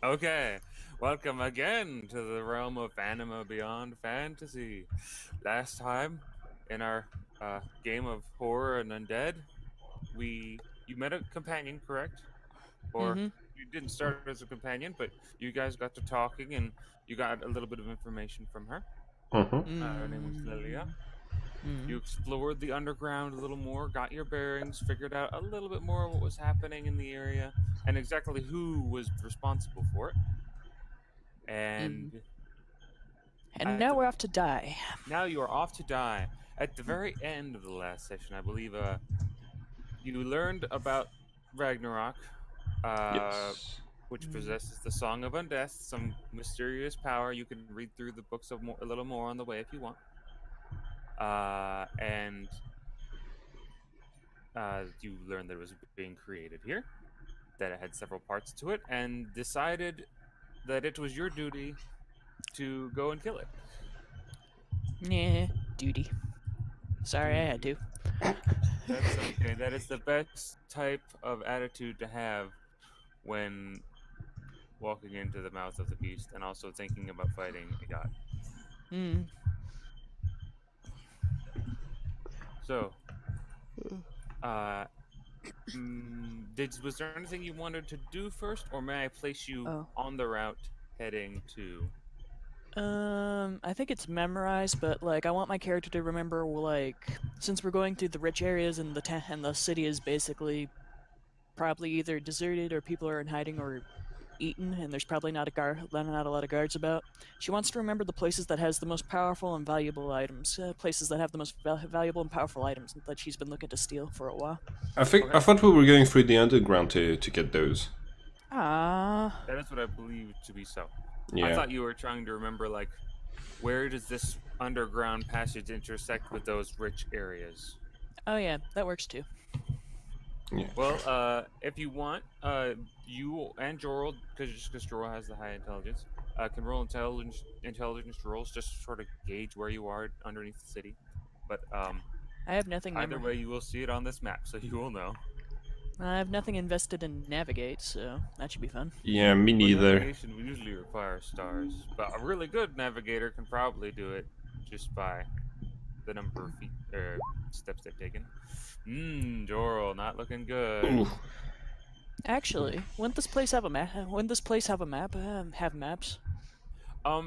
Okay, welcome again to the realm of Anima Beyond Fantasy. Last time, in our game of horror and undead, you met a companion, correct? Or Mm-hmm. you didn't start as a companion, but you guys got to talking and you got a little bit of information from her. Mm-hmm. Her name was Lilia. Mm-hmm. You explored the underground a little more, got your bearings, figured out a little bit more what was happening in the area, and exactly who was responsible for it. Mm-hmm. And And at now the we're off to die. now you are off to die. At the very end of the last session, I believe, you learned about Ragnarok, uh, Yes. which Mm. possesses the Song of Undeath, some mysterious power. You can read through the books a little more on the way if you want. And you learned that it was being created here, that it had several parts to it, and decided that it was your duty to go and kill it. Yeah, duty. Sorry, I had Duty. to. That's okay. That is the best type of attitude to have when walking into the mouth of the beast and also thinking about fighting a god. Mm. So, uh, was there anything you wanted to do first, or may I place you Oh. on the route heading to? I think it's memorized, but like I want my character to remember, like, since we're going through the rich areas and the city is basically probably either deserted or people are in hiding or eaten, and there's probably not a lot of guards about. She wants to remember the places that has the most powerful and valuable items, places that have the most valuable and powerful items that she's been looking to steal for a while. Okay, I thought we were going through the underground to get those. Ah, that is what I believe to be so. I Yeah. thought you were trying to remember, like, where does this underground passage intersect with those rich areas? oh yeah, that works too. Yeah. Well, if you want, you and Jorl, because Jorl has the high intelligence, can roll intelligence rolls just to sort of gauge where you are underneath the city. But I have nothing either memor. way, you will see it on this map, so you will know. I have nothing invested in navigate, so that should be fun. Yeah, me Well, neither. navigation usually requires stars, but a really good navigator can probably do it just by the number of feet or steps they've taken. Jorl, not looking good. Ooh. Actually, wouldn't this place have a map? Wouldn't this place have a map? Have maps?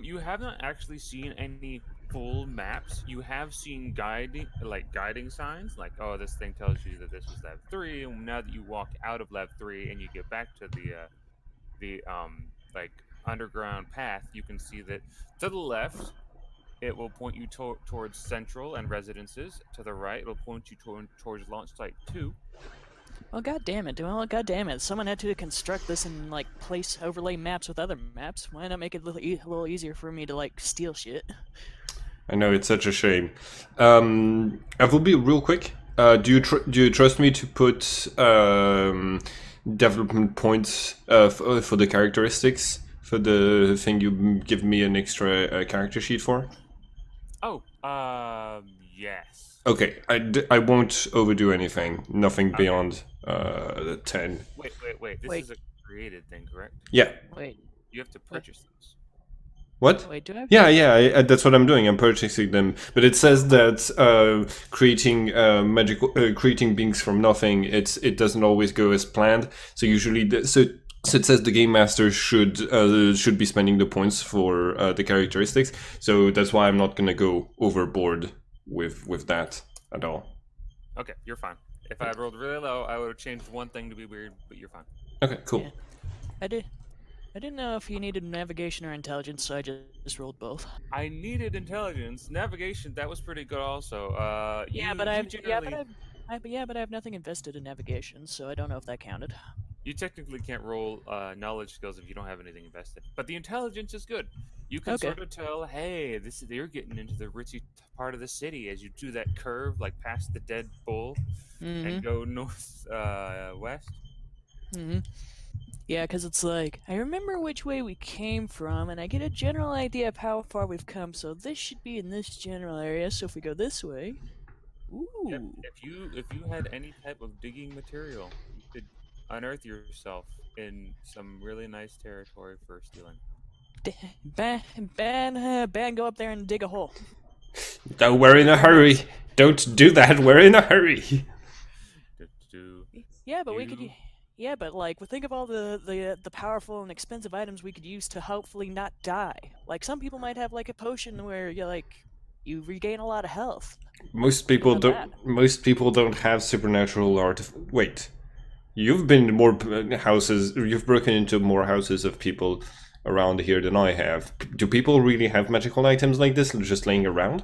You haven't actually seen any full maps. You have seen guiding signs, like, oh, this thing tells you that this is Lab 3, and now that you walk out of Lab 3 and you get back to the like underground path, you can see that to the left it will point you towards Central and Residences. To the right, it'll point you towards Launch Site 2. Well, god damn it! Well, god damn it! Someone had to construct this and like place overlay maps with other maps. Why not make it a little easier for me to like steal shit? I know it's such a shame. I will be real quick. Do you trust me to put development points for the characteristics for the thing you give me an extra character sheet for? Oh, yes. Okay, I won't overdo anything. Nothing Okay. beyond the 10. Wait. This Wait, is a created thing, correct? Yeah. wait, You have to wait, purchase those. What? wait. Do I have? Yeah, yeah, that's what I'm doing. I'm purchasing them, but it says that creating creating beings from nothing, it doesn't always go as planned. So usually, so it says the game master should be spending the points for the characteristics. So that's why I'm not gonna go overboard with that at all. Okay, you're fine. If I had rolled really low, I would have changed one thing to be weird, but you're fine. Okay, Yeah, cool. I did. I didn't know if you needed navigation or intelligence, so I just rolled both. I needed intelligence, navigation. That was pretty good, also. Yeah, but You I've yeah, but generally I have nothing invested in navigation, so I don't know if that counted. you technically can't roll knowledge skills if you don't have anything invested. But the intelligence is good. You can Okay. sort of tell, hey, this is you're getting into the ritzy part of the city as you do that curve, like past the dead bull, and Mm-hmm. go north west. Mm-hmm. Yeah, because it's like, I remember which way we came from, and I get a general idea of how far we've come, so this should be in this general area, so if we go this way... Yep. Ooh. If you had any type of digging material, you could unearth yourself in some really nice territory for stealing. Ben, go up there and dig a hole. No, we're in a hurry. Don't do that. We're in a hurry. Yeah, but we You- could. Yeah, but like, think of all the powerful and expensive items we could use to hopefully not die. Like, some people might have like a potion where you regain a lot of health. Most Think people about don't. that. Most people don't have supernatural art. Wait, you've been to more houses. You've broken into more houses of people around here than I have. Do people really have magical items like this just laying around?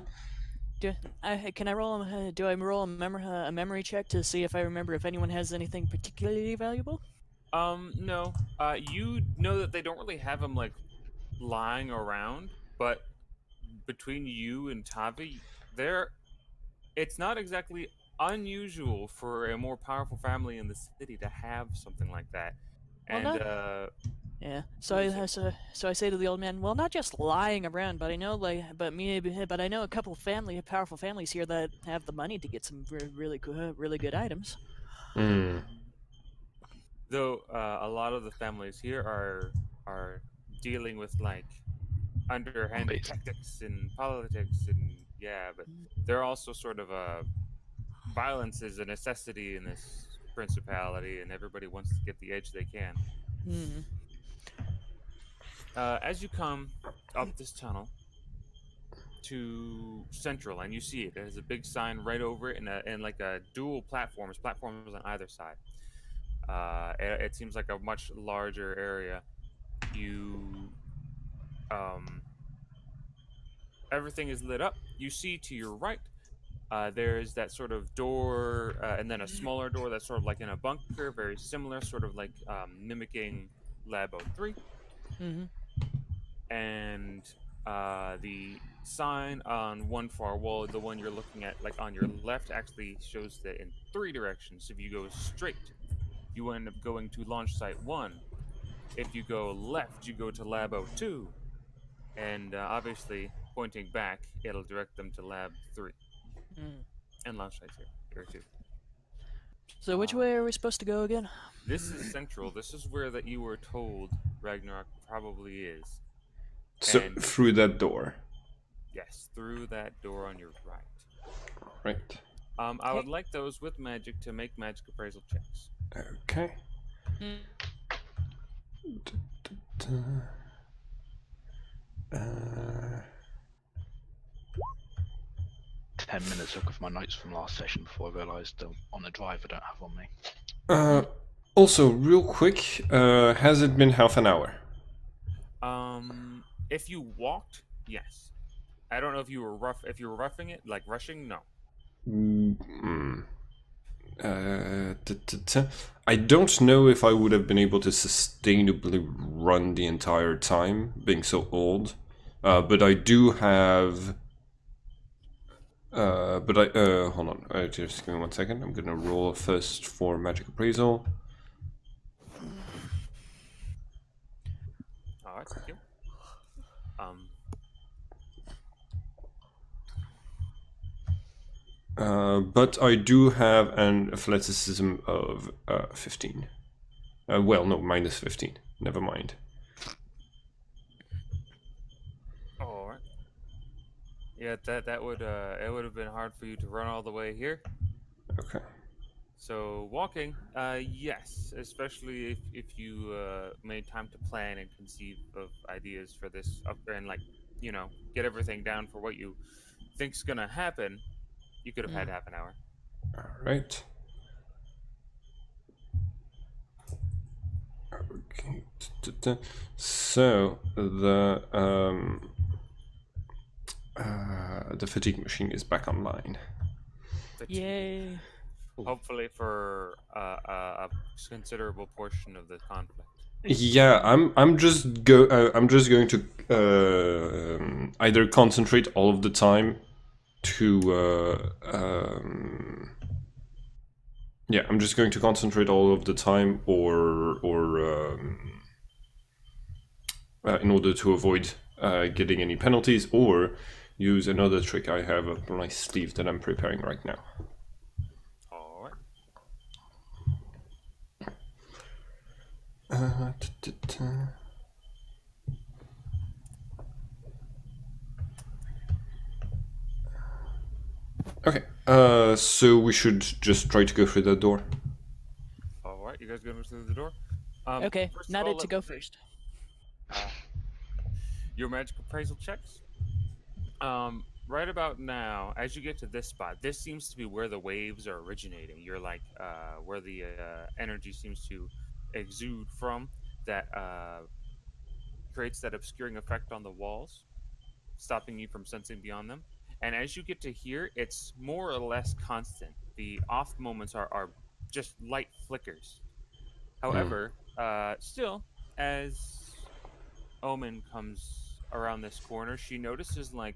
Do I roll? Do I roll a memory check to see if I remember if anyone has anything particularly valuable? No. You know that they don't really have them like lying around, but between you and Tavi, it's not exactly unusual for a more powerful family in the city to have something like that. Well, And not. Yeah. So what do you say? so I say to the old man, well, not just lying around, but I know but I know a couple powerful families here that have the money to get some really good items. Hmm. Though a lot of the families here are dealing with like underhanded Zombies. tactics and politics and yeah, but they're also sort of violence is a necessity in this principality, and everybody wants to get the edge they can. Hmm. As you come up this tunnel to Central, and you see it, there's a big sign right over it, and like a dual platforms on either side. It seems like a much larger area. You everything is lit up. You see to your right, there's that sort of door, and then a smaller door that's sort of like in a bunker, very similar, sort of like mimicking Lab 03. Hmm. And the sign on one far wall, the one you're looking at, like on your left, actually shows that in three directions. If you go straight, you end up going to launch site 1. If you go left, you go to Lab 02. And obviously, pointing back, it'll direct them to Lab 3 Mm. and launch site 2. So which way are we supposed to go again? This is central. This is where that you were told Ragnarok probably is. So And through that door, yes, through that door on your right. right? I would like those with magic to make magic appraisal checks. Okay. Mm. Uh, 10 minutes look of my notes from last session before I realised on the drive I don't have on me. also, real quick, has it been half an hour? If you walked, yes. I don't know if you were if you were roughing it, like rushing, no. I don't know if I would have been able to sustainably run the entire time, being so old. But I do have. Hold on. Just give me 1 second. I'm gonna roll first for magic appraisal. All right, thank you. But I do have an athleticism of 15. Well, no, minus 15. Never mind. All right. Yeah, that would it would have been hard for you to run all the way here. Okay. So walking, yes, especially if you made time to plan and conceive of ideas for this up and like get everything down for what you think's gonna happen. You could have had half an hour. All right. Okay. So the fatigue machine is back online. Yay! Hopefully for a considerable portion of the conflict. Yeah, I'm just going to either concentrate all of the time to yeah, I'm just going to concentrate all of the time, or in order to avoid getting any penalties, or use another trick I have up my sleeve that I'm preparing right now. All right. Okay. So we should just try to go through the door. All right, you guys going through the door? Okay, First of not all, it to let go me make, first. your magic appraisal checks. Right about now, as you get to this spot, this seems to be where the waves are originating. You're like where the energy seems to exude from that creates that obscuring effect on the walls, stopping you from sensing beyond them. And as you get to here, it's more or less constant. The off moments are just light flickers. However, still, as Omen comes around this corner, she notices like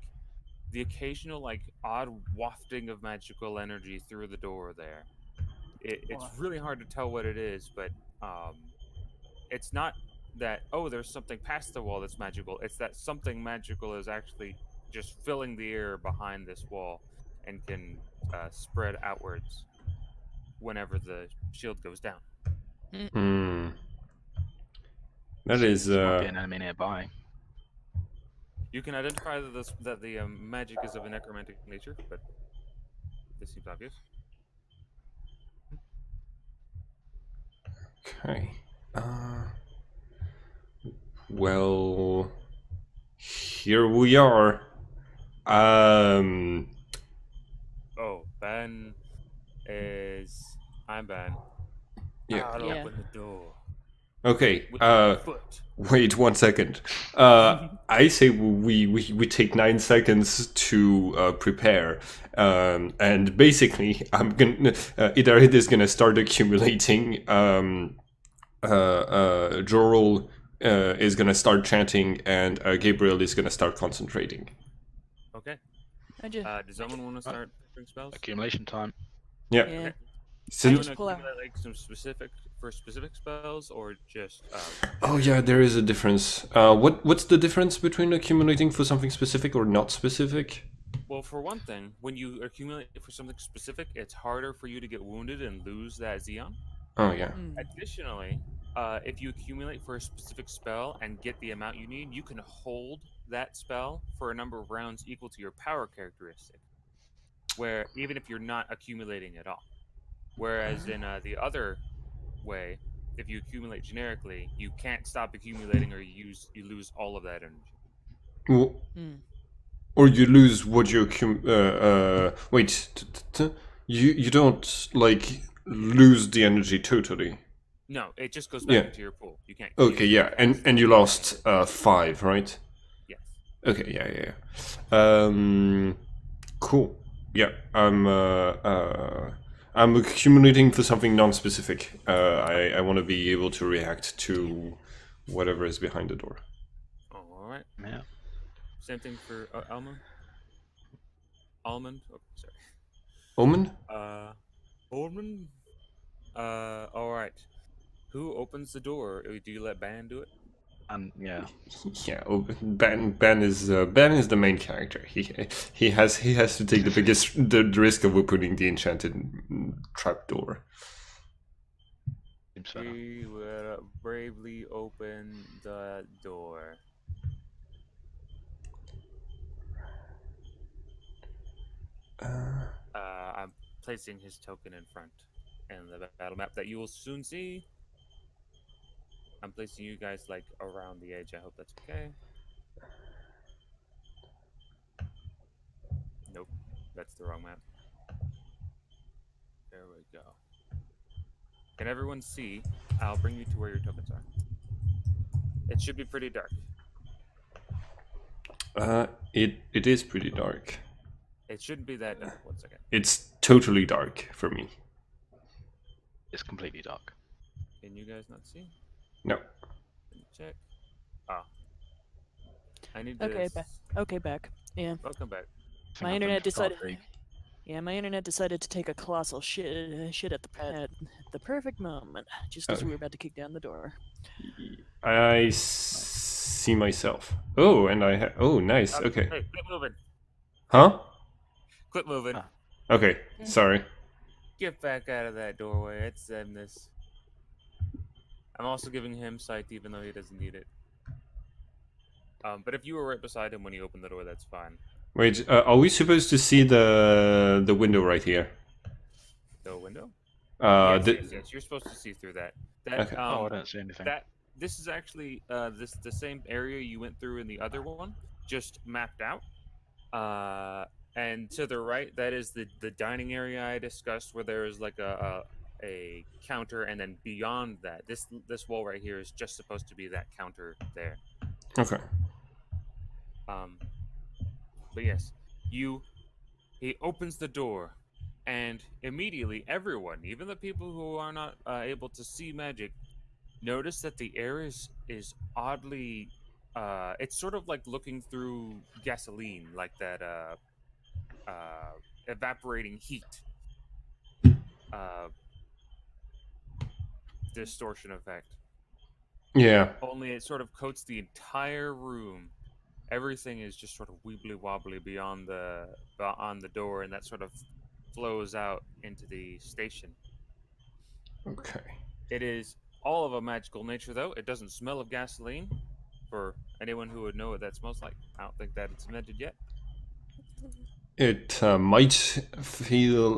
the occasional like odd wafting of magical energy through the door there. It's really hard to tell what it is, but it's not that there's something past the wall that's magical. It's that something magical is actually just filling the air behind this wall and can spread outwards whenever the shield goes down. Hmm. That Seems is. there might be an enemy nearby. You can identify that the magic is of a necromantic nature, but this seems obvious. Okay. Well, here we are. Um. Oh, Ben is. I'm Ben. Yeah. I'll Yeah. open the door Okay. with my foot. Wait 1 second. I say we take 9 seconds to prepare, and basically I'm gonna Idarid is gonna start accumulating. Jorul is gonna start chanting, and Gabriel is gonna start concentrating. Okay. I just, Does someone want to start picking spells? Accumulation time. Yeah. yeah. Okay. So, Do you just want to pull out- accumulate like some specific spells, or just? oh yeah, there is a difference. What's the difference between accumulating for something specific or not specific? Well, for one thing, when you accumulate for something specific, it's harder for you to get wounded and lose that Xeon. Oh yeah. Additionally, if you accumulate for a specific spell and get the amount you need, you can hold that spell for a number of rounds equal to your power characteristic. Where even if you're not accumulating at all, whereas in the other way, if you accumulate generically, you can't stop accumulating or you lose all of that energy. Well, or you lose what you wait. You don't like lose the energy totally. No, it just goes back Yeah. into your pool. You can't. Okay, yeah, and you lost 5, right? Yes. Okay, yeah. Cool. Yeah, I'm accumulating for something non-specific. I want to be able to react to whatever is behind the door. All right. Yeah. Same thing for Almond. Almond. Oh, sorry. Omen? Almond. All right. Who opens the door? Do you let Ban do it? And yeah, Yeah, Ben is the main character. He has to take the biggest the risk of opening the enchanted trapdoor. seems fair. He will bravely open the door. I'm placing his token in front in the battle map that you will soon see. I'm placing you guys like around the edge. I hope that's okay. Nope, that's the wrong map. There we go. Can everyone see? I'll bring you to where your tokens are. It should be pretty dark. It is pretty dark. It shouldn't be that dark. 1 second. It's totally dark for me. It's completely dark. Can you guys not see? No. Let me check. Ah. I need Okay, this. Okay, back. Yeah. Welcome back. I think My I've internet done far decided. big. Yeah, my internet decided to take a colossal shit at the perfect moment, just as we were about to kick down the door. I see myself. Oh, and oh, nice. Okay. Hey, quit moving. Huh? Quit moving. Ah. Okay. Sorry. Get back out of that doorway. It's this. I'm also giving him sight, even though he doesn't need it. But if you were right beside him when he opened the door, that's fine. Wait, are we supposed to see the window right here? The window? Uh, Yes, the, yes, yes. You're supposed to see through that. That Okay. Oh, I don't see anything. that this is actually the same area you went through in the other one, just mapped out. And to the right, that is the dining area I discussed, where there is like a counter, and then beyond that, this wall right here is just supposed to be that counter there. Okay. Um, but yes, he opens the door, and immediately everyone, even the people who are not able to see magic, notice that the air is oddly. It's sort of like looking through gasoline, like that evaporating heat uh, distortion effect. Yeah. Only it sort of coats the entire room. Everything is just sort of wibbly wobbly beyond the door, and that sort of flows out into the station. Okay. It is all of a magical nature, though. It doesn't smell of gasoline. For anyone who would know what that smells like, I don't think that it's invented yet. It might feel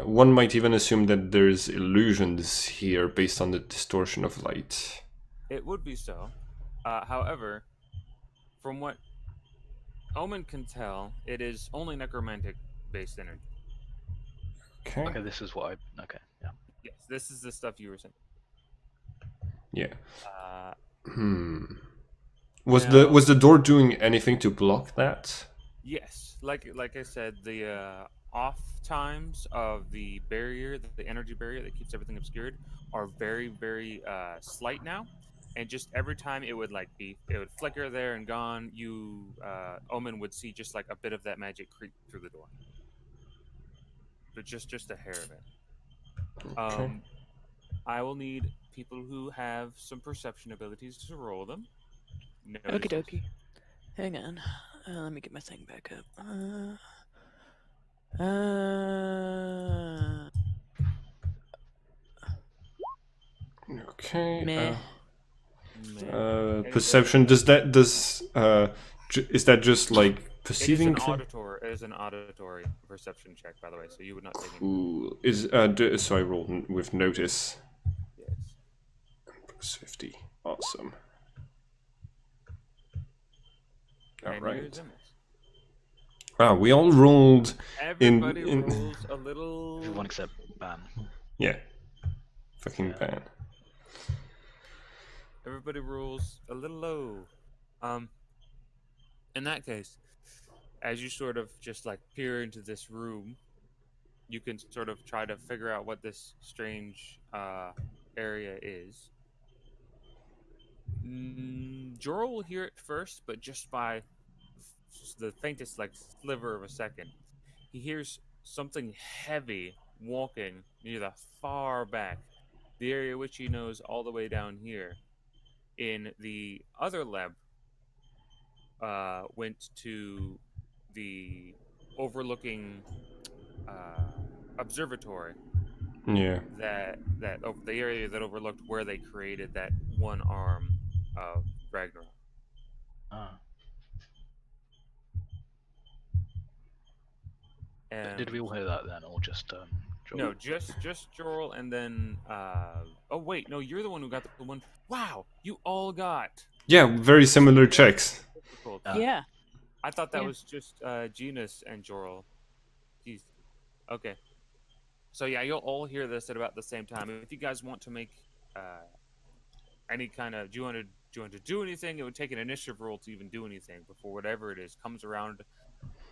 one might even assume that there's illusions here based on the distortion of light. It would be so. However, from what Omen can tell, it is only necromantic-based energy. Okay. Okay, this is what I. Okay, yeah. Yes, this is the stuff you were saying. Yeah. Uh, Was now- the door doing anything to block that? Yes, like I said, the off times of the barrier, the energy barrier that keeps everything obscured, are very, very slight now, and just every time it would flicker there and gone. Omen would see just like a bit of that magic creep through the door, but just a hair of it. Okay. I will need people who have some perception abilities to roll them. Okie dokie. Hang on. Let me get my thing back up. Okay. Meh. Perception. Is that just like perceiving It thing? is an auditory perception check, by the way, so you would not take any. Cool. So I rolled with notice. Yes. Plus 50. Awesome. And Alright. here's a miss. Wow, we all rolled Everybody in rolls a little. Everyone except Ban. yeah. Fucking Yeah. pan. Everybody rolls a little low. In that case, as you sort of just like peer into this room, you can sort of try to figure out what this strange area is. Jorah will hear it first, but just by the faintest like sliver of a second, he hears something heavy walking near the far back, the area which he knows all the way down here. In the other lab, went to the overlooking observatory. Yeah. That the area that overlooked where they created that one arm of Ragnarok. Ah. And Did we all hear that then, or just Joel? No, just Jorel, and then oh wait, no, you're the one who got the one. Wow, you all got Yeah, very similar checks. difficult. Yeah. I thought that Yeah. was just Genus and Jorel. Jeez. Okay. So yeah, you'll all hear this at about the same time. If you guys want to make any kind of, do you want to do anything? It would take an initiative roll to even do anything before whatever it is comes around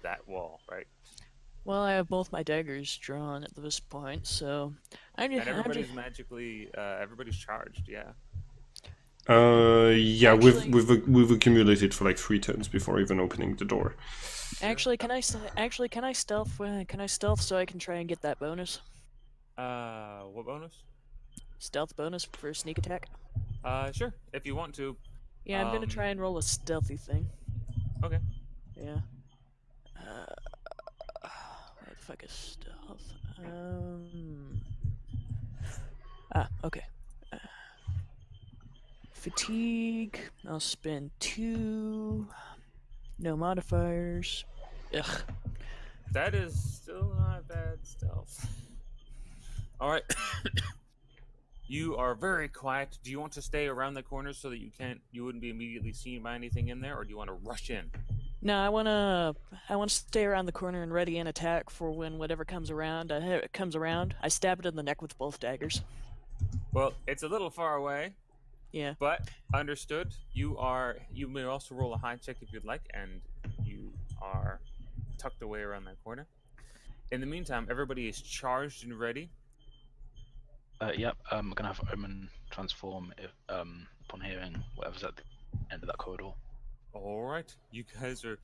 that wall, right? Well, I have both my daggers drawn at this point, so And everybody's everybody's charged. Yeah. Yeah, Actually- we've accumulated for like 3 turns before even opening the door. Actually, can I stealth? Can I stealth so I can try and get that bonus? What bonus? Stealth bonus for a sneak attack. Sure, if you want to. Yeah, I'm gonna try and roll a stealthy thing. Okay. Yeah. What the fuck is stealth? Okay. Fatigue. I'll spend 2. No modifiers. Ugh. That is still not bad stealth. All right. You are very quiet. Do you want to stay around the corner so that you wouldn't be immediately seen by anything in there, or do you want to rush in? No, I wanna stay around the corner and ready an attack for when whatever comes around. I stab it in the neck with both daggers. Well, it's a little far away, Yeah. but understood. You may also roll a high check if you'd like, and you are tucked away around that corner. In the meantime, everybody is charged and ready. Yep. I'm gonna have Omen transform if upon hearing whatever's at the end of that corridor. All right, you guys are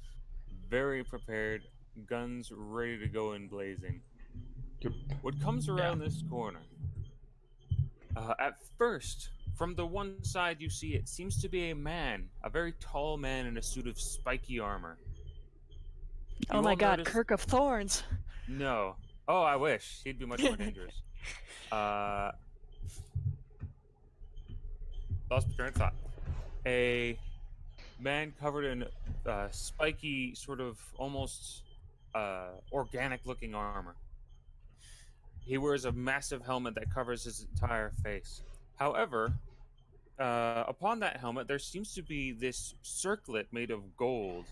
very prepared, guns ready to go and blazing. Yep. What comes around this corner? At first, from the one side you see, it seems to be a man, a very tall man in a suit of spiky armor. Oh You my all god, notice- Kirk of Thorns! No. Oh, I wish. He'd be much more dangerous. Lost my train of thought. A man covered in spiky, sort of almost organic-looking armor. He wears a massive helmet that covers his entire face. However, upon that helmet, there seems to be this circlet made of gold.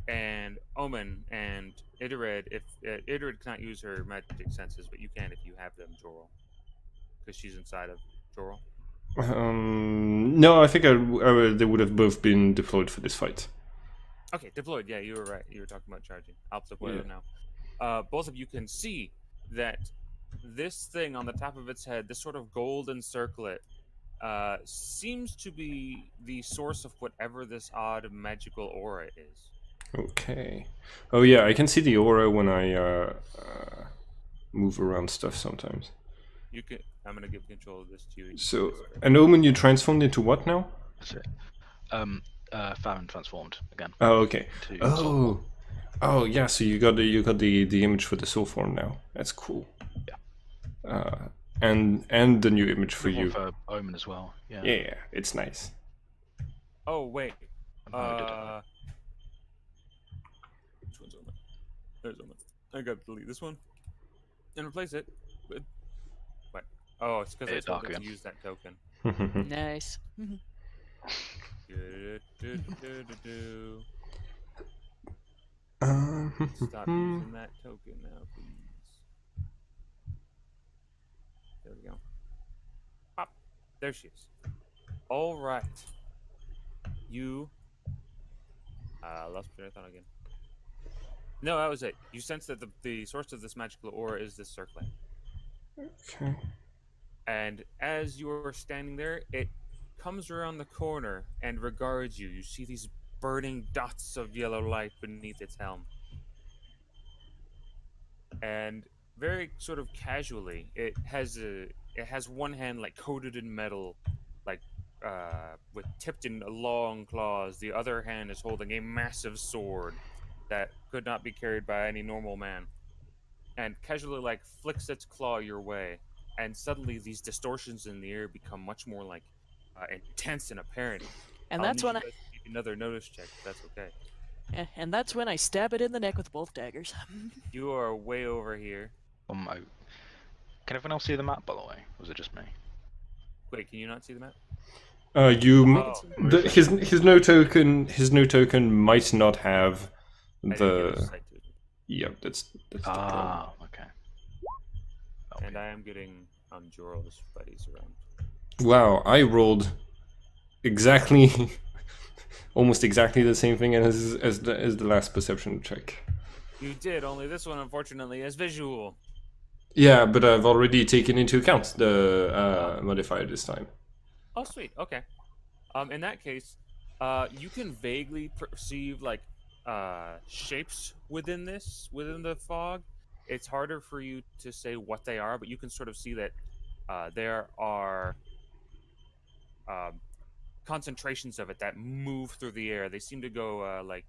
And Omen and Idared, if Idared cannot use her magic senses, but you can if you have them, Jorel, because she's inside of Jorel. No, I think they would have both been deployed for this fight. Okay, deployed. Yeah, you were right. You were talking about charging. I'll deploy them now. Both of you can see that this thing on the top of its head, this sort of golden circlet, seems to be the source of whatever this odd magical aura is. Okay. Oh yeah, I can see the aura when I move around stuff sometimes. You can. I'm gonna give control of this to you. So, and Omen, you transformed into what now? That's it. Farron transformed again. Oh, okay. To Oh, oh yeah. So you got the image for the soul form now. That's cool. Yeah. And the new image for The one you. for Omen as well. Yeah. Yeah, it's nice. Oh wait. I did it. Which one's Omen? There's Omen. I gotta delete this one and replace it with. What? Oh, it's because I still get to use that token. Nice. Stop using that token now, please. There we go. Pop. There she is. All right. You. Lost my thought again. No, that was it. You sense that the source of this magical aura is this circlet. Okay. And as you are standing there, it comes around the corner and regards you. You see these burning dots of yellow light beneath its helm. And very sort of casually, it has one hand like coated in metal, like with tipped in long claws. The other hand is holding a massive sword that could not be carried by any normal man. And casually like flicks its claw your way. And suddenly these distortions in the air become much more like intense and apparent. And that's when make another notice check, if that's okay. And that's when I stab it in the neck with both daggers. You are way over here. Can everyone else see the map, by the way? Or was it just me? Wait, can you not see the map? His no token might not have the. Yeah, that's the problem. Okay. And I am getting Jorel's buddies around. Wow, I rolled exactly, almost exactly the same thing as the last perception check. You did, only this one unfortunately is visual. Yeah, but I've already taken into account the modifier this time. Oh, sweet. Okay. In that case, you can vaguely perceive like shapes within the fog. It's harder for you to say what they are, but you can sort of see that there are concentrations of it that move through the air. They seem to go like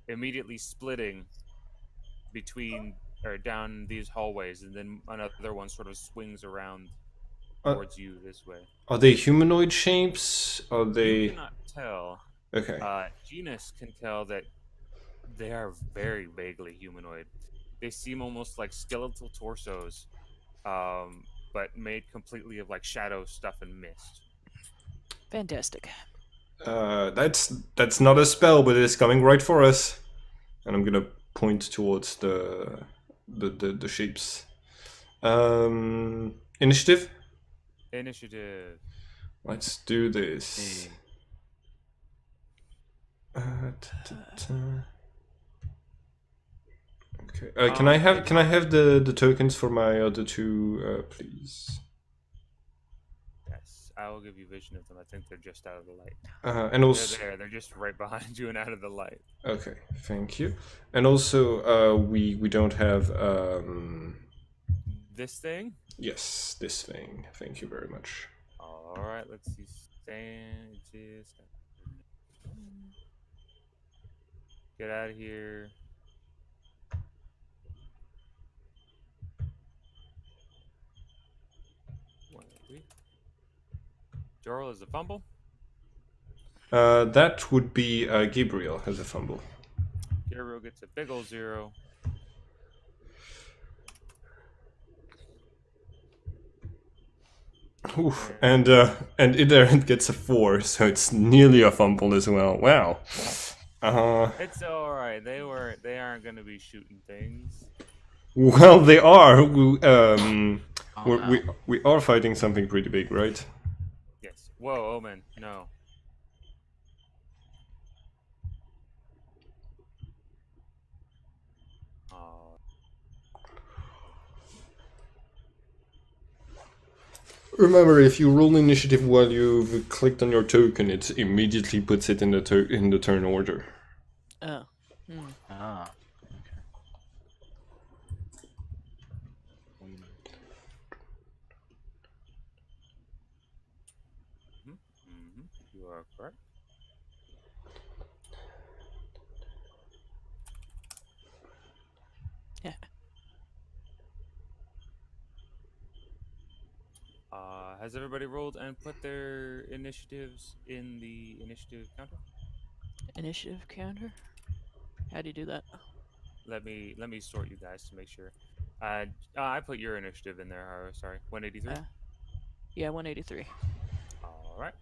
immediately splitting between or down these hallways, and then another one sort of swings around towards you this way. Are they humanoid shapes? Are You they... cannot tell. Okay. Genus can tell that they are very vaguely humanoid. They seem almost like skeletal torsos, but made completely of like shadow stuff and mist. Fantastic. That's not a spell, but it's coming right for us. And I'm gonna point towards the shapes. Initiative. Initiative. Let's do this. Okay. Can I have the tokens for my other two, please? Yes, I will give you vision of them. I think they're just out of the light. And also They're there. They're just right behind you and out of the light. okay, thank you. And also, we don't have This thing. yes, this thing. Thank you very much. All right. Let's see. Stages. Get out of here. Jorl is a fumble. That would be Gabriel as a fumble. Gabriel gets a big ol' 0. Oof. And Idarent gets a 4, so it's nearly a fumble as well. Wow. It's all right. They aren't going to be shooting things. Well, they are. No. We are fighting something pretty big, right? Yes. Whoa, Omen. No. Remember, if you roll initiative while you've clicked on your token, it immediately puts it in the turn order. Oh. Ah. You are correct. Yeah. Has everybody rolled and put their initiatives in the initiative counter? Initiative counter? How do you do that? Let me sort you guys to make sure. I put your initiative in there. Sorry, 183. Yeah, 183. All right.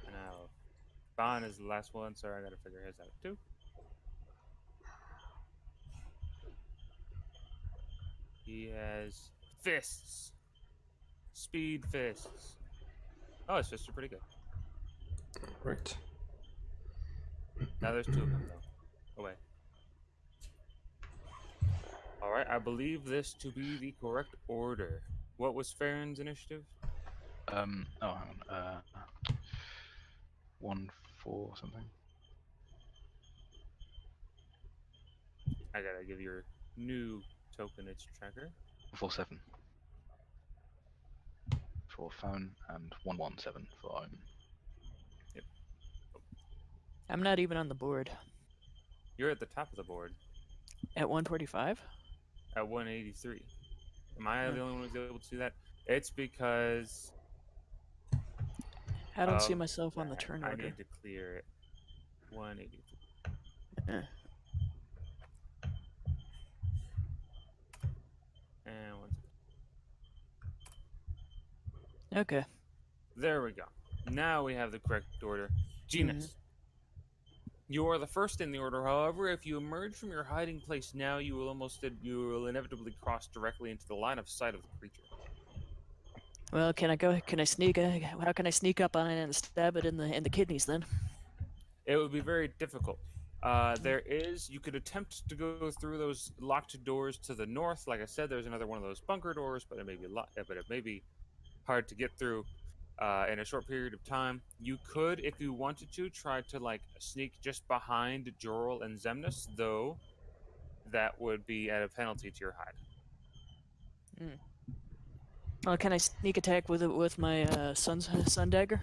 Now, Bon is the last one. Sorry, I gotta figure his out too. He has fists. Speed fists. Oh, his fists are pretty good. Right. Now there's 2 of them though. Away. All right, I believe this to be the correct order. What was Farron's initiative? Oh, hang on. 1-4 something. I gotta give your new token its tracker. 4-7 for phone and 1-1-7 for home. Yep. I'm not even on the board. You're at the top of the board At 145? at 183. Am I the only one who's able to see that? It's because I don't see myself on the that. turn I order. need to clear it. 183. And one second. Okay. There we go. Now we have the correct order. Genus. You are the first in the order. However, if you emerge from your hiding place now, you will inevitably cross directly into the line of sight of the creature. Well, can I sneak? How can I sneak up on it and stab it in the kidneys then? It would be very difficult. You could attempt to go through those locked doors to the north. Like I said, there's another one of those bunker doors, but it may be hard to get through in a short period of time. You could, if you wanted to, try to sneak just behind Jorl and Zemnis, though that would be at a penalty to your hide. Well, can I sneak attack with my sun dagger?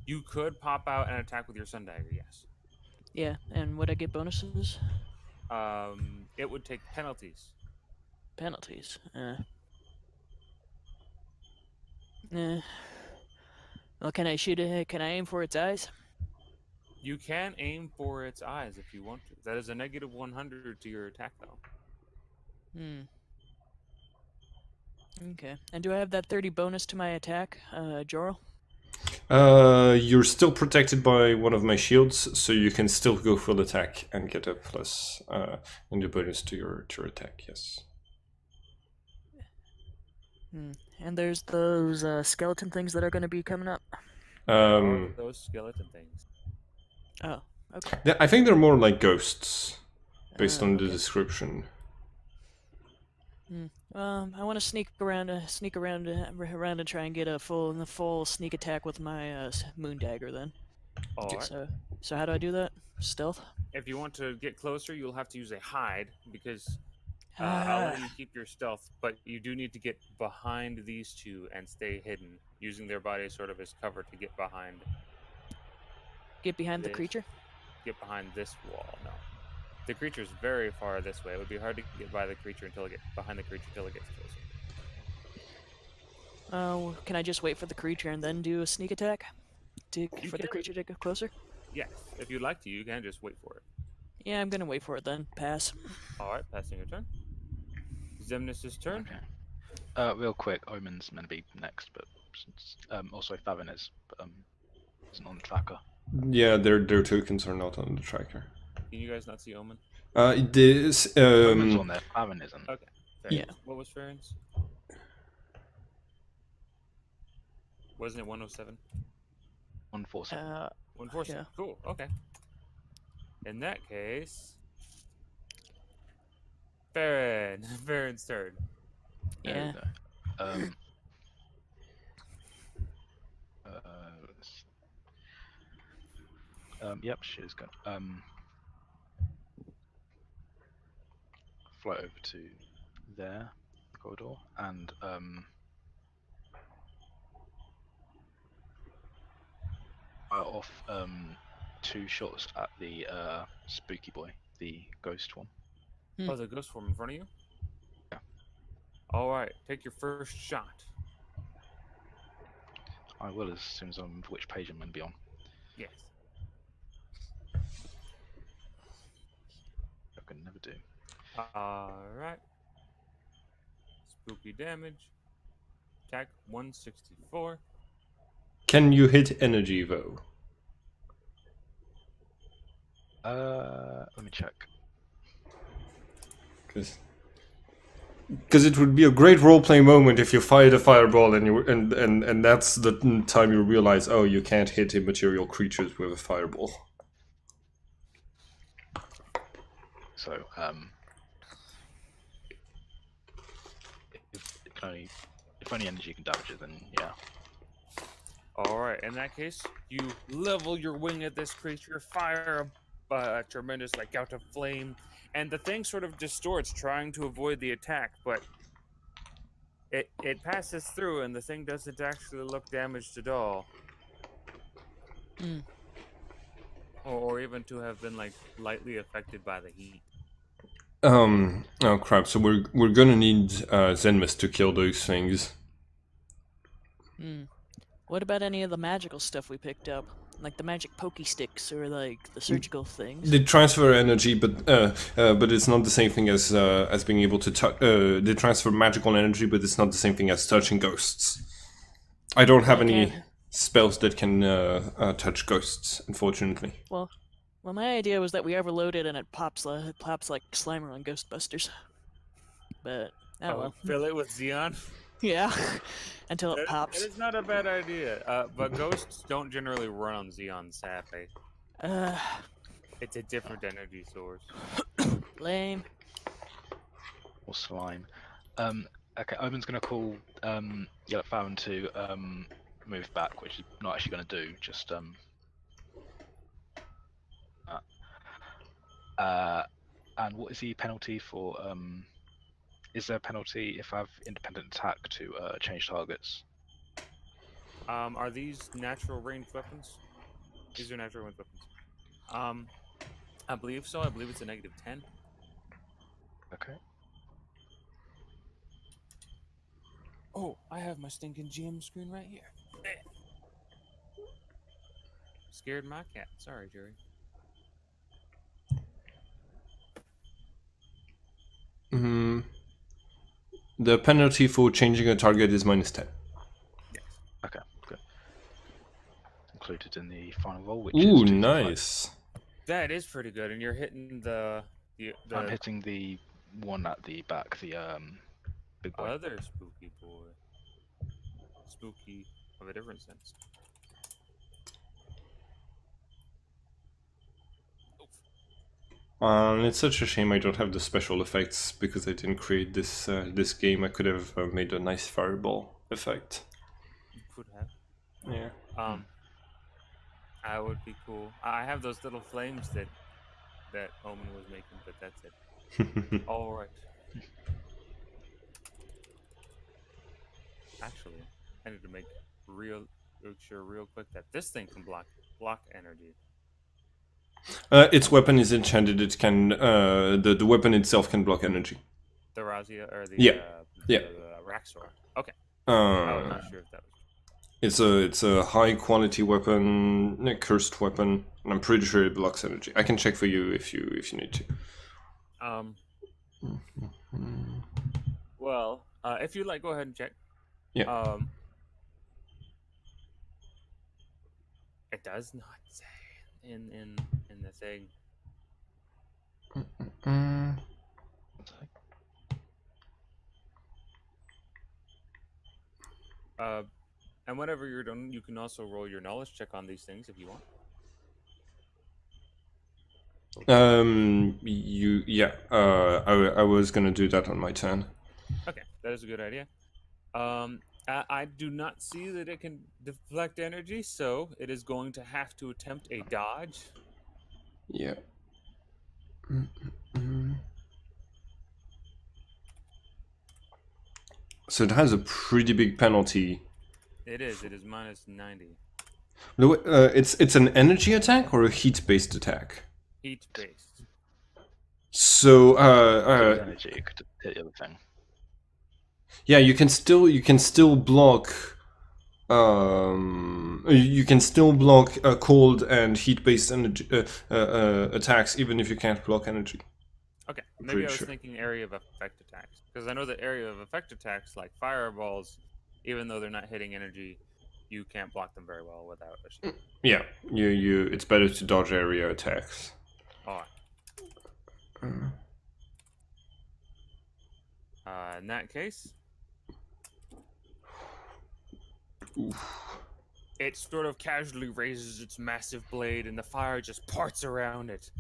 You could pop out and attack with your sun dagger, yes. Yeah, and would I get bonuses? It would take penalties. Penalties. Eh. Well, can I shoot it? Can I aim for its eyes? You can aim for its eyes if you want to. That is a negative 100 to your attack, though. Hmm. Okay. And do I have that 30 bonus to my attack, Jorl? You're still protected by one of my shields, so you can still go full attack and get a plus in the bonus to your attack. Yes. Hmm. And there's those skeleton things that are going to be coming up. There are those skeleton things. Oh, okay. I think they're more like ghosts, based on the Okay. description. I want to sneak around, around and try and get a full sneak attack with my moon dagger. Then. All right. So how do I do that? Stealth. If you want to get closer, you'll have to use a hide because I'll let you keep your stealth, but you do need to get behind these two and stay hidden, using their body sort of as cover to get behind. Get behind the this- creature. Get behind this wall. No, the creature's very far this way. It would be hard to get by the creature until it gets behind the creature until it gets closer. Can I just wait for the creature and then do a sneak attack for the creature to get closer? Yes, if you'd like to, you can just wait for it. Yeah, I'm gonna wait for it then. Pass. All right, passing your turn. Xemnas' turn. Okay. Real quick, Omen's meant to be next, but since, also Favin is, but isn't on the tracker. Yeah, their tokens are not on the tracker. Can you guys not see Omen? This Omen's on there, Favin isn't. Okay. Fair. Yeah. What was Farron's? Wasn't it 107? 147. 147. Yeah. Cool. Okay. In that case, Farron. Farron's turn. There Yeah. we go. Yep, she is good. Fly over to there, corridor, and fire off 2 shots at the spooky boy, the ghost one. Oh, the ghost form in front of you? Yeah. All right, take your first shot. I will as soon as I'm which page I'm going to be on. Yes. I can never do. All right. Spooky damage. Attack 164. Can you hit energy though? Let me check. Because it would be a great role-play moment if you fired a fireball and that's the time you realize, oh, you can't hit immaterial creatures with a fireball. So, if only energy can damage it, then yeah. All right. In that case, you level your wing at this creature, fire a tremendous gout of flame, and the thing sort of distorts, trying to avoid the attack, but it passes through, and the thing doesn't actually look damaged at all. Or even to have been lightly affected by the heat. Oh crap! So we're gonna need Zenmus to kill those things. What about any of the magical stuff we picked up? Like the magic pokey sticks or the surgical things? They transfer energy, but it's not the same thing as being able to touch. They transfer magical energy, but it's not the same thing as touching ghosts. I don't have any spells that can touch ghosts, unfortunately. Well, my idea was that we overload it and it pops like Slimer on Ghostbusters. But well. Fill it with Xeon. Yeah, until it pops. It is not a bad idea. But ghosts don't generally run on Xeon, sadly. It's a different energy source. Lame. Or slime. Okay, Omen's gonna call Farron to move back, which is not actually gonna do. Just and what is the penalty for is there a penalty if I have independent attack to change targets? Are these natural ranged weapons? These are natural ranged weapons. I believe so. I believe it's a -10. Okay. Oh, I have my stinking GM screen right here. Scared my cat. Sorry, Jerry. Mm, the penalty for changing a target is -10. Yes. Okay, good. Included in the final roll, which Ooh, is 2d5. nice. That is pretty good, and you're hitting the I'm hitting the one at the back, the big boy. other spooky boy. Spooky of a different sense. It's such a shame I don't have the special effects because I didn't create this this game. I could have made a nice fireball effect. You could have. Yeah. I would be cool. I have those little flames that Omen was making, but that's it. All right. Actually, I need to make sure real quick that this thing can block energy. Its weapon is enchanted. It can the weapon itself can block energy. The Razia or the Yeah. Yeah. Raxor. Okay. I was not sure if that was. It's a high quality weapon, a cursed weapon, and I'm pretty sure it blocks energy. I can check for you if you need to. Well, if you'd like, go ahead and check. Yeah. It does not say in the thing. And whenever you're done, you can also roll your knowledge check on these things if you want. I was gonna do that on my turn. Okay, that is a good idea. I do not see that it can deflect energy, so it is going to have to attempt a dodge. Yeah. So it has a pretty big penalty. It is minus 90. It's an energy attack or a heat-based attack. Heat based. So Energy, you could hit the other thing. yeah, you can still block. You can still block cold and heat-based energy attacks, even if you can't block energy. Okay, maybe Pretty I was sure. thinking area of effect attacks, because I know the area of effect attacks, like fireballs, even though they're not hitting energy, you can't block them very well without a shield. Yeah, you. It's better to dodge area attacks. All right. In that case, it sort of casually raises its massive blade, and the fire just parts around it,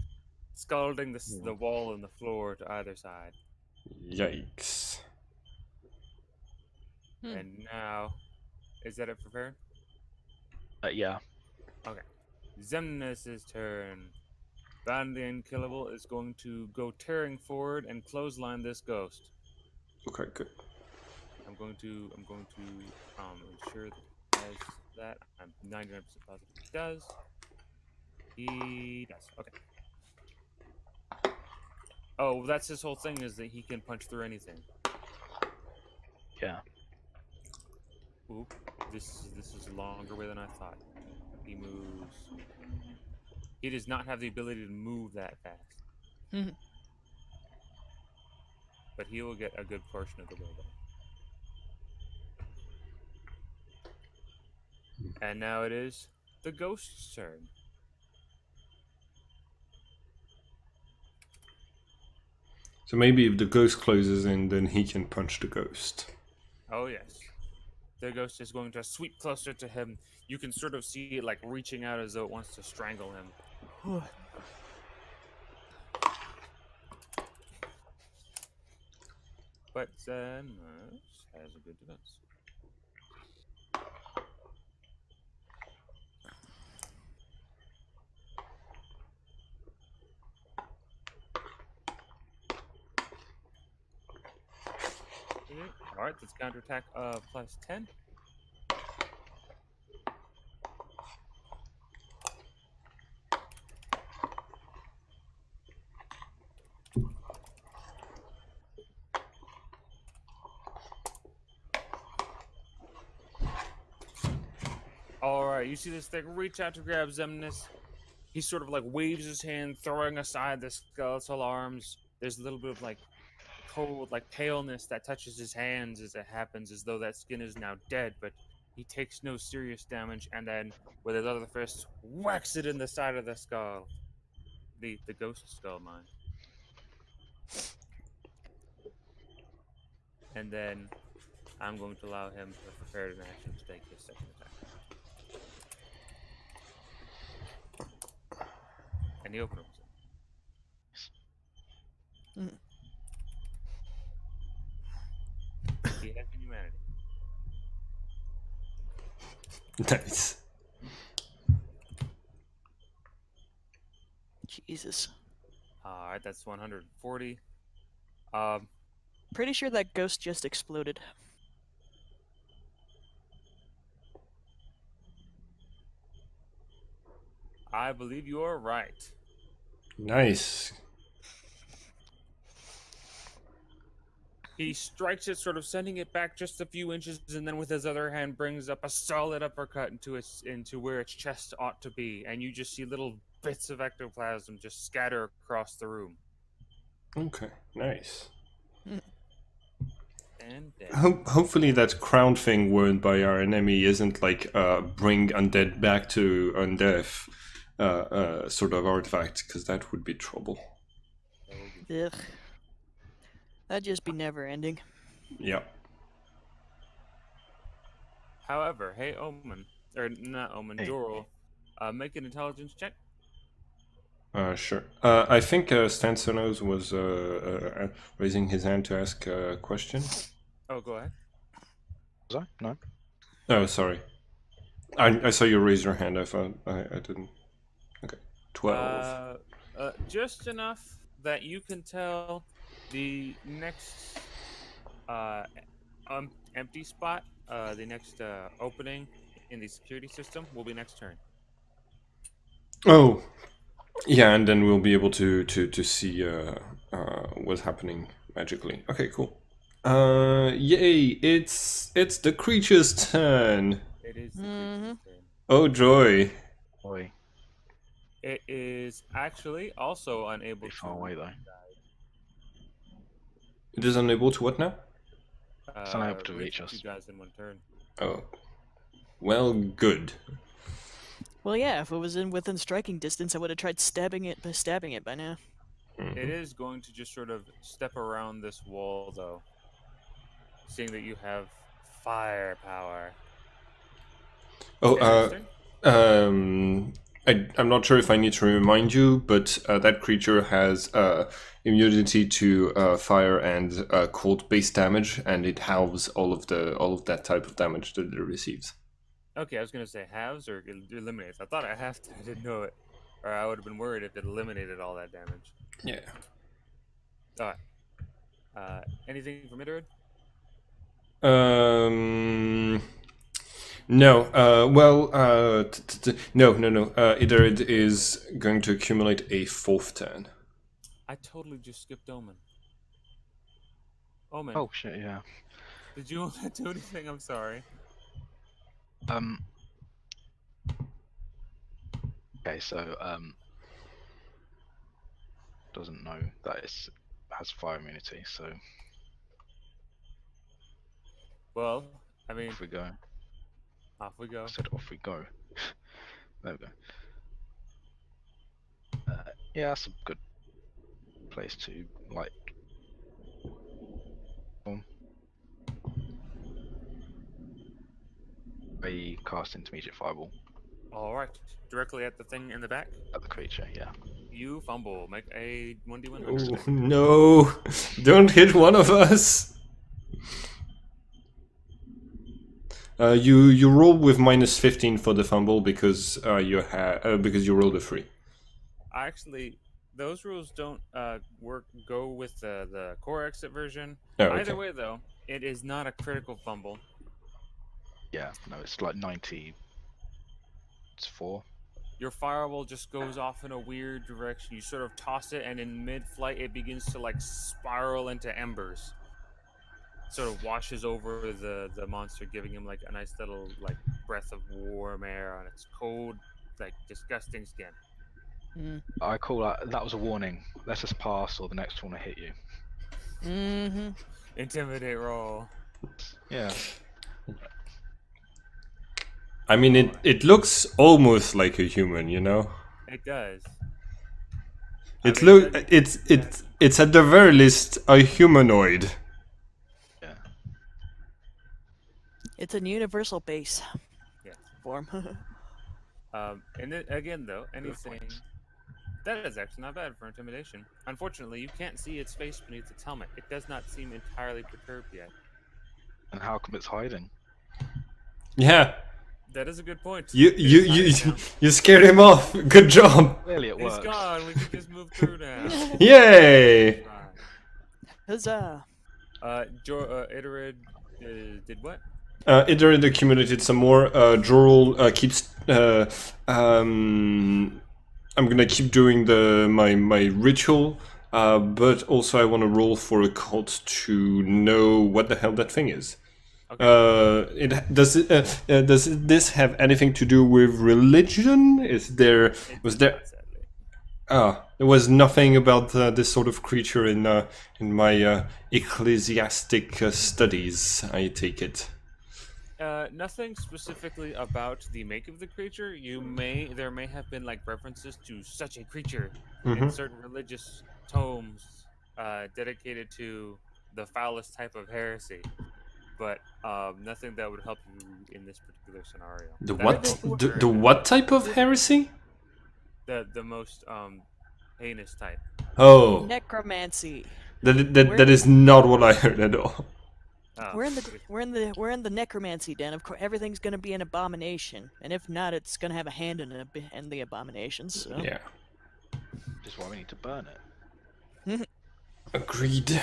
scalding the wall and the floor to either side. Yikes. And now, is that it for Farron? Yeah. Okay. Zemnis' turn. Van the Unkillable is going to go tearing forward and clothesline this ghost. Okay, good. I'm going to ensure that he has that. I'm 99% positive he does. He does. Okay. Oh, that's his whole thing, is that he can punch through anything. Yeah. Ooh, this is a longer way than I thought. He moves. He does not have the ability to move that fast. But he will get a good portion of the way there. And now it is the ghost's turn. So maybe if the ghost closes in, then he can punch the ghost. Oh yes. The ghost is going to sweep closer to him. You can sort of see it like reaching out as though it wants to strangle him. But Zemnis has a good defense. Alright, that's counterattack plus 10. right, you see this thing reach out to grab Xemnas. He sort of like waves his hand, throwing aside the skeletal arms. There's a little bit of like cold, like paleness that touches his hands as it happens, as though that skin is now dead, but he takes no serious damage, and then with his other fist, whacks it in the side of the skull. The ghost skull, mind. And then I'm going to allow him to prepare an action to take his second attack. And he opens it. Mm. He has humanity. Nice. Jesus. Alright, that's 140. Pretty sure that ghost just exploded. I believe you are right. Nice. He strikes it, sort of sending it back just a few inches, and then with his other hand brings up a solid uppercut into where its chest ought to be, and you just see little bits of ectoplasm just scatter across the room. Okay, nice. And dead. Hopefully that crown thing worn by our enemy isn't like bring undead back to undeath sort of artifact, because that would be trouble. Ugh. That'd just be never ending. Yeah. However, hey Omen, or not Omen, Hey. Jorl, make an intelligence check. Sure. I think Stansonos was raising his hand to ask a question. Oh, go ahead. Was I? No. Oh, sorry. I saw you raise your hand. I thought I didn't. Okay. 12. Just enough that you can tell the next empty spot, the next opening in the security system will be next turn. Oh, yeah, and then we'll be able to see what's happening magically. Okay, cool. Yay! It's the creature's turn. It is the Mhm. creature's turn. Oh joy! Boy, It is actually also unable pretty to. far away though. It is unable to what now? It's unable to reach two us. guys in one turn. Oh, well, good. Well, yeah, if it was within striking distance, I would have tried stabbing it by now. Mhm. It is going to just sort of step around this wall, though, seeing that you have firepower. Oh, Interesting. I'm not sure if I need to remind you, but that creature has immunity to fire and cold base damage, and it halves all of that type of damage that it receives. Okay, I was gonna say halves or eliminates. I thought I have to. I didn't know it, or I would have been worried if it eliminated all that damage. Yeah. All right. Anything from Midard? No. Well. No. Either it is going to accumulate a fourth turn. I totally just skipped Omen. Omen, Oh shit, yeah. did you want to do anything? I'm sorry. Okay, so doesn't know that it has fire immunity, so Well, I mean, off we go. off we go. I said off we go. There we go. Yeah, that's a good place to like. I cast intermediate fireball All right, directly at the thing in the back. at the creature. Yeah. You fumble. Make a 1d1. Oh no! Don't hit one of us. You roll with -15 for the fumble because you rolled a 3. Actually, those rules don't go with the core exit version. Oh, okay. Either way, though, it is not a critical fumble. Yeah. No, it's like 90. It's 4. Your fireball just goes off in a weird direction. You sort of toss it, and in mid-flight, it begins to like spiral into embers. Sort of washes over the monster, giving him like a nice little like breath of warm air on its cold, like disgusting skin. I call that was a warning. Let's just pass, or the next one will hit you. Mm-hmm. Intimidate roll. Yeah. I mean, it looks almost like a human, you know. It does. It mean, look it's at the very least a humanoid. Yeah. It's a universal base Yes. form. And then, again, though, Good anything points. that is actually not bad for intimidation. Unfortunately, you can't see its face beneath its helmet. It does not seem entirely perturbed yet. And how come it's hiding? Yeah, That is a good point. you It you is hiding you now. you scared him off. Good job. Clearly it He's works. gone. We can just move through now. Yay! Fine. Huzzah! Iterid did what? Iterid accumulated some more. Jorul keeps. I'm gonna keep doing my ritual, but also I want to roll for a cult to know what the hell that thing is. Okay. Does this have anything to do with religion? It Was does there? not, sadly. There was nothing about this sort of creature in my ecclesiastic studies. I take it. Nothing specifically about the make of the creature. There may have been like references to such a creature in certain religious tomes dedicated to the foulest type of heresy, but nothing that would help you in this particular scenario. The That what? is The, very the bad. what type of heresy? The most heinous type. Oh, Necromancy. that is not what I heard at all. Oh, We're in the necromancy den. Of course, everything's gonna be an abomination, and if not, it's gonna have a hand in the abominations. So. Yeah, Which is why we need to burn it. agreed.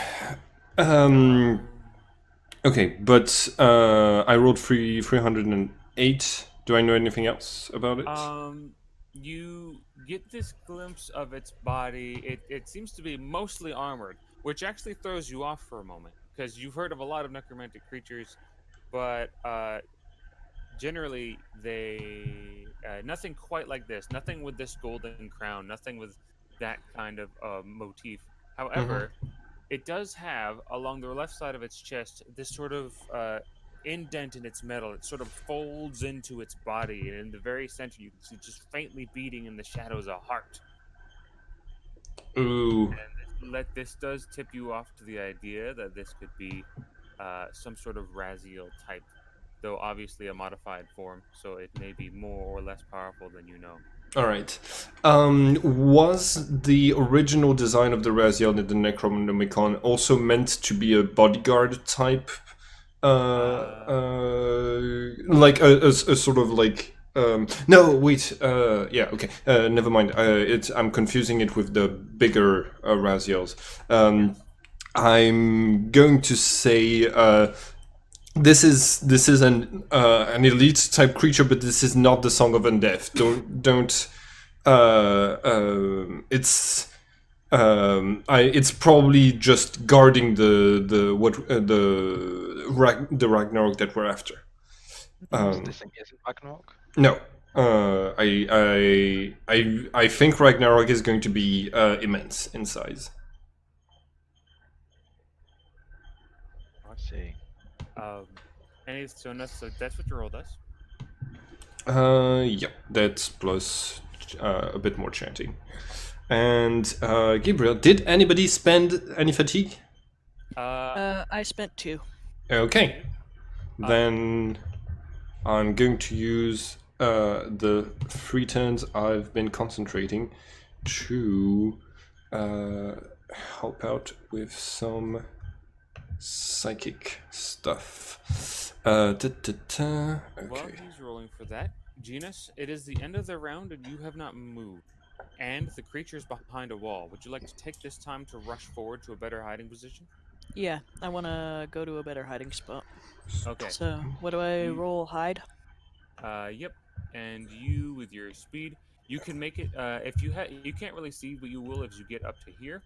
Okay, but I rolled 308. Do I know anything else about it? You get this glimpse of its body. It seems to be mostly armored, which actually throws you off for a moment because you've heard of a lot of necromantic creatures, but generally they nothing quite like this. Nothing with this golden crown. Nothing with that kind of motif. However, it does have along the left side of its chest this sort of indent in its metal. It sort of folds into its body, and in the very center, you can see just faintly beating in the shadows a heart. Ooh. And this does tip you off to the idea that this could be some sort of Raziel type, though obviously a modified form, so it may be more or less powerful than you know. All right. Was the original design of the Raziel in the Necronomicon also meant to be a bodyguard type? Like a sort of like. No, wait. Yeah, okay. Never mind. I'm confusing it with the bigger Raziels. I'm going to say this is an elite type creature, but this is not the Song of Undeath. Don't. It's probably just guarding the Ragnarok that we're after. This thing isn't Ragnarok? No. I think Ragnarok is going to be immense in size. I see. So that's what your roll does. Yeah, that's plus a bit more chanting. And Gabriel, did anybody spend any fatigue? I spent 2. Okay. Then I'm going to use the 3 turns I've been concentrating to help out with some psychic stuff. Okay. While he's rolling for that, Genus, it is the end of the round and you have not moved. And the creature's behind a wall. Would you like to take this time to rush forward to a better hiding position? Yeah, I want to go to a better hiding spot. Okay. So, what do I roll? Hide? Yep. And you, with your speed, you can make it. If you can't really see, but you will as you get up to here.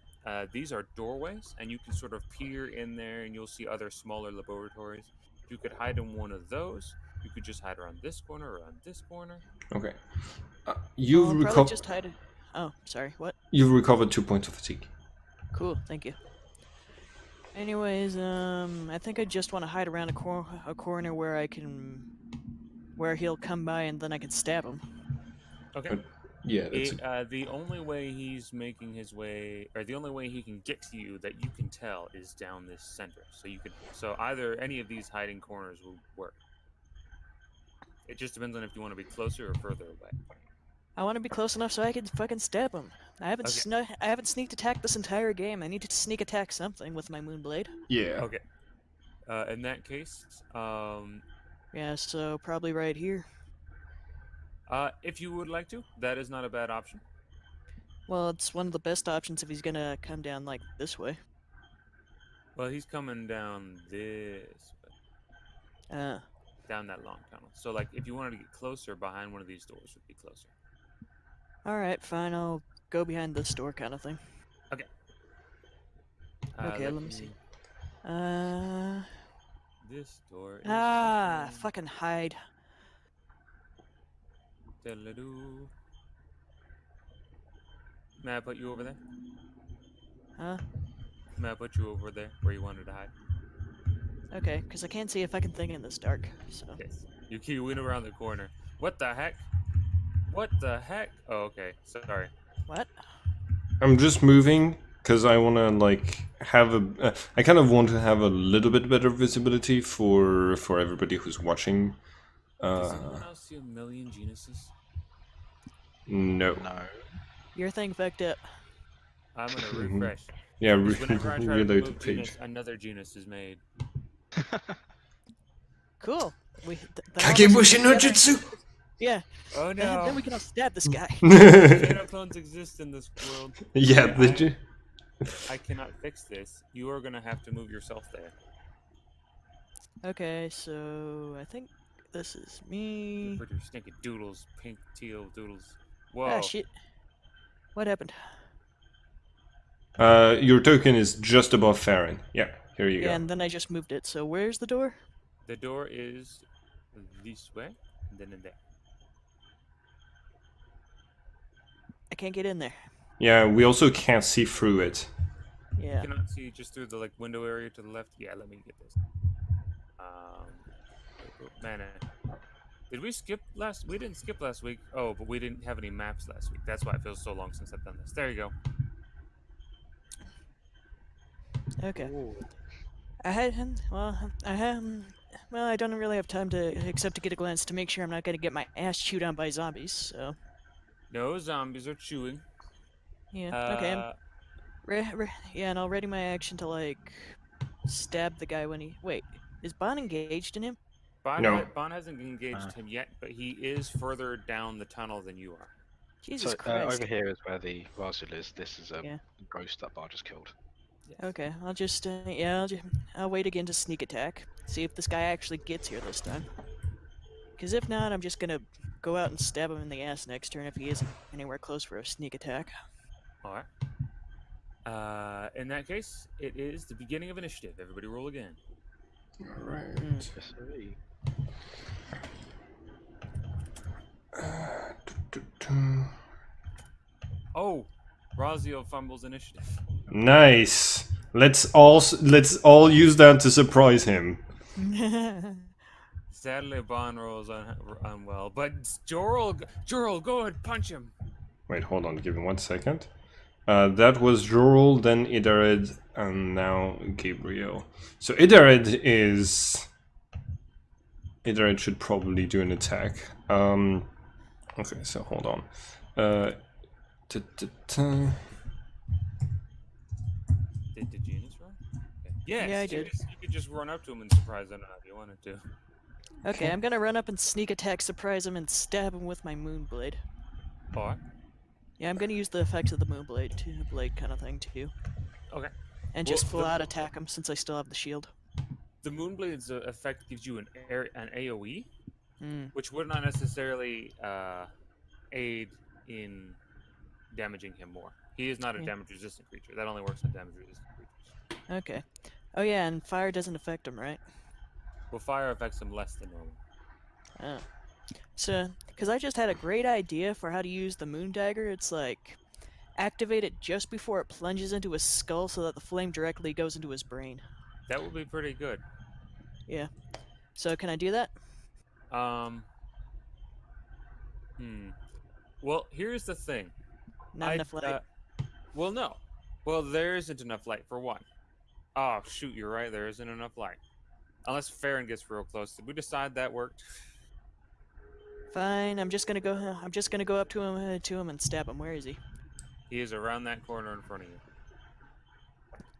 These are doorways, and you can sort of peer in there, and you'll see other smaller laboratories. You could hide in one of those, You could just hide around this corner, around this corner. Okay. I'll You've probably recovered. just hide it. Oh, sorry. What? You've recovered 2 points of fatigue. Cool. Thank you. Anyways, I think I just want to hide around a corner where he'll come by and then I can stab him. Okay. Yeah, that's. The only way he's making his way, or the only way he can get to you that you can tell, is down this center. So either any of these hiding corners will work. It just depends on if you want to be closer or further away. I want to be close enough so I can fucking stab him. I haven't sneak attacked this entire game. I need to sneak attack something with my Moonblade. Yeah. Okay. In that case, Yeah, so probably right here. if you would like to, that is not a bad option. Well, it's one of the best options if he's gonna come down like this way. Well, he's coming down this way, down that long tunnel. So, like, if you wanted to get closer, behind one of these doors would be closer. Alright, fine, I'll go behind this door kind of thing. Okay. Okay, let me see. This door is... Fucking hide. Diddle-a-doo. May I put you over there? Huh? May I put you over there where you wanted to hide? Okay, because I can't see if I can think in this dark, so... Yes. You keep went around the corner. What the heck? What the heck? Oh, okay. Sorry. What? I'm just moving because I want to like have a. I kind of want to have a little bit better visibility for everybody who's watching. Does anyone else see a million genuses? No. No. Your thing fucked up. I'm gonna refresh. Yeah, Because whenever I try to reload the remove page. genus, another genus is made. Cool. Kagebushi no jutsu! Yeah. Oh And no! then we can all stab this guy. Potato clones exist in this world. Yeah, I cannot fix this. You are gonna have to move yourself there. Okay, so I think this is me. With your stinking doodles, pink teal doodles. Whoa! Ah, shit. What happened? your token is just above Farron. Yeah, here you Yeah, go. and then I just moved it. So where's the door? The door is this way, and then in there. I can't get in there. Yeah, we also can't see through it. Yeah. You cannot see just through the like window area to the left. Yeah, let me get this. Man, did we skip last? We didn't skip last week. Oh, but we didn't have any maps last week. That's why it feels so long since I've done this. There you go. Okay. Ooh. I don't really have time to except to get a glance to make sure I'm not gonna get my ass chewed on by zombies. So No zombies are chewing. yeah. Okay. Yeah, and I'll ready my action to like stab the guy when he. Wait, is Bon engaged in him? No. Bon hasn't engaged him yet, but he is further down the tunnel than you are. Jesus So Christ. over here is where the Razul is. This is a Yeah. ghost that Bar just killed. Yes. Okay, I'll just I'll wait again to sneak attack. See if this guy actually gets here this time. Because if not, I'm just gonna go out and stab him in the ass next turn if he isn't anywhere close for a sneak attack. All right. In that case, it is the beginning of initiative. Everybody roll again. Alright. Yes, sirree. Oh, Razio fumbles initiative. Nice. Let's all use that to surprise him. Sadly, Bon rolls unwell, but Jorl, go ahead, punch him. Wait, hold on. Give me 1 second. That was Jorul, then Idared, and now Gabriel. So Idared should probably do an attack. Okay, so hold on. Did Janus run? Okay. Yes, Yeah, I did. Janus, you could just run up to him and surprise him if you wanted to. Okay, I'm gonna run up and sneak attack, surprise him, and stab him with my Moonblade. All right. Yeah, I'm gonna use the effects of the Moonblade blade kind of thing too. Okay. And Well, just full out attack him since I still have the shield. The Moonblade's effect gives you an AoE, Hmm. which would not necessarily aid in damaging him more. He is not a Yeah. damage-resistant creature. That only works on damage-resistant creatures. Okay. Oh yeah, and fire doesn't affect him, right? Well, fire affects him less than normal. So, because I just had a great idea for how to use the moon dagger. It's like activate it just before it plunges into his skull so that the flame directly goes into his brain. That would be pretty good. Yeah. So can I do that? Um. Well, here's the thing. Not enough light. Well, no. Well, there isn't enough light for one. Oh shoot, you're right. There isn't enough light. Unless Farron gets real close. Did we decide that worked? Fine. I'm just gonna go. I'm just gonna go up to him and stab him. Where is he? He is around that corner in front of you.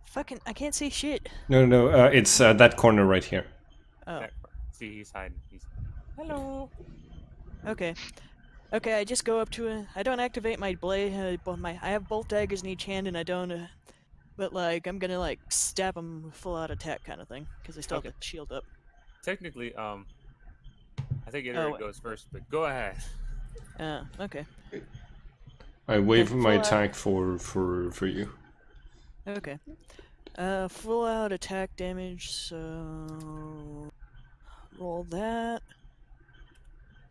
Fucking! I can't see shit. No. It's that corner right here. Oh. See, he's hiding. Hello. Okay. Okay, I just go up to it. I don't activate my blade. I have both daggers in each hand, and I don't. But like, I'm gonna like stab him with full-out attack kind of thing, because I still have the shield up. Technically, I think Iterate goes first, but go ahead. Okay. I waive my full-out- attack for you. Okay. Full-out attack damage. So roll that.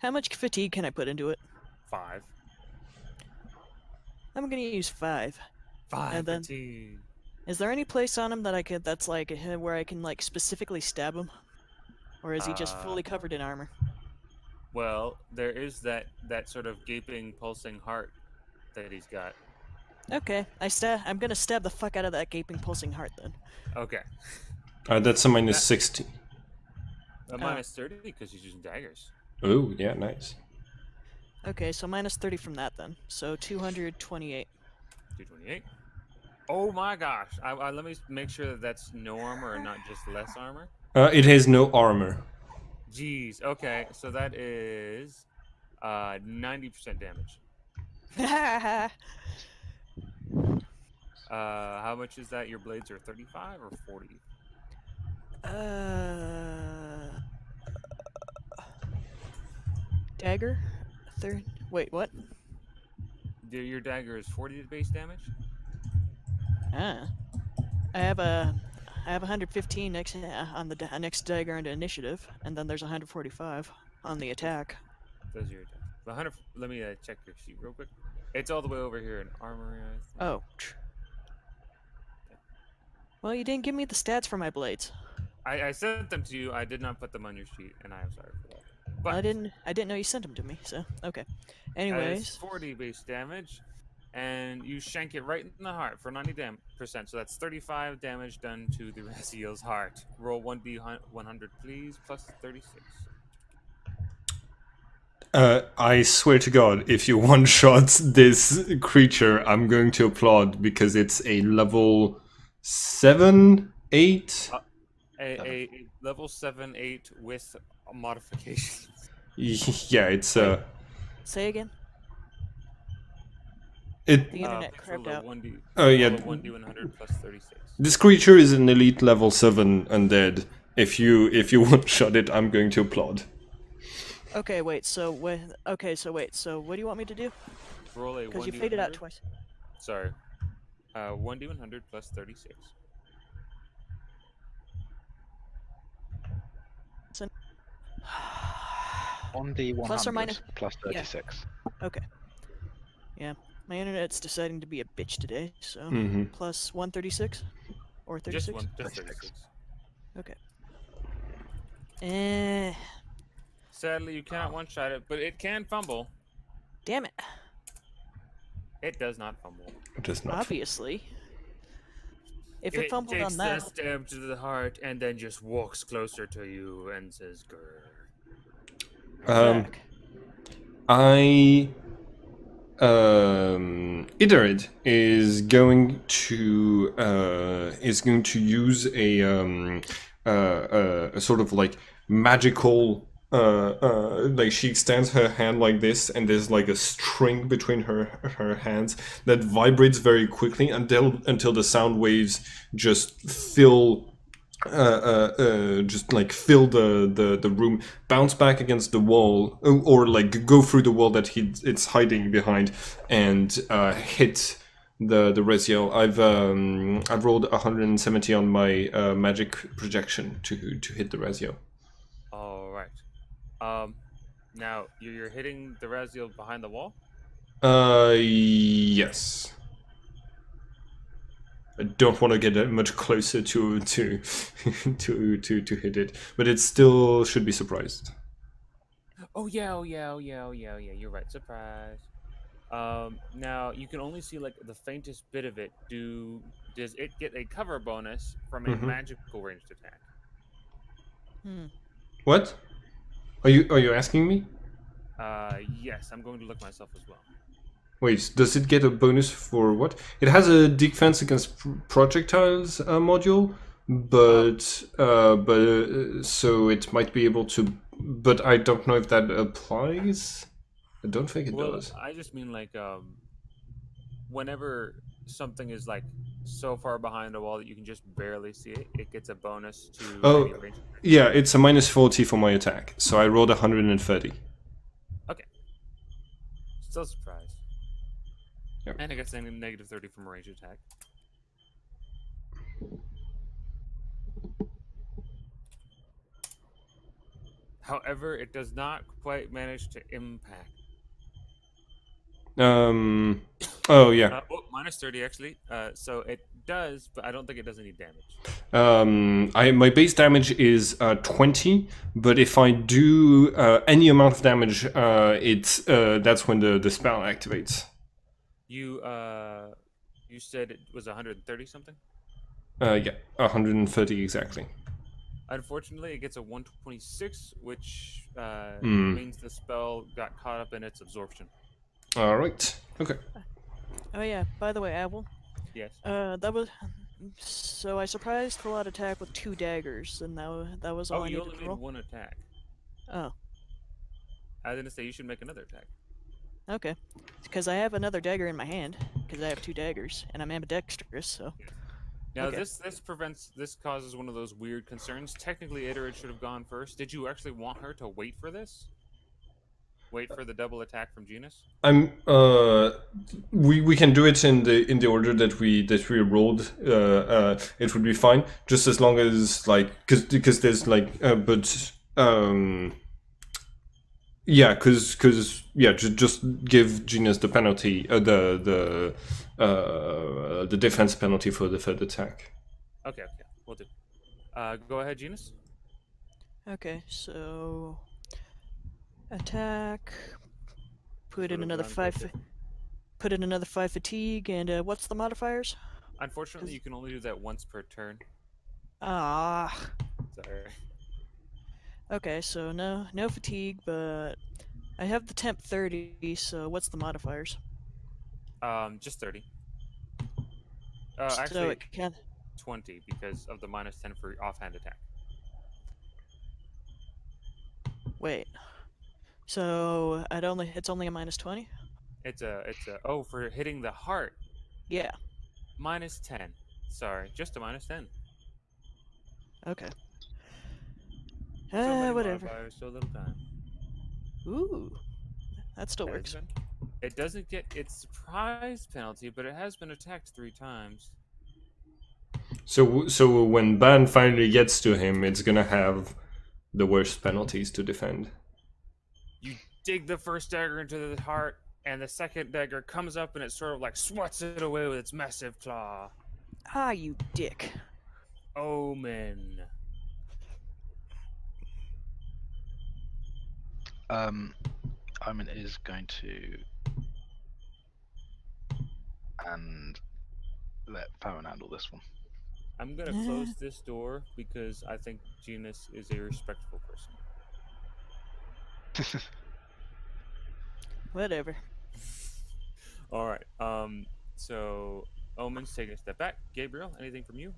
How much fatigue can I put into it? 5. I'm gonna use 5. 5 And then- fatigue. Is there any place on him that I could that's like where I can like specifically stab him, or is he just fully covered in armor? Well, there is that sort of gaping, pulsing heart that he's got. Okay, I'm gonna stab the fuck out of that gaping, pulsing heart then. Okay. That's a minus 60. Minus 30 because he's using daggers. Oh, yeah, nice. Okay, so minus 30 from that then. So 228. 228. Oh my gosh! Let me make sure that that's no armor and not just less armor. It has no armor. Jeez. Okay, so that is 90% damage. How much is that? Your blades are 35 or 40? Dagger? Wait, what? Your dagger is 40 base damage? I have 115 next on the next dagger into initiative, and then there's 145 on the attack. Those are your attacks. 100. Let me check your sheet real quick. It's all the way over here in armory. I think. Oh. Well, you didn't give me the stats for my blades. I sent them to you. I did not put them on your sheet, and I am sorry for that. But I didn't know you sent them to me. So okay. it's Anyways, 40 base damage, and you shank it right in the heart for 90%. So that's 35 damage done to the Raziel's heart. Roll 1d100, please, plus 36. I swear to God, if you one-shot this creature, I'm going to applaud because it's a level 7, 8? A level 7, 8 with modifications. Yeah, it's say again. it. The internet crapped out. 1d, Oh yeah, 1d100 plus 36. this creature is an elite level 7 undead. If you one-shot it, I'm going to applaud. Okay, wait. So what do you want me to do? Roll a 1d100. Because you faded out twice. Sorry. 1d100 plus 36. On the 100 Plus or minus- plus 36. Okay. Yeah, my internet's deciding to be a bitch today. So Mhm. plus 136 or 36. Just 36. Okay. Eh. Sadly, you cannot one-shot it, but it can fumble. Damn it. It does not fumble. It does not. Obviously. If it fumbled takes on that that, stab to the heart and then just walks closer to you and says, "Grr." back. Iterate is going to use a sort of like magical like she extends her hand like this, and there's like a string between her hands that vibrates very quickly until the sound waves just fill fill the room, bounce back against the wall, or like go through the wall that it's hiding behind, and hit the Raziel. I've rolled 170 on my magic projection to hit the Raziel. All right. Now you're hitting the Raziel behind the wall. Yes. I don't want to get much closer to to hit it, but it still should be surprised. Oh yeah, oh yeah, oh yeah, oh yeah, oh yeah. You're right. Surprise. Now you can only see like the faintest bit of it. Does it get a cover bonus from a Mm-hmm. magical ranged attack? What? Are you asking me? Yes, I'm going to look myself as well. Wait, does it get a bonus for what? It has a defense against projectiles module, but so it might be able to. But I don't know if that applies. I don't think it Well, does. I just mean like whenever something is like so far behind a wall that you can just barely see it, it gets a bonus to any Oh, range attack. yeah, it's a -40 for my attack, so I rolled 130. Okay. Still surprised. Yep. And I guess saying -30 from a range attack. However, it does not quite manage to impact. Oh yeah. -30 actually. So it does, but I don't think it does any damage. My base damage is 20, but if I do any amount of damage, it's that's when the spell activates. You said it was 130 something? Yeah, 130 exactly. Unfortunately, it gets a 126, which Hmm. means the spell got caught up in its absorption. All right. Okay. Oh yeah, by the way, Abel. Yes. That was... So I surprised the lot attack with 2 daggers, and that was all Oh, I you needed only to made roll? 1 attack. Oh, I was gonna say you should make another attack. okay. Because I have another dagger in my hand, because I have 2 daggers, and I'm ambidextrous, so... Now Okay. this causes one of those weird concerns. Technically, Iterid should have gone first. Did you actually want her to wait for this? Wait for the double attack from Genus? We can do it in the order that we rolled. It would be fine, just as long as like because there's like yeah, because yeah, just give Genus the penalty, the defense penalty for the third attack. Okay, we'll do. Go ahead, Genus. Okay, so... Attack... Put in Would've another gone quite 5... different. Put in another 5 fatigue, and what's the modifiers? Unfortunately, you can only do that once per turn. Ah... Sorry. Okay, so no fatigue, but... I have the temp 30, so what's the modifiers? Just 30. So Actually, it can... 20 because of the -10 for offhand attack. Wait. So it's only a -20? It's a oh, for hitting the heart. Yeah. -10. Sorry, just a -10. Okay. So many Whatever. modifiers, so little time. Ooh. That still There's works. been- It doesn't get its surprise penalty, but it has been attacked 3 times. So when Ban finally gets to him, it's gonna have the worst penalties to defend. You dig the first dagger into the heart, and the second dagger comes up and it sort of like swats it away with its massive claw. Ah, you dick. Omen. Omen is going to and let Farron handle this one. I'm gonna close this door because I think Genus is a respectful person. Whatever. All right. So Omen's taking a step back. Gabriel, anything from you?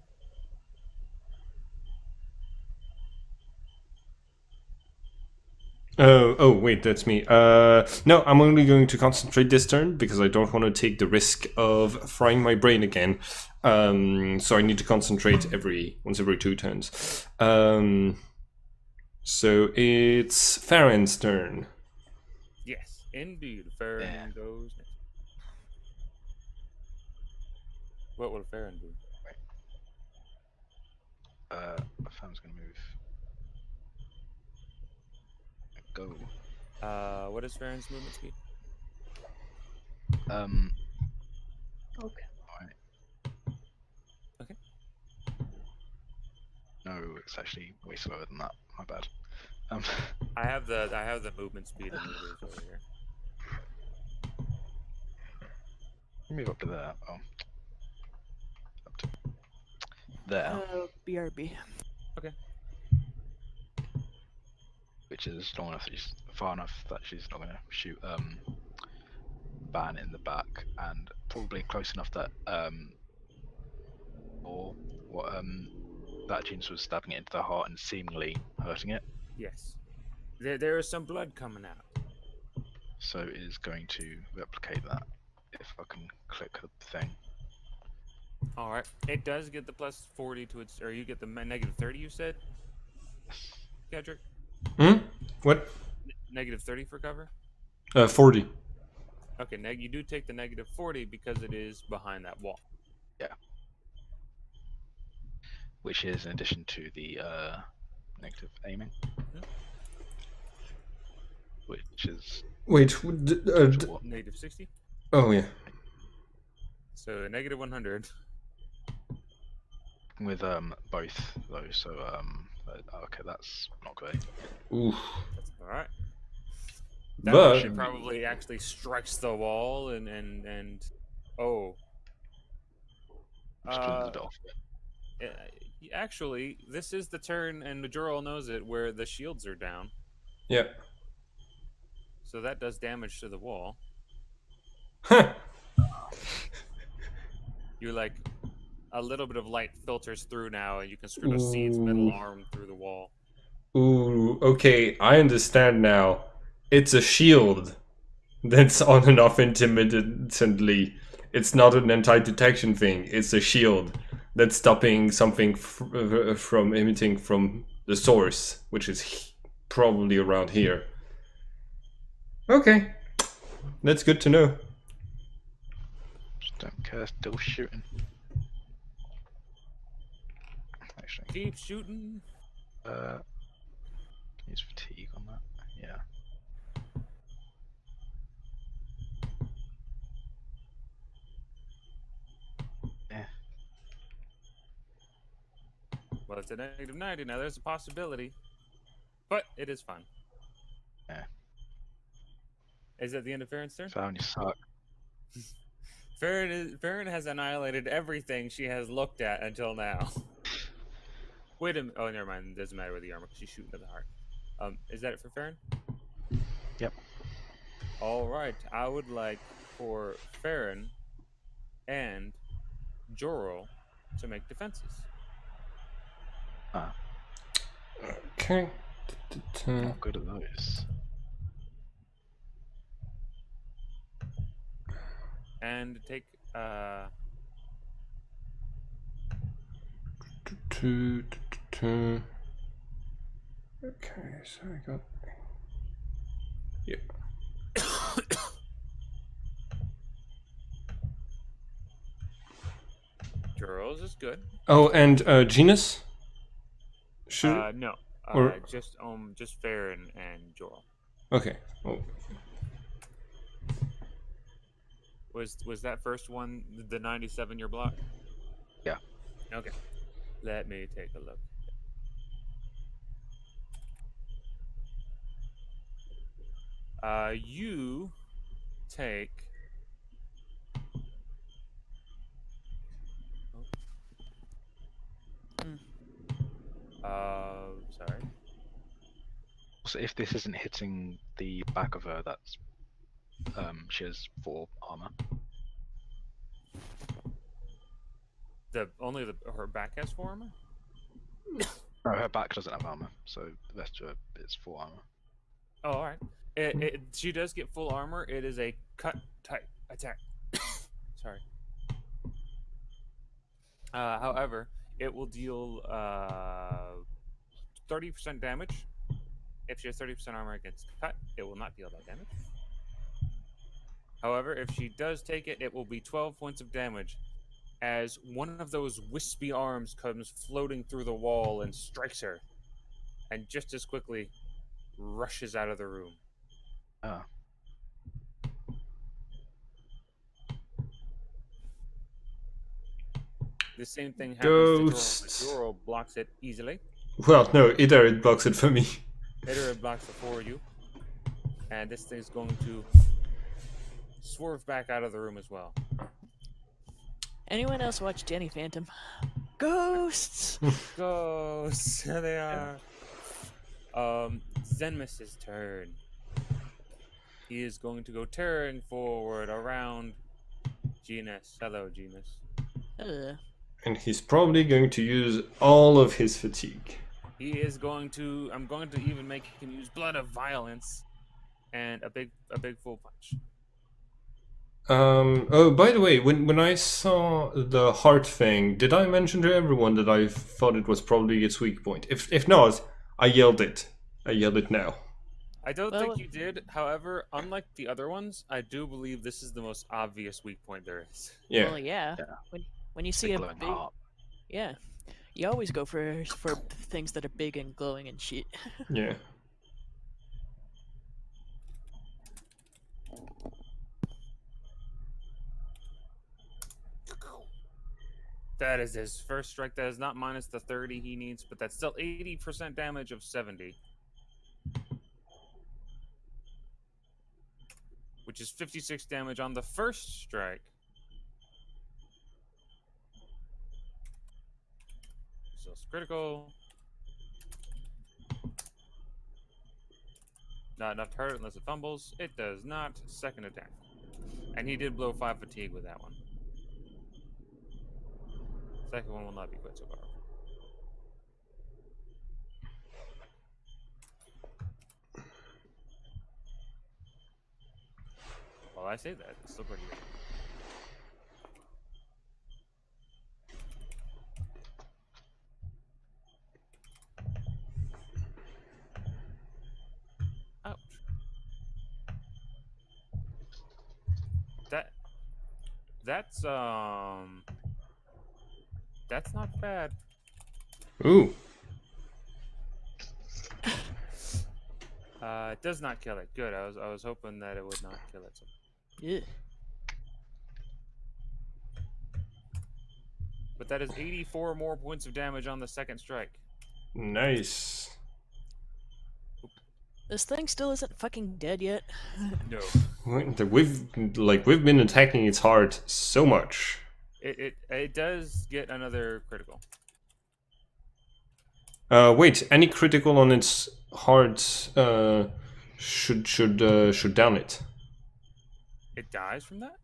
Oh wait, that's me. No, I'm only going to concentrate this turn because I don't want to take the risk of frying my brain again. So I need to concentrate once every 2 turns. So it's Farron's turn. Yes, indeed. Farron goes next. What will Farron do? Farron's going to move. Go What is Farron's movement speed? Okay. Right. Okay. No, it's actually way slower than that. My bad. I have the movement speed and meters over here. Move up to there. Oh. Up to there, BRB. which is long enough that she's far enough that she's not going to shoot Van in the back, and probably close enough that or what that Jeans was stabbing it into the heart and seemingly hurting it. Yes. There is some blood coming out. So it is going to replicate that if I can click the thing. All right. It does get the plus 40 to its, or you get the negative 30. You said, Kedrick? What? Negative 30 for cover. 40. Okay. You do take the negative 40 because it is behind that wall. Yeah. Which is in addition to the negative aiming. Which is Wait. what? Negative 60. Oh yeah. So negative 100. With both those, so okay, that's not great. Oof. That's all right. That But actually probably actually strikes the wall and oh. Splinters a bit off. Actually, this is the turn, and Majorel knows it, where the shields are down. yeah. So that does damage to the wall. Huh. You like a little bit of light filters through now, and you can sort of see its middle arm through the wall. Ooh. Okay, I understand now. It's a shield that's on and off intermittently. It's not an anti-detection thing. It's a shield that's stopping something from emitting from the source, which is probably around here. Okay, that's good to know. Just don't care, still shooting. Actually, Keep shooting. use fatigue on that. Yeah. Well, it's a negative 90 now. There's a possibility, but it is fine. Yeah. Is that the end of Farron's turn? Found you suck. Farron has annihilated everything she has looked at until now. Wait a minute. Oh, never mind. It doesn't matter with the armor because she's shooting at the heart. Is that it for Farron? Yep. All right. I would like for Farron and Joro to make defenses. Okay. Not good at those. And take Okay, so I got. Yep. Joro's is good. Oh, and Genus? Should. No. or- just Farron and Joro. Okay. Oh. Was that first one the 97 your block? Yeah. Okay. Let me take a look. You take. Sorry. So if this isn't hitting the back of her, that's she has 4 armor. Her back has 4 armor. No, her back doesn't have armor, so the rest of her is 4 armor. Oh, all right. She does get full armor. It is a cut type attack. Sorry. However, it will deal 30% damage. If she has 30% armor against cut, it will not deal that damage. However, if she does take it, it will be 12 points of damage as one of those wispy arms comes floating through the wall and strikes her, and just as quickly rushes out of the room. Ah. The same thing happens to Joro, but Ghosts. Joro blocks it easily. Well, no, it blocks it for me. Itera blocks it for you. And this thing's going to swerve back out of the room as well. Anyone else watch Danny Phantom? Ghosts! Ghosts! There they are. Zenmus's turn. He is going to go tearing forward around Genus. Hello, Genus. And he's probably going to use all of his fatigue. He is going to. I'm going to even make him use Blood of Violence and a big full punch. Oh, by the way, when I saw the heart thing, did I mention to everyone that I thought it was probably its weak point? If not, I yelled it. I yelled it now. I don't think you did. However, unlike the other ones, I do believe this is the most obvious weak point there is. Yeah. Well, yeah. When you see a glowing big, heart. yeah, you always go for things that are big and glowing and shit. Yeah. That is his first strike. That is not minus the 30 he needs, but that's still 80% damage of 70. Which is 56 damage on the first strike. So it's critical. Not enough to hurt unless it fumbles. It does not. Second attack. And he did blow 5 fatigue with that one. Second one will not be quite so powerful. Well, I say that, it's still pretty good. Ouch. That's not bad. Ooh. It does not kill it. Good. I was hoping that it would not kill it. Yeah. But that is 84 more points of damage on the second strike. Nice. This thing still isn't fucking dead yet. No. We've been attacking its heart so much. It does get another critical. Wait, any critical on its heart should down it. It dies from that?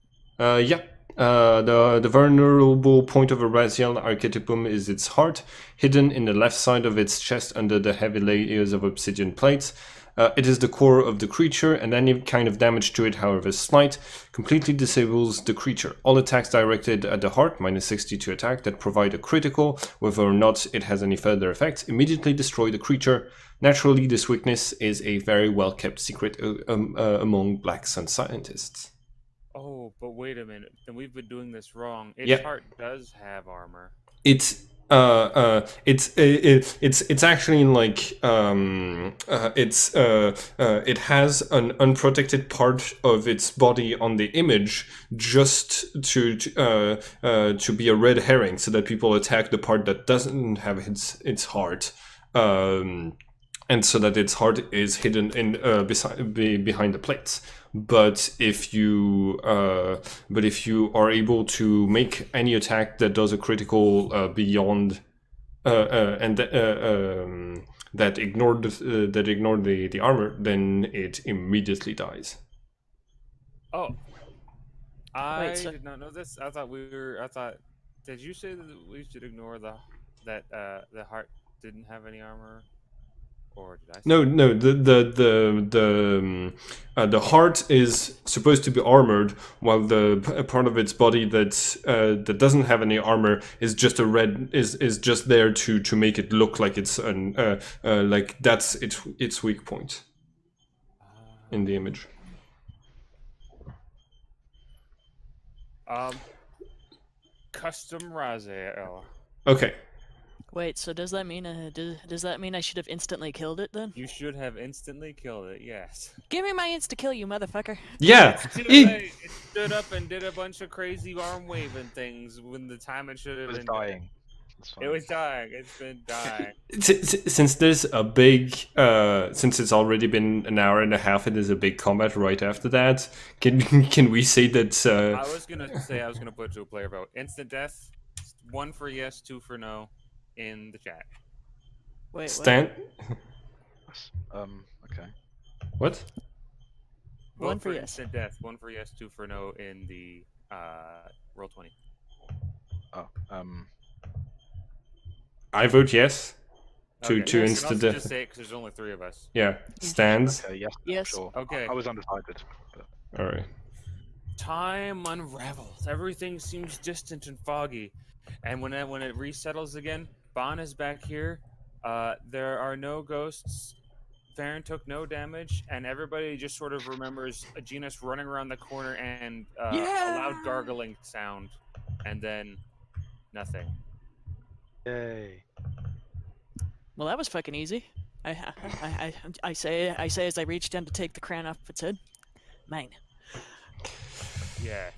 Yeah. The vulnerable point of a Raziel archetypum is its heart, hidden in the left side of its chest under the heavy layers of obsidian plates. It is the core of the creature, and any kind of damage to it, however slight, completely disables the creature. All attacks directed at the heart, minus 60 to attack, that provide a critical, whether or not it has any further effects, immediately destroy the creature. Naturally, this weakness is a very well-kept secret among Black Sun scientists. Oh, but wait a minute. Then we've been doing this wrong. Its heart does have armor. It's actually like it has an unprotected part of its body on the image just to be a red herring, so that people attack the part that doesn't have its heart, and so that its heart is hidden in behind the plates. But if you are able to make any attack that does a critical beyond that ignored the armor, then it immediately dies. Oh, I Wait, so- did not know this. I thought. Did you say that we should ignore the heart didn't have any armor? Or did I say No. The heart is supposed to be armored, while the part of its body that doesn't have any armor is just is just there to make it look like it's like that's its weak point in the image. Custom Raziel. Okay. Wait, so does that mean does that mean I should have instantly killed it then? You should have instantly killed it. Yes. Give me my insta kill, you motherfucker. Yeah, It's too it, late. It stood up and did a bunch of crazy arm waving things when the time it should It have was been. dying. That's It fine. was dying. It's been dying. since there's a big, since it's already been an hour and a half and there's a big combat right after that, can we say that? I was gonna put to a player vote. Instant death. 1 for yes, 2 for no, in the chat. Wait, what? Stan, Okay. what? Vote One for yes. instant death. 1 for yes, 2 for no in the roll 20. Oh, I vote yes. To Okay, you can instant also death. just say it because there's only 3 of us. Yeah, stands. okay, yes, Yes. sure. Okay. I was undecided. But... All right. Time unravels. Everything seems distant and foggy, and when it resettles again, Bon is back here. There are no ghosts. Farron took no damage, and everybody just sort of remembers Genus running around the corner and a loud gargling sound, and then nothing. Yay. Well, that was fucking easy. I say as I reach down to take the crown off its head. Mine. Yes,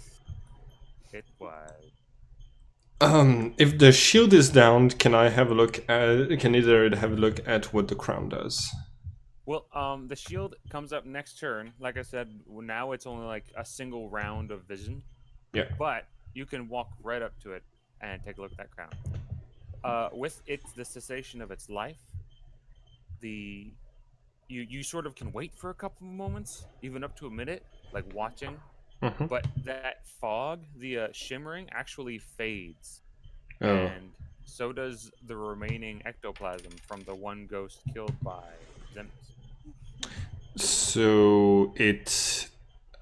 it was. If the shield is down, can I have a look at? Can either have a look at what the crown does? Well, the shield comes up next turn. Like I said, now it's only like a single round of vision. Yeah. But you can walk right up to it and take a look at that crown. With the cessation of its life, you sort of can wait for a couple of moments, even up to a minute, like watching. Mhm. But that fog, the shimmering, actually fades, Oh. and so does the remaining ectoplasm from the one ghost killed by Zemus. So it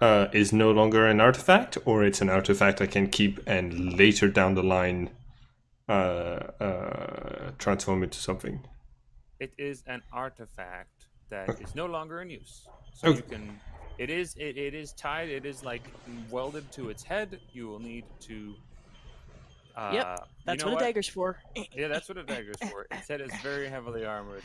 is no longer an artifact, or it's an artifact I can keep and later down the line transform into something. It is an artifact that is no longer in use. So Okay. you can. It is tied. It is like welded to its head. You will need to. Yep, that's you know what a dagger's for. Yeah, that's what a dagger's for. Its head is very heavily armored.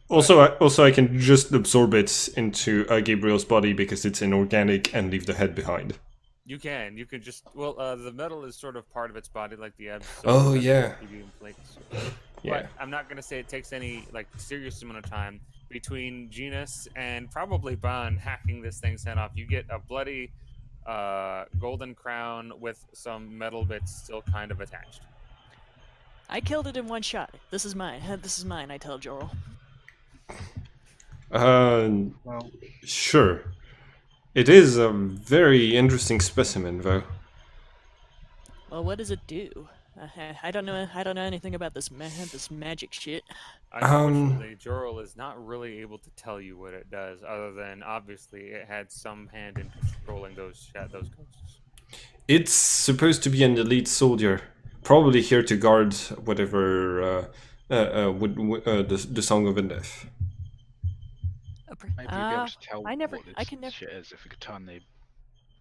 Also, I can just absorb it into Gabriel's body because it's inorganic and leave the head behind. You can just. Well, the metal is sort of part of its body, like the abs. Oh, that's yeah. what keep you in place. Yeah. But I'm not gonna say it takes any like serious amount of time between Genus and probably Bon hacking this thing's head off. You get a bloody golden crown with some metal bits still kind of attached. I killed it in one shot. This is mine. This is mine, I tell Jorl. Well, Sure. It is a very interesting specimen, though. Well, what does it do? I don't know. I don't know anything about this this magic shit. Unfortunately, Jorl is not really able to tell you what it does, other than obviously it had some hand in controlling those ghosts. It's supposed to be an elite soldier, probably here to guard whatever the Song of Endeth. maybe you'd be able to tell I never- what this I can never- shit is if we could turn the...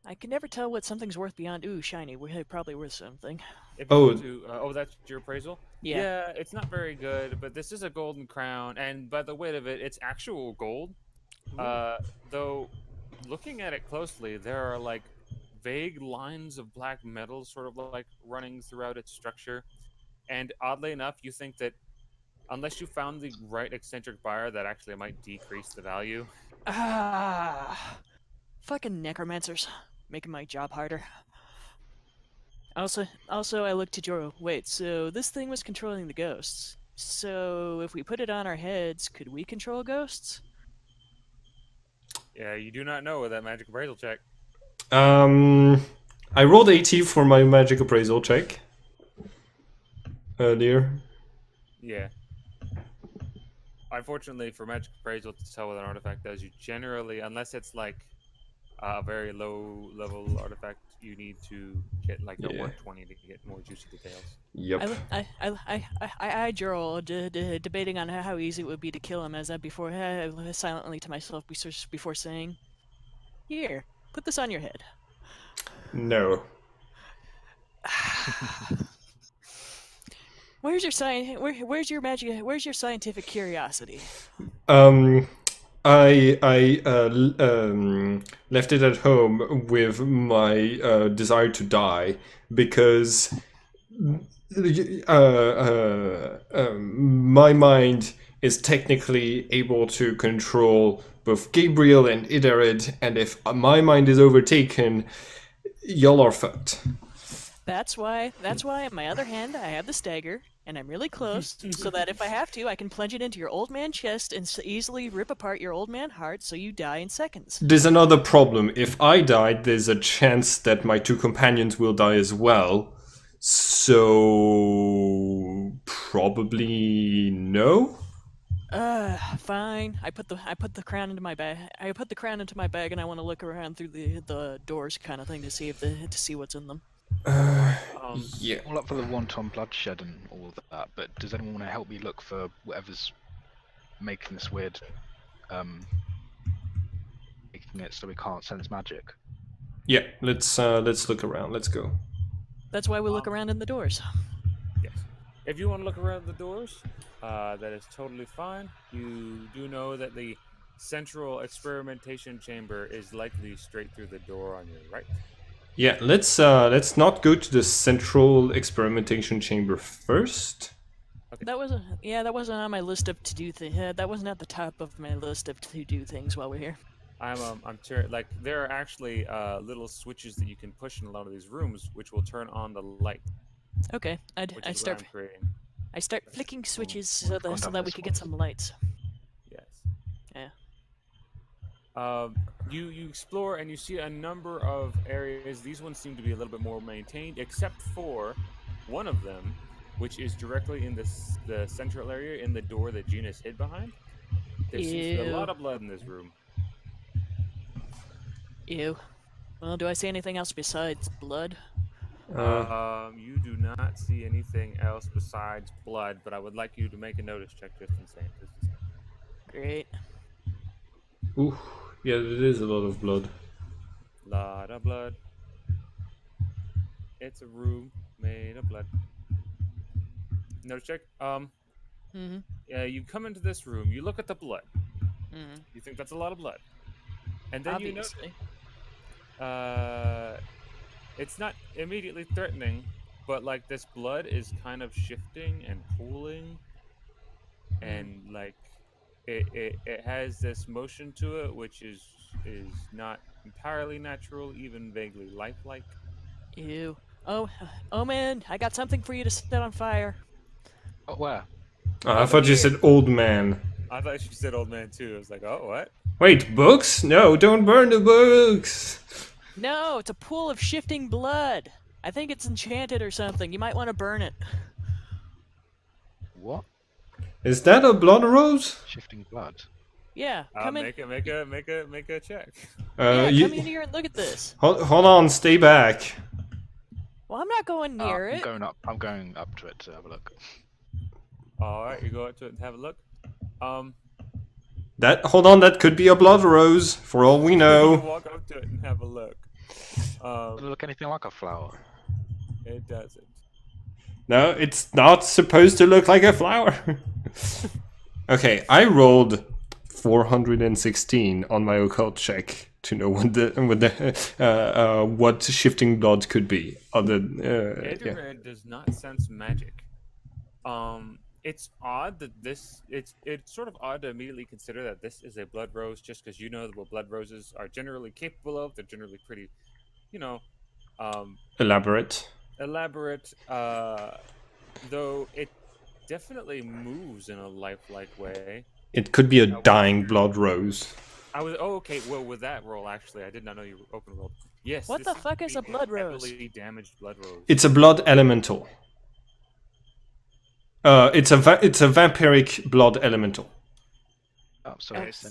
I can never tell what something's worth beyond ooh shiny. We're probably worth something. If you Oh. want to, that's your appraisal. Yeah. It's not very good, but this is a golden crown, and by the weight of it, it's actual gold. Though, looking at it closely, there are like vague lines of black metal, sort of like running throughout its structure. And oddly enough, you think that unless you found the right eccentric buyer, that actually might decrease the value. Fucking necromancers, making my job harder. Also, I looked to Joro. Wait, so this thing was controlling the ghosts. So if we put it on our heads, could we control ghosts? Yeah, you do not know with that magic appraisal check. I rolled 80 for my magic appraisal check earlier. Yeah. Unfortunately, for magic appraisal to tell what an artifact does, you generally, unless it's like a very low level artifact, you need to get like a Yeah. 120 to get more juicy details. Yep. I Joro, debating on how easy it would be to kill him as I before silently to myself before saying, "Here, put this on your head." No. Where's your where's your magic? Where's your scientific curiosity? I left it at home with my desire to die because my mind is technically able to control both Gabriel and Idarid, and if my mind is overtaken, y'all are fucked. That's why on my other hand I have the stagger, and I'm really close, so that if I have to, I can plunge it into your old man chest and easily rip apart your old man heart so you die in seconds. There's another problem. If I die, there's a chance that my two companions will die as well. So probably no. Fine. I put the crown into my bag. I put the crown into my bag, and I want to look around through the doors, kind of thing, to see what's in them. Yeah. All up for the wanton bloodshed and all of that, but does anyone want to help me look for whatever's making this weird, making it so we can't sense magic? Yeah. Let's look around. Let's go. That's why we look around in the doors. Yes. If you want to look around the doors, that is totally fine. You do know that the central experimentation chamber is likely straight through the door on your right. Yeah. Let's not go to the central experimentation chamber first. Okay. That wasn't on my list of to-do things. That wasn't at the top of my list of to-do things while we're here. I'm sure, like, there are actually little switches that you can push in a lot of these rooms, which will turn on the light. Okay, I start flicking switches so that we could get some lights. Yes. Yeah. You explore and you see a number of areas. These ones seem to be a little bit more maintained, except for one of them, which is directly in the central area in the door that Gina's hid behind. There seems to be a lot of blood in this room. Ew. Well, do I see anything else besides blood? You do not see anything else besides blood, but I would like you to make a notice check just in case. Great. Ooh. Yeah, it is a lot of blood. Lot of blood. It's a room made of blood. Notice check. Yeah, you come into this room. You look at the blood. You think that's a lot of blood, and then Obviously. you notice. It's not immediately threatening, but like this blood is kind of shifting and pooling, and like it has this motion to it, which is not entirely natural, even vaguely lifelike. Ew. Oh man, I got something for you to set on fire. Oh, where? I thought you said old man. I thought you said old man too. I was like, oh, what? Wait, books? No, don't burn the books. No, it's a pool of shifting blood. I think it's enchanted or something. You might want to burn it. What? Is that a blood rose? Shifting blood. Yeah, come in. Make a check. Come in here and look at this. Hold on, stay back. Well, I'm not going near it. I'm going up to it to have a look. All right, you go up to it and have a look. Hold on, that could be a blood rose, for all we You know. walk up to it and have a look. Does it look anything like a flower? It doesn't. No, it's not supposed to look like a flower. Okay, I rolled 416 on my occult check to know what shifting blood could be. Red does not sense magic. It's odd that it's sort of odd to immediately consider that this is a blood rose, just because you know what blood roses are generally capable of. They're generally pretty, Elaborate. Though it definitely moves in a lifelike way. It could be a dying blood rose. Okay. Well, with that roll, actually, I did not know you open rolled. Yes. What the fuck is a blood rose? Heavily damaged blood rose. It's a blood elemental. It's a vampiric blood elemental. Oh, sorry. So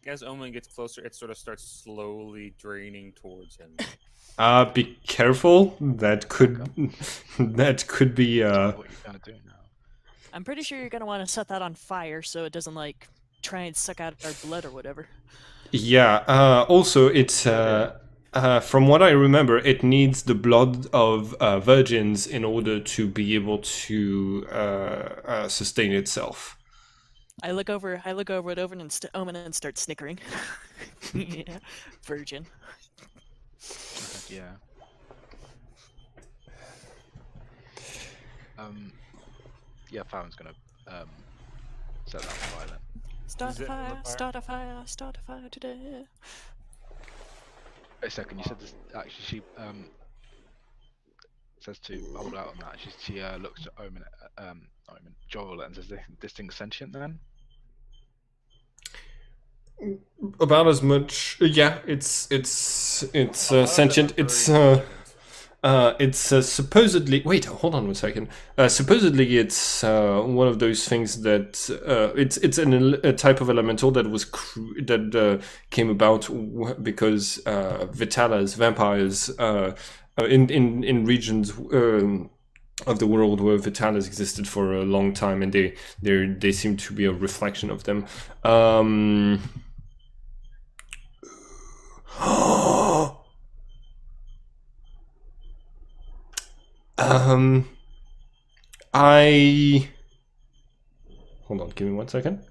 as Omen gets closer, it sort of starts slowly draining towards him. Be careful. That could be. What are you gonna do now? I'm pretty sure you're gonna want to set that on fire so it doesn't try and suck out our blood or whatever. Yeah. Also, it's from what I remember, it needs the blood of virgins in order to be able to sustain itself. I look over at Omen and start snickering. Yeah, virgin. Yeah. Yeah, Farron's gonna set that on fire then. Start a Is it on fire, fire? start a fire, start a fire today. Wait a second, you said this. Actually, she says to hold out on that. She looks to Joel and says, "This thing's sentient then." About as much. Yeah, it's sentient. It's supposedly. Wait, hold on 1 second. Supposedly, it's one of those things that it's a type of elemental that was came about because Vitalas, vampires, in regions of the world where Vitalas existed for a long time, and they seem to be a reflection of them. I hold on. Give me 1 second.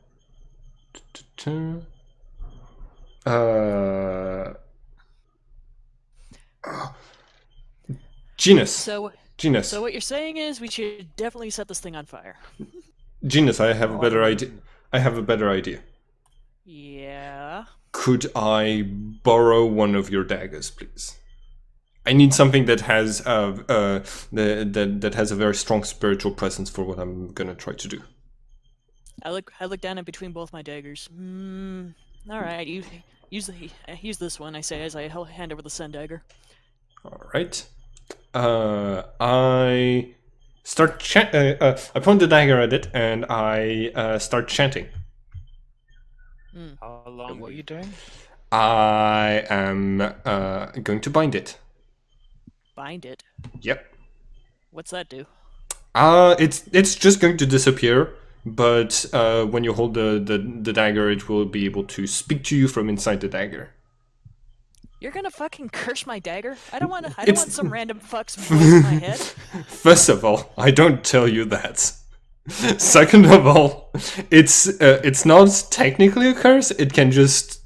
Genus. So what you're saying is we should definitely set this thing on fire. Genus, I have a better idea. I have a better idea. Yeah. Could I borrow one of your daggers, please? I need something that has that has a very strong spiritual presence for what I'm gonna try to do. I look down at between both my daggers. All right, use this one. I say as I hand over the sun dagger. All right. I start I point the dagger at it and I start chanting. How long? What are you doing? I am going to bind it. Bind it. Yep. What's that do? It's just going to disappear, but when you hold the dagger, it will be able to speak to you from inside the dagger. You're gonna fucking curse my dagger? I don't want some random fuck's voice in my head. First of all, I don't tell you that. Second of all, it's not technically a curse. It can just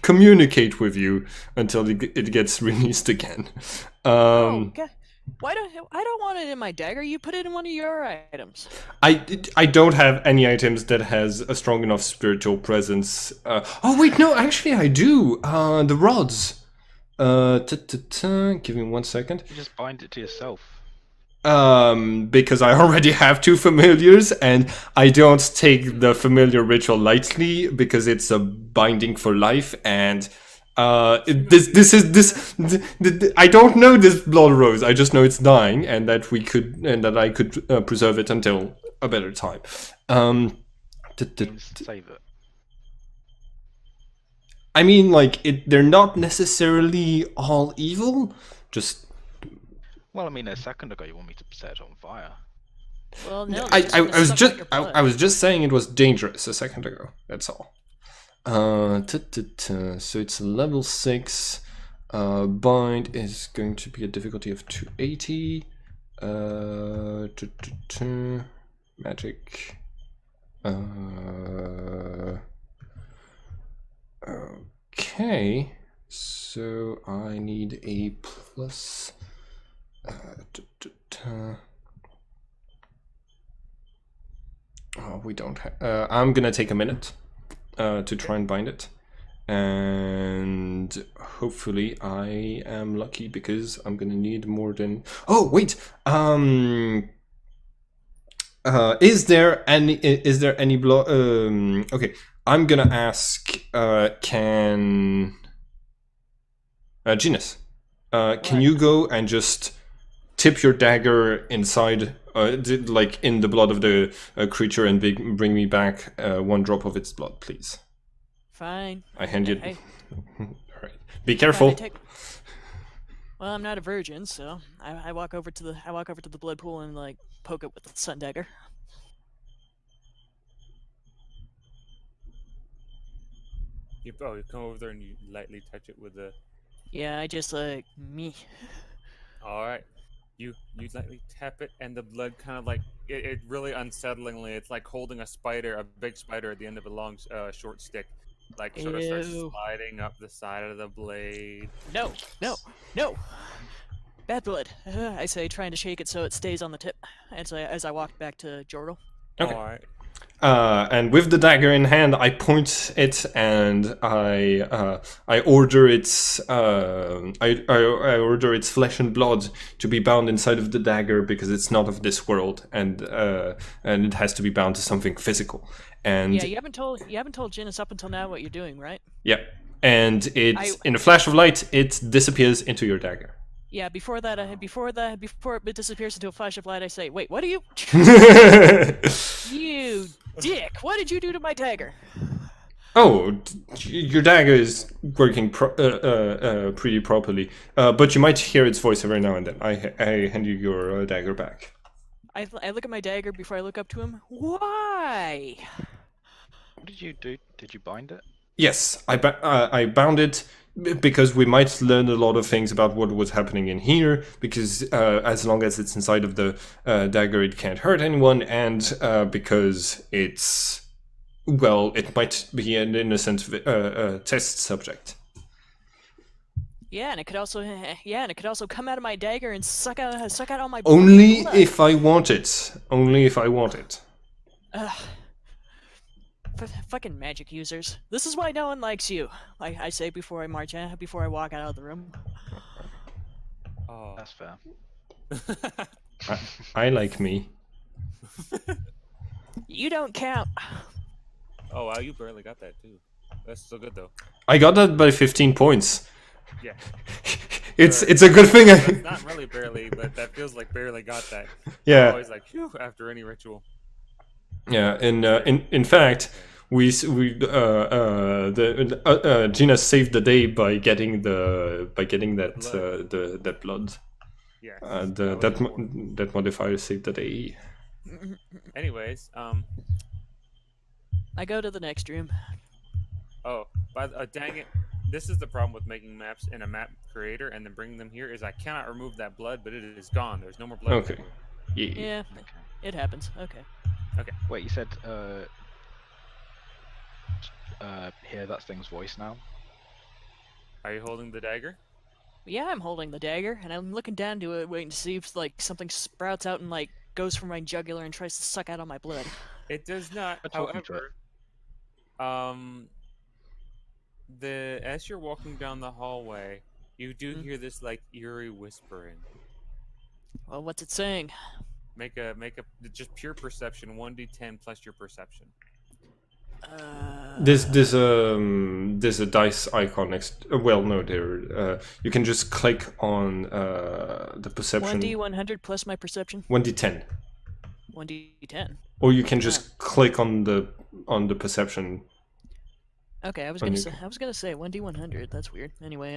communicate with you until it gets released again. Oh, God. I don't want it in my dagger. You put it in one of your items. I don't have any items that has a strong enough spiritual presence. Oh wait, no, actually I do. The rods. Give me 1 second. You just bind it to yourself. Because I already have 2 familiars, and I don't take the familiar ritual lightly because it's a binding for life, and I don't know this blood rose. I just know it's dying, and that I could preserve it until a better time. Save it. I mean, like they're not necessarily all evil. Just Well, I mean, a second ago you want me to set it on fire. Well, no. I was just saying it was dangerous a second ago. That's all. So it's level 6. Bind is going to be a difficulty of 280. Magic. Okay. So I need a plus. Oh, we don't have. I'm gonna take a minute to try and bind it, and hopefully I am lucky because I'm gonna need more than. Oh wait. Is there any blow? Okay, I'm gonna ask. Can Genus? Can you go and just tip your dagger inside, like in the blood of the creature, and bring me back 1 drop of its blood, please? Fine. I hand you. Hey. All right. Be careful. Well, I'm not a virgin, so I walk over to the blood pool and like poke it with the sun dagger. You come over there and you lightly touch it with the Yeah, I just like me. All right. You lightly tap it, and the blood kind of like it really unsettlingly. It's like holding a spider, a big spider at the end of a long, short stick, like sort of starts Ew. sliding up the side of the blade. No, no, no. Bad blood. I say, trying to shake it so it stays on the tip as I walk back to Jorgal. Okay. All right. And with the dagger in hand, I point it and I order its I order its flesh and blood to be bound inside of the dagger because it's not of this world and it has to be bound to something physical. And Yeah, you haven't told Janice up until now what you're doing, right? yeah, and in a flash of light, it disappears into your dagger. Yeah, before it disappears into a flash of light, I say, "Wait, what are you? You dick! What did you do to my dagger?" Oh, your dagger is working pretty properly, but you might hear its voice every now and then. I hand you your dagger back. I look at my dagger before I look up to him. Why? What did you do? Did you bind it? Yes, I bound it because we might learn a lot of things about what was happening in here. Because as long as it's inside of the dagger, it can't hurt anyone, and because it's it might be an innocent test subject. Yeah, and it could also come out of my dagger and suck out all my Only blood. if I want it. Only if I want it. Fucking magic users. This is why no one likes you. Like I say before I walk out of the room. Oh. That's fair. I like me. You don't count. Oh wow, you barely got that too. That's so good though. I got that by 15 points. Yeah. It's a good thing. That's not really barely, but that feels like barely got that. Yeah. I'm always like, phew, after any ritual. Yeah, in fact, Gina saved the day by getting that blood. Yeah. That modifier saved the day. Anyways, I go to the next room. oh, dang it. This is the problem with making maps in a map creator and then bringing them here is I cannot remove that blood, but it is gone. There's no more blood. Okay. Yeah. Yeah, it happens. Okay. Wait, you said hear that thing's voice now? Are you holding the dagger? Yeah, I'm holding the dagger, and I'm looking down to it, waiting to see if like something sprouts out and like goes from my jugular and tries to suck out all my blood. It does not. Let's walk into it. However, as you're walking down the hallway, you do hear this like eerie whispering. Well, what's it saying? Make a just pure perception, 1d10 plus your perception. There's a dice icon next. Well, no, there. You can just click on the perception. 1d100 plus my perception. 1d10. 1d10. Or you can just click on the perception. Okay, I was gonna say 1d100. That's weird. Anyway,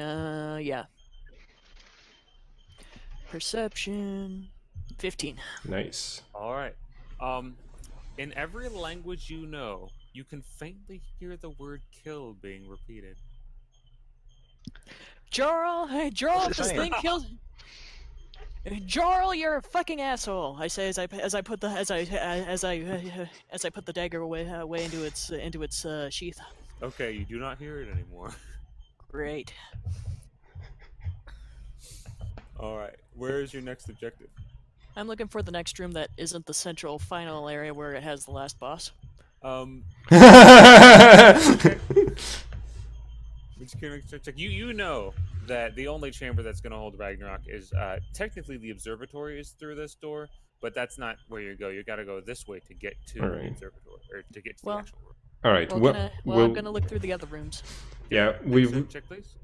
yeah. Perception 15. Nice. All right. In every language you know, you can faintly hear the word "kill" being repeated. Jarl, hey Jarl, What's it this saying? thing kills. Jarl, you're a fucking asshole. I say as I put the dagger away into its sheath. Okay, you do not hear it anymore. Great. All right. Where is your next objective? I'm looking for the next room that isn't the central final area where it has the last boss. Which can check. You know that the only chamber that's going to hold Ragnarok is technically the observatory is through this door, but that's not where you go. You got to go this way to get to the observatory or to get to the actual room. All right. I'm gonna look through the other rooms. Yeah, Make search check, please.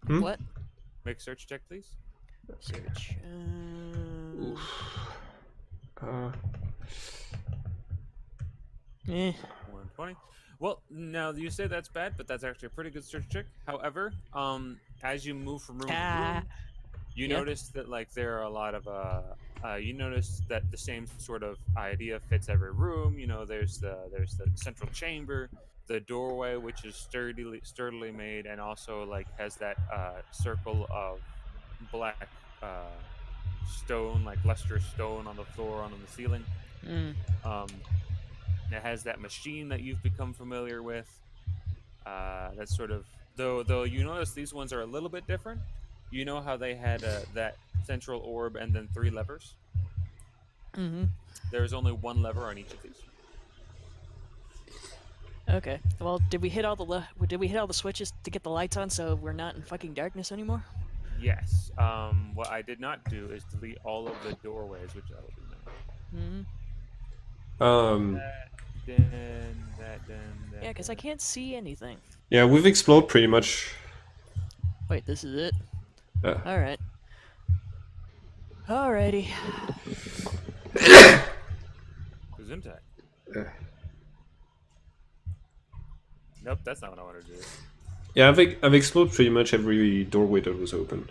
What? Make search check, please. Search. 120. Well, now you say that's bad, but that's actually a pretty good search check. However, as you move from room to room, you notice that like there are a lot of you notice that the same sort of idea fits every room. You know, there's the central chamber. the doorway, which is sturdily made, and also like has that circle of black stone, like lustrous stone on the floor, on the ceiling. Mm. Um, it has that machine that you've become familiar with. That's sort of though you notice these ones are a little bit different. You know how they had that central orb and then 3 levers. Mm-hmm. There's only 1 lever on each of these. Okay. Well, did we hit all the switches to get the lights on so we're not in fucking darkness anymore? Yes. What I did not do is delete all of the doorways, which I will do now. Mm-hmm. That. Yeah, because I can't see anything. Yeah, we've explored pretty much. Wait, this is it? Uh, Alright. Alrighty. Gesundheit. uh, Nope, that's not what I wanted to do. yeah, I've explored pretty much every doorway that was open.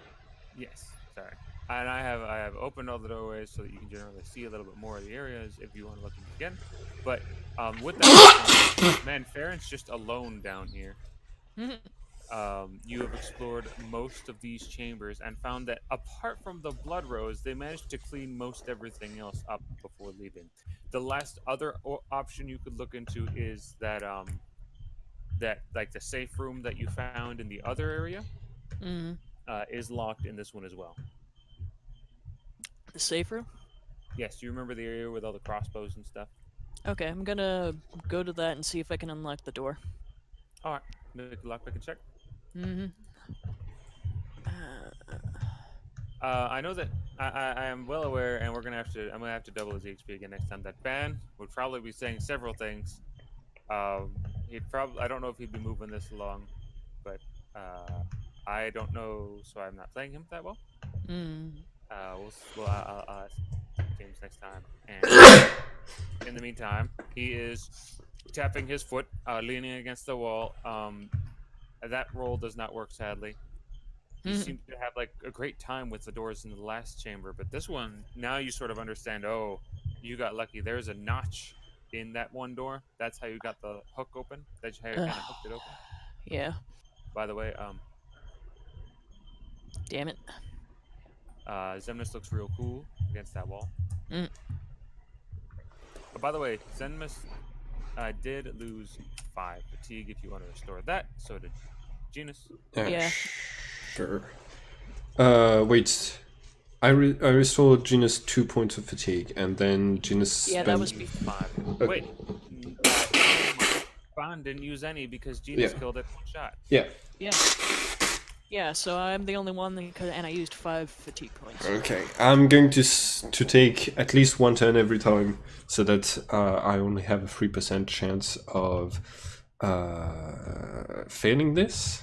Yes, sorry. And I have opened all the doorways so that you can generally see a little bit more of the areas if you want to look in again. But with that, man, Farron's just alone down here. You have explored most of these chambers and found that apart from the blood rose, they managed to clean most everything else up before leaving. The last other option you could look into is that that like the safe room that you found in the other area Mm-hmm. is locked in this one as well. The safe room? Yes, do you remember the area with all the crossbows and stuff? Okay, I'm gonna go to that and see if I can unlock the door. All right, make a lockpick and check. Mm-hmm. I know that I am well aware, and I'm gonna have to double his HP again next time. That Ban would probably be saying several things. I don't know if he'd be moving this along, but I don't know, so I'm not playing him that well. Mm. I'll ask James next time. And in the meantime, he is tapping his foot, leaning against the wall. That roll does not work, sadly. You seem to have like a great time with the doors in the last chamber, but this one, now you sort of understand. Oh, you got lucky. There's a notch in that one door. That's how you got the hook open. That's how you kind of hooked it open. Yeah. By the way, Damn it. Zemnis looks real cool against that wall. Mm. By the way, Zenmus did lose 5 fatigue if you want to restore that. So did Genus. Yeah. Sure. Wait. I restored Genus 2 points of fatigue, and then Genus Yeah, spent... that was 5. Okay. Wait. Bond didn't use any because Genus killed it one shot. Yeah. Yeah. Yeah, so I'm the only one and I used 5 fatigue points. Okay. I'm going to take at least one turn every time, so that I only have a 3% chance of failing this.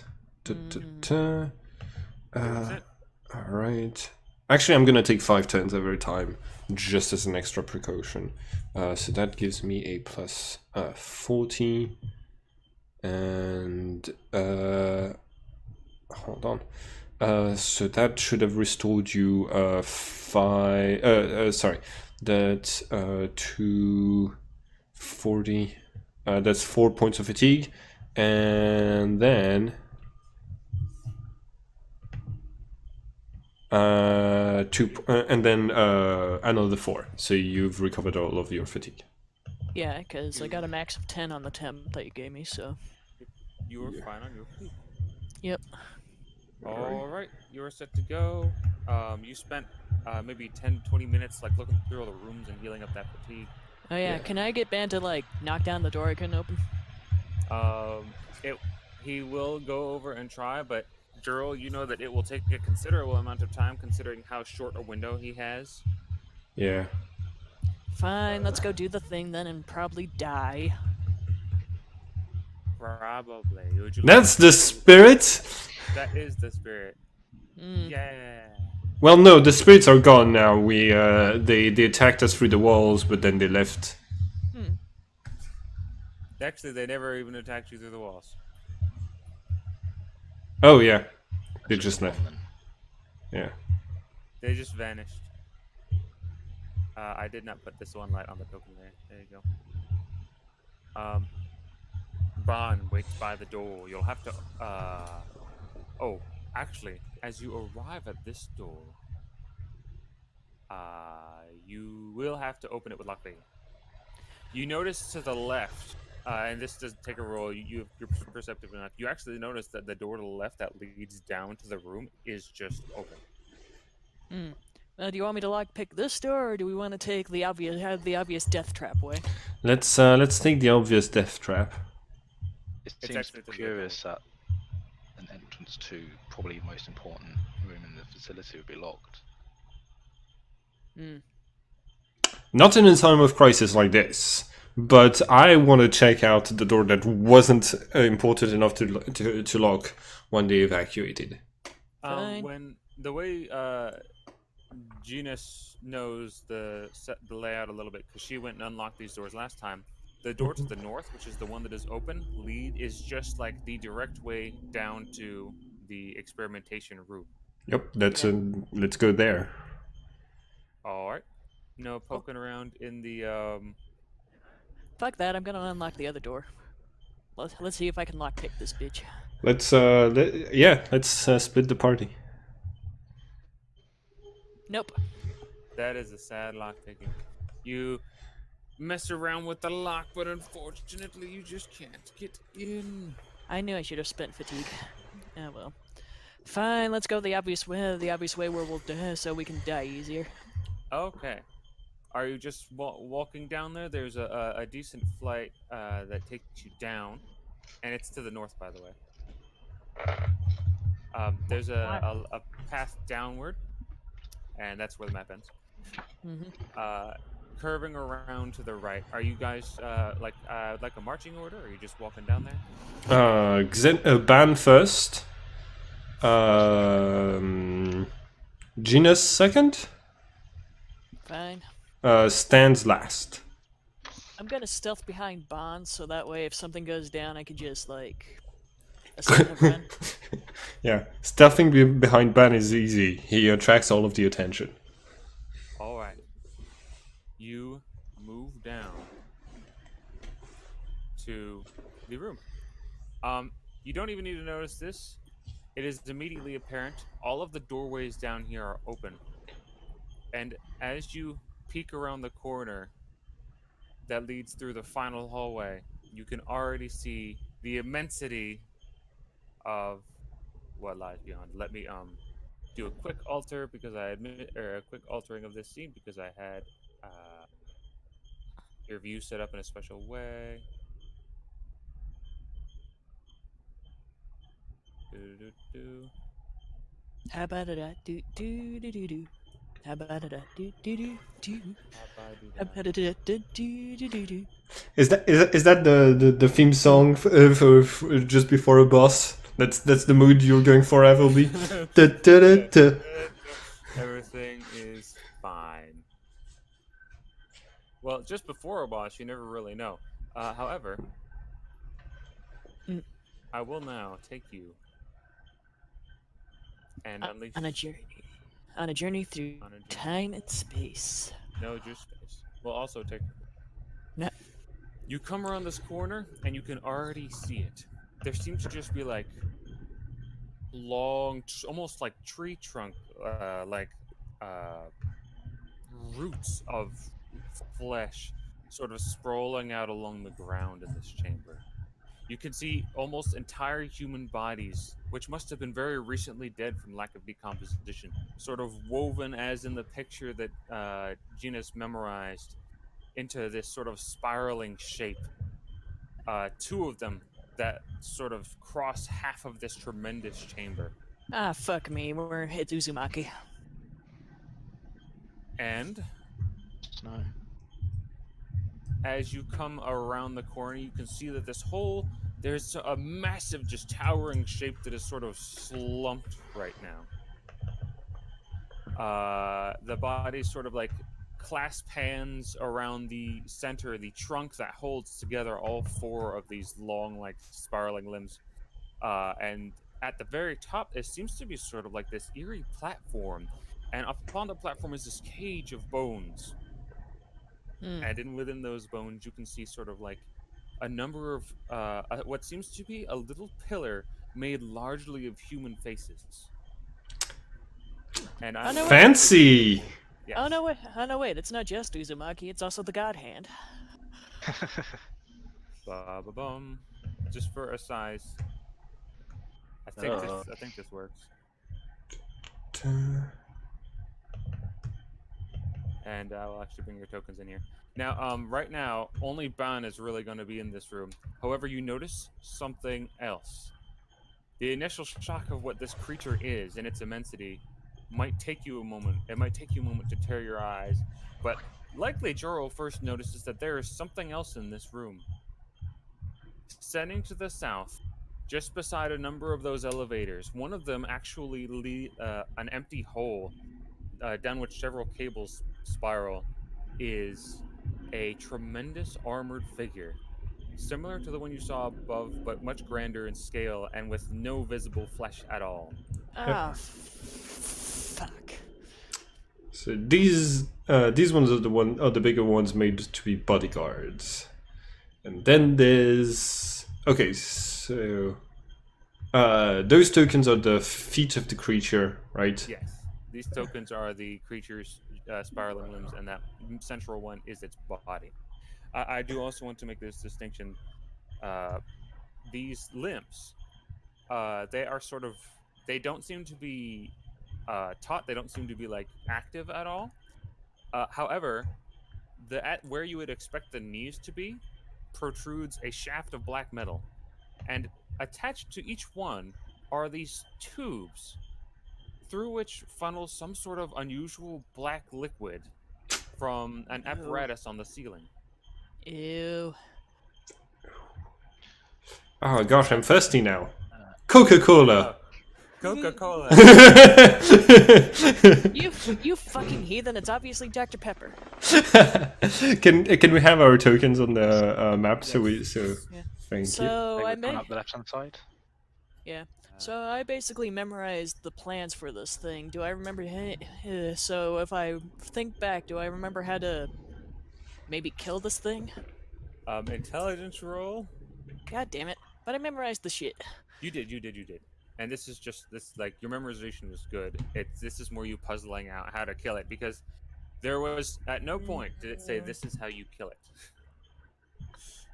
Alright. Actually, I'm gonna take 5 turns every time, just as an extra precaution. So that gives me a plus 40. And hold on. So that should have restored you 5. Sorry, that's 240. That's 4 points of fatigue, and then another 4. So you've recovered all of your fatigue. Yeah, because I got a max of 10 on the temp that you gave me, so... You were fine on your feet. Yep. Alright, you're set to go. You spent maybe 10-20 minutes like looking through all the rooms and healing up that fatigue. Oh yeah, can I get Ban to like knock down the door I couldn't open? He will go over and try, but Jurl, you know that it will take a considerable amount of time considering how short a window he has. Yeah. Fine, let's go do the thing then and probably die. Probably. That's the spirit? That is the spirit. Yeah. Well, no, the spirits are gone now. They attacked us through the walls, but then they left. Actually, they never even attacked you through the walls. Oh yeah, they just left. Yeah. They just vanished. I did not put this one light on the token there. There you go. Bond waits by the door. You'll have to. Oh, actually, as you arrive at this door, you will have to open it with lockpicking. You notice to the left, and this doesn't take a roll. You're perceptive enough. You actually notice that the door to the left that leads down to the room is just open. Hmm. Do you want me to lockpick this door, or do we want to take the obvious death trap way? Let's take the obvious death trap. It It's seems actually to the curious that an entrance to probably the most important room in the facility would be locked. Hmm. Not in a time of crisis like this, but I want to check out the door that wasn't important enough to lock when they evacuated. Fine. When the way Genus knows the layout a little bit because she went and unlocked these doors last time. The door to the north, which is the one that is open, is just like the direct way down to the experimentation room. Yep, let's go there. All right. No poking around in the Fuck that, I'm gonna unlock the other door. Let's see if I can lockpick this bitch. Let's split the party. Nope. That is a sad lock picking. You mess around with the lock, but unfortunately, you just can't get in. I knew I should have spent fatigue. Ah well. Fine, let's go the obvious way. The obvious way where we'll die, so we can die easier. Okay. Are you just walking down there? There's a decent flight that takes you down, and it's to the north, by the way. There's a path downward, and that's where the map ends. Mm-hmm. Curving around to the right. Are you guys like a marching order, or are you just walking down there? Ban first. Genus second. Fine. Stands last. I'm gonna stealth behind Bond, so that way if something goes down, I can just, like, ascend and run. Yeah, stealthing behind Ban is easy. He attracts all of the attention. All right. You move down to the room. You don't even need to notice this. It is immediately apparent. All of the doorways down here are open. And as you peek around the corner that leads through the final hallway, you can already see the immensity of what lies beyond. Let me do a quick alter because I admit, or a quick altering of this scene because I had your view set up in a special way. How about it? Do do do do do. How about it? Do do do do. How about it? Do do do do do. Is that the theme song for just before a boss? That's the mood you're going for, Appleby. Everything is fine. Well, just before a boss, you never really know. However, I will now take you and unleash on a journey through time and space. No, just space. We'll also take. No. You come around this corner and you can already see it. There seems to just be like long, almost like tree trunk, roots of flesh sort of sprawling out along the ground in this chamber. You can see almost entire human bodies, which must have been very recently dead from lack of decomposition, sort of woven as in the picture that Genus memorized into this sort of spiraling shape. Two of them that sort of cross half of this tremendous chamber. Ah, fuck me. It's Uzumaki. And No. as you come around the corner, you can see that there's a massive, just towering shape that is sort of slumped right now. The body sort of like clasp hands around the center, the trunk that holds together all four of these long, like spiraling limbs. And at the very top, there seems to be sort of like this eerie platform. And upon the platform is this cage of bones. And within those bones, you can see sort of like a number of what seems to be a little pillar made largely of human faces. And Oh, I'm no, going wait. Fancy. yes. Oh no wait, it's not just Uzumaki, it's also the God Hand. Ba-ba-bum. Just for a size. I think this works. And I'll actually bring your tokens in here. Now, right now, only Ban is really going to be in this room. However, you notice something else. The initial shock of what this creature is and its immensity might take you a moment. It might take you a moment to tear your eyes, but likely Joro first notices that there is something else in this room. Standing to the south, just beside a number of those elevators, one of them actually an empty hole down which several cables spiral, is a tremendous armored figure, similar to the one you saw above, but much grander in scale and with no visible flesh at all. Ah, fuck. So these ones are the bigger ones made to be bodyguards. And then there's okay, so those tokens are the feet of the creature, right? Yes, these tokens are the creature's spiraling limbs, and that central one is its body. I do also want to make this distinction. These limbs, they are sort of, they don't seem to be taught. They don't seem to be like active at all. However, at where you would expect the knees to be protrudes a shaft of black metal, and attached to each one are these tubes through which funnels some sort of unusual black liquid from an apparatus on the ceiling. Ew. Oh gosh, I'm thirsty now. Coca-Cola. Coca-Cola. You fucking heathen, it's obviously Dr. Pepper. Can we have our tokens on the map? So Yeah. thank you. So I Going made up the left-hand side. Yeah. So I basically memorized the plans for this thing. Do I remember? So if I think back, do I remember how to maybe kill this thing? Intelligence roll. God damn it! But I memorized the shit. You did. And this is just this, like, your memorization was good. This is more you puzzling out how to kill it, because there was at no point did it say this is how you kill it,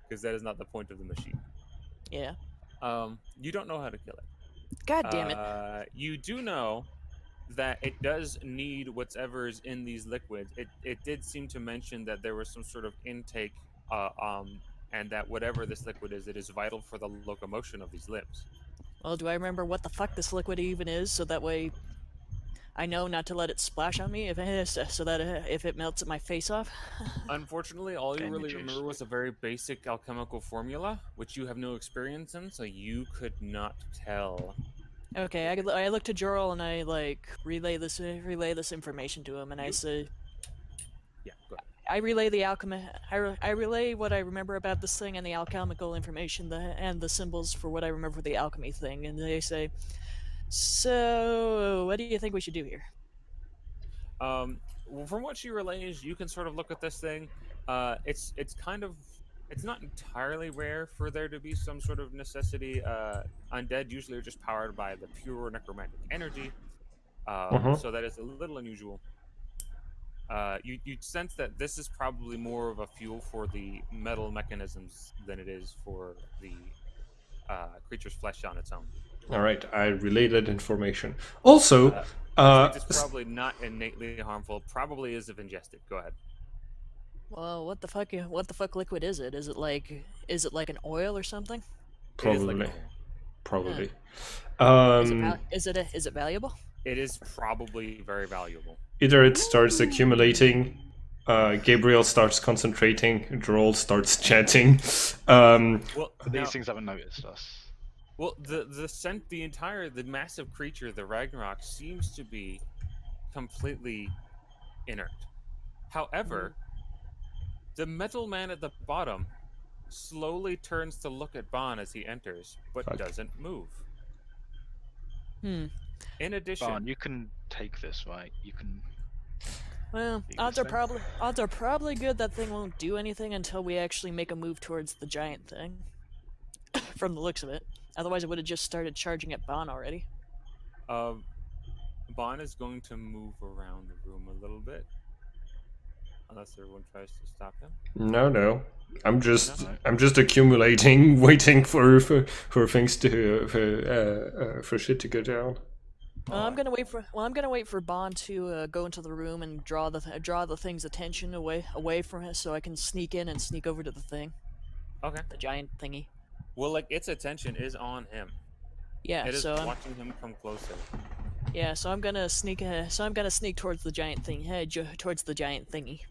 because that is not the point of the machine. Yeah. You don't know how to kill it. God damn it. You do know that it does need whatever is in these liquids. It did seem to mention that there was some sort of intake, and that whatever this liquid is, it is vital for the locomotion of these limbs. Well, do I remember what the fuck this liquid even is, so that way I know not to let it splash on me if it is, so that if it melts my face off? Unfortunately, all you Game really juice. remember was a very basic alchemical formula, which you have no experience in, so you could not tell. Okay, I look to Jorl and I like relay this information to him, and I say, Yeah, go ahead. I relay the I relay what I remember about this thing and the alchemical information, and the symbols for what I remember for the alchemy thing, and they say, so what do you think we should do here? Well, from what she relays, you can sort of look at this thing. It's kind of, it's not entirely rare for there to be some sort of necessity. Undead usually are just powered by the pure necromantic energy, so that is a little unusual. You sense that this is probably more of a fuel for the metal mechanisms than it is for the creature's flesh on its own. All right, I relay that information. Also, It's probably not innately harmful. Probably is if ingested. Go ahead. Well, what the fuck liquid is it? Is it like an oil or something? probably, It is probably. Is it valuable? It is probably very valuable. Either it starts accumulating, Gabriel starts concentrating, Droll starts chanting. Well, These now, things haven't noticed us. well, the massive creature, the Ragnarok, seems to be completely inert. However, the metal man at the bottom slowly turns to look at Bon as he enters, but Fuck. doesn't move. Hmm. In addition, Barn, you can take this, right? You can. Well, Big odds this are thing. probably good that thing won't do anything until we actually make a move towards the giant thing. From the looks of it. Otherwise, it would have just started charging at Bon already. Um, Bond is going to move around the room a little bit, unless everyone tries to stop him. No. I'm just No. I'm just accumulating, waiting for things to for shit to go down. I'm gonna wait for Bond to go into the room and draw the thing's attention away from it, so I can sneak in and sneak over to the thing, Okay. the giant thingy. Well, like its attention is on him. Yeah, It is so watching him come closer. I'm gonna sneak. I'm gonna sneak towards the giant thing. Towards the giant thingy.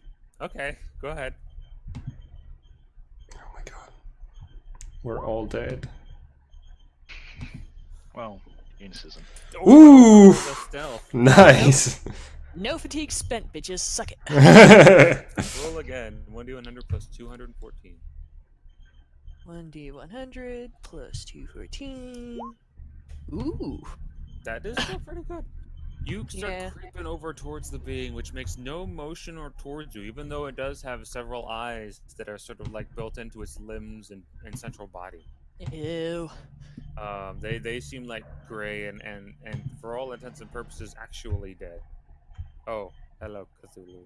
Okay, go ahead. Oh my god. We're all dead. Well, Eunice isn't. Ooh! The stealth. Nice. No fatigue spent, bitches. Suck it. Roll again. 1d100 plus 214. 1d100 plus 214. Ooh. That is still pretty good. You start Yeah. creeping over towards the being, which makes no motion or towards you, even though it does have several eyes that are sort of like built into its limbs and central body. Ew. They seem like gray and for all intents and purposes actually dead. Oh, hello Cthulhu.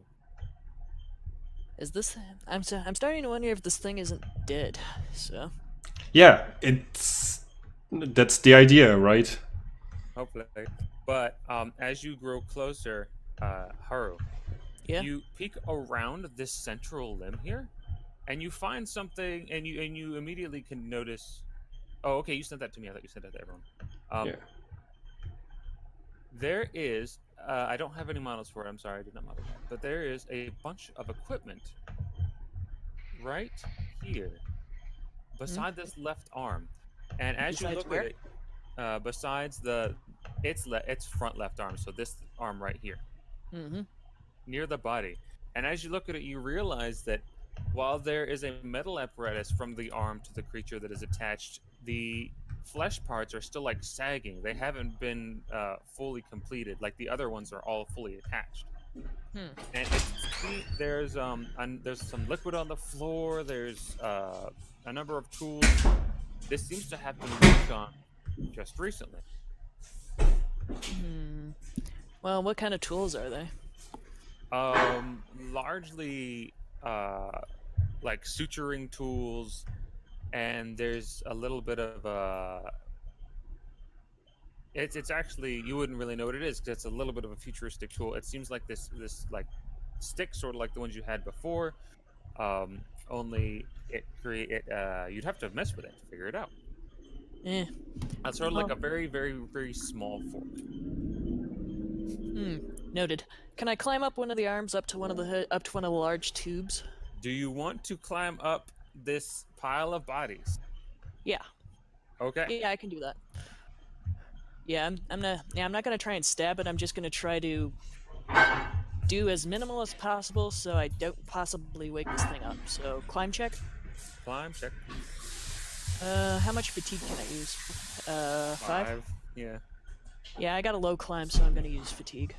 Is this? I'm starting to wonder if this thing isn't dead. So. Yeah, that's the idea, right? Hopefully. But as you grow closer, Haru, Yeah. you peek around this central limb here, and you find something, and you immediately can notice. Oh, okay, you sent that to me. I thought you sent that to everyone. Yeah. There is. I don't have any models for it. I'm sorry, I did not model that. But there is a bunch of equipment right here, beside this left arm, and as you Besides look where? at it, besides its front left arm, so this arm right here, Mm-hmm. near the body. And as you look at it, you realize that while there is a metal apparatus from the arm to the creature that is attached, the flesh parts are still like sagging. They haven't been fully completed. Like the other ones are all fully attached. Hmm. And there's some liquid on the floor. There's a number of tools. This seems to have been worked on just recently. Hmm. Well, what kind of tools are they? Largely like suturing tools, and there's a little bit of it's actually, you wouldn't really know what it is because it's a little bit of a futuristic tool. It seems like this like stick, sort of like the ones you had before. Only you'd have to mess with it to figure it out. Eh. It's sort of like a very, very, very small fork. Noted. Can I climb up one of the arms up to one of the large tubes? Do you want to climb up this pile of bodies? Yeah. Okay. Yeah, I can do that. Yeah, I'm not gonna try and stab it. I'm just gonna try to do as minimal as possible so I don't possibly wake this thing up. So climb check. Climb check. How much fatigue can I use? 5? Yeah. Yeah, I got a low climb, so I'm gonna use fatigue.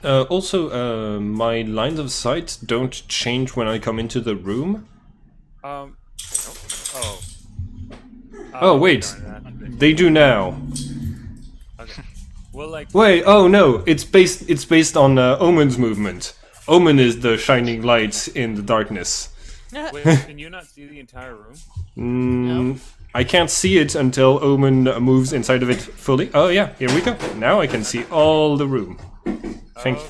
Also, my lines of sight don't change when I come into the room. Oh. Oh wait, darn that. they do now. Okay. Well, like. Wait, oh no, it's based on Omen's movement. Omen is the shining light in the darkness. Wait, can you not see the entire room? No. I can't see it until Omen moves inside of it fully. Oh yeah, here we go. Now I can see all the room. Thank you.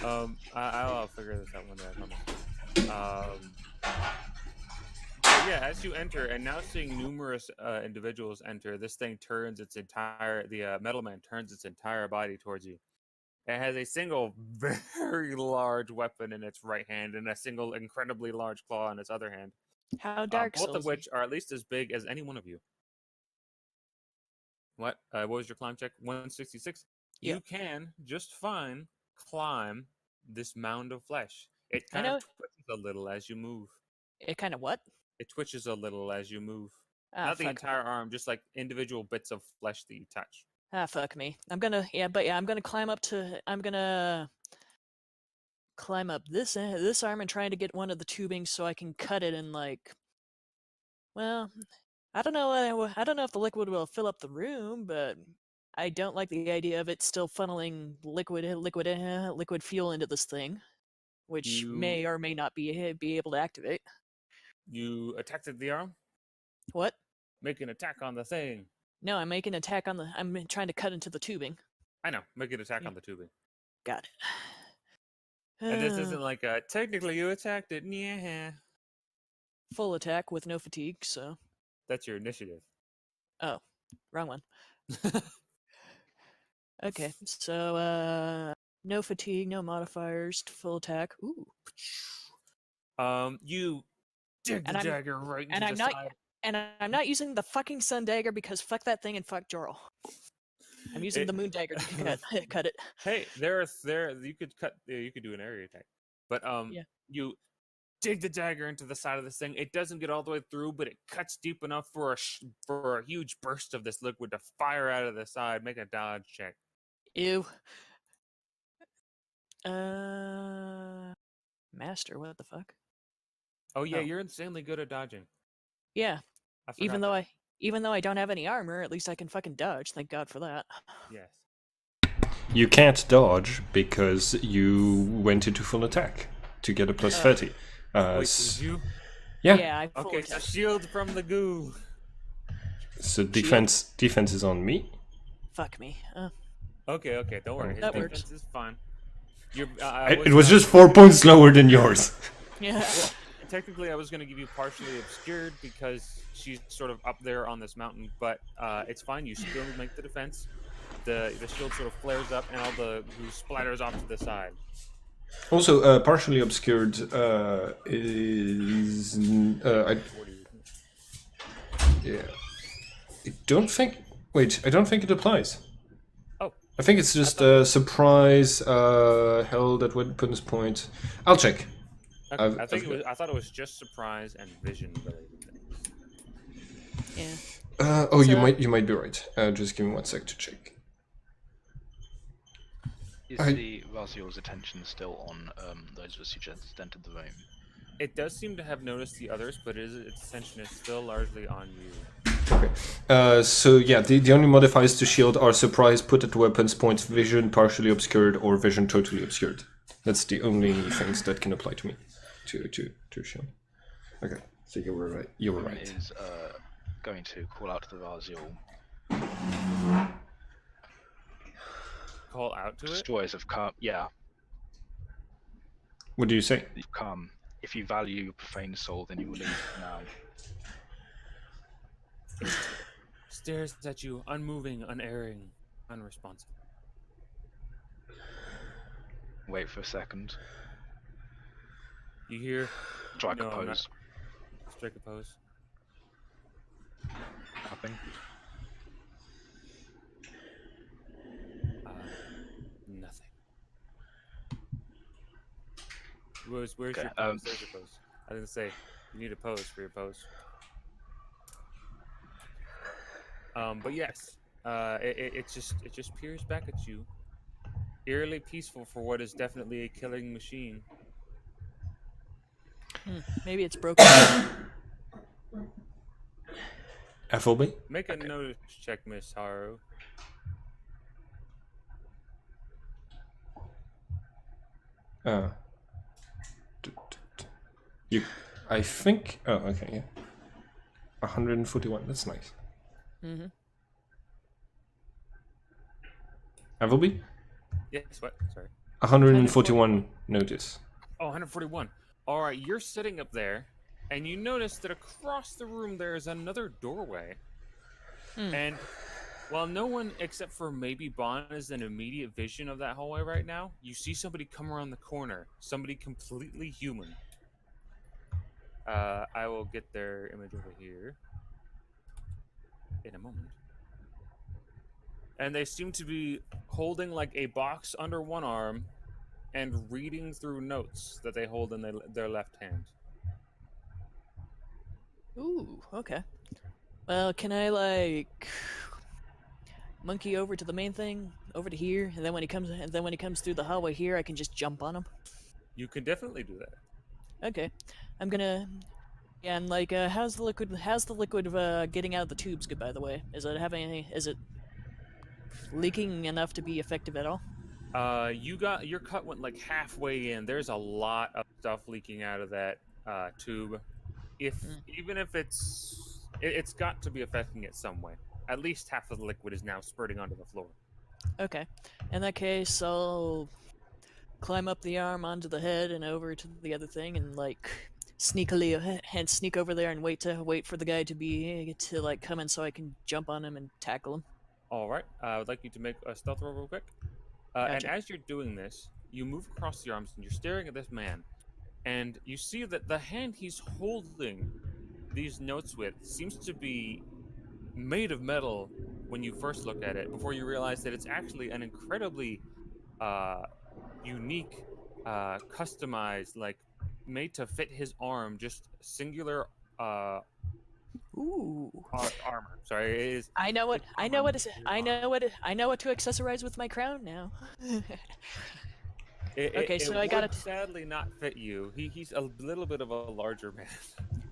Okay. I'll figure this out one day. I promise. But yeah, as you enter, and now seeing numerous individuals enter, this thing turns its entire. The metal man turns its entire body towards you. It has a single very large weapon in its right hand and a single incredibly large claw in its other hand. How Dark Both of Souls? which are at least as big as any one of you. What was your climb check? 166. Yeah. You can just fine climb this mound of flesh. It I kind know. of twitches a little as you move. It kind of what? It twitches a little as you move. Ah, Not the fuck. entire arm, just like individual bits of flesh that you touch. Ah, fuck me. I'm gonna climb up this arm and try to get one of the tubings so I can cut it and like. Well, I don't know. I don't know if the liquid will fill up the room, but I don't like the idea of it still funneling liquid fuel into this thing, which You may or may not be able to activate. you attacked at the arm. What? Make an attack on the thing. No, I'm making an attack on the. I'm trying to cut into the tubing. I know. Make an attack Yeah. on the tubing. Got it. And this isn't like technically you attacked it. Yeah. Full attack with no fatigue, so. That's your initiative. Oh, wrong one. Okay, so no fatigue, no modifiers, full attack. Ooh. You dig the And I'm- dagger right into And the I'm not side. and I'm not using the fucking sun dagger because fuck that thing and fuck Jorl. I'm using It- the moon dagger to cut it. Hey, you could you could do an area attack, but Yeah. you dig the dagger into the side of this thing. It doesn't get all the way through, but it cuts deep enough for a huge burst of this liquid to fire out of the side. Make a dodge check. Ew. Master, what the fuck? Oh yeah, Oh. you're insanely good at dodging. Yeah. I forgot that. Even though I don't have any armor, at least I can fucking dodge. Thank God for that. Yes. You can't dodge because you went into full attack to get a plus 30. Wait, did you? Yeah. I full Okay, so attack. shield from the goo. So defense is on me. Fuck me. Okay, don't worry. His That defense works. is fine. You're, It was just 4 points lower than yours. Yeah. Technically, I was going to give you partially obscured because she's sort of up there on this mountain, but it's fine. You still make the defense. The shield sort of flares up, and all the goo splatters off to the side. Also, partially obscured is yeah. I don't think. Wait, I don't think it applies. Oh, I think it's just a surprise held at weapons point. I'll check. okay. I thought it was just surprise and vision related things. Yeah. Oh, So- you might be right. Just give me 1 sec to check. Is the Raziel's attention still on those of us who just entered the room? It does seem to have noticed the others, but its attention is still largely on you. Okay. So yeah, the only modifiers to shield are surprise, put at weapons point, vision partially obscured, or vision totally obscured. That's the only things that can apply to me. To shield. Okay. So you were right. You were Woman right. is going to call out to the Raziel. Call out to it. Destroyers have come. Yeah, What do you say? you've come. If you value your profane soul, then you will leave now. Stares at you, unmoving, unerring, unresponsive. Wait for a second. You hear? Strike No, a I'm not. pose. Strike a pose. Nothing. Nothing. Where's Okay, your pose? There's your pose. I was gonna say you need a pose for your pose. But yes, it just peers back at you, eerily peaceful for what is definitely a killing machine. Maybe it's broken. Appleby? Make a notice check, Miss Haru. You, I think. Oh, okay, yeah. 141. That's nice. Mm-hmm. Appleby? Yes, what? Sorry. 141 notice. Oh, 141. All right, you're sitting up there, and you notice that across the room there is another doorway. And while no one except for maybe Bond is in immediate vision of that hallway right now, you see somebody come around the corner. Somebody completely human. I will get their image over here in a moment. And they seem to be holding like a box under one arm and reading through notes that they hold in their left hand. Ooh, okay. Well, can I like monkey over to the main thing, over to here, and then when he comes through the hallway here, I can just jump on him. You can definitely do that. Okay, I'm gonna. Yeah, and like, how's the liquid getting out of the tubes? Good, by the way. Is it leaking enough to be effective at all? Your cut went like halfway in. There's a lot of stuff leaking out of that tube. Even if it's got to be affecting it some way. At least half of the liquid is now spurting onto the floor. Okay, in that case, I'll climb up the arm onto the head and over to the other thing, and like sneak over there and wait for the guy to like come in so I can jump on him and tackle him. All right. I would like you to make a stealth roll real quick. And Gotcha. as you're doing this, you move across the arms and you're staring at this man, and you see that the hand he's holding these notes with seems to be made of metal when you first look at it, before you realize that it's actually an incredibly unique, customized, like made to fit his arm, just singular Ooh. armor. Sorry, it is. I know what to accessorize with my crown now. Okay, so I got would sadly not fit you. He's a little bit of a larger man.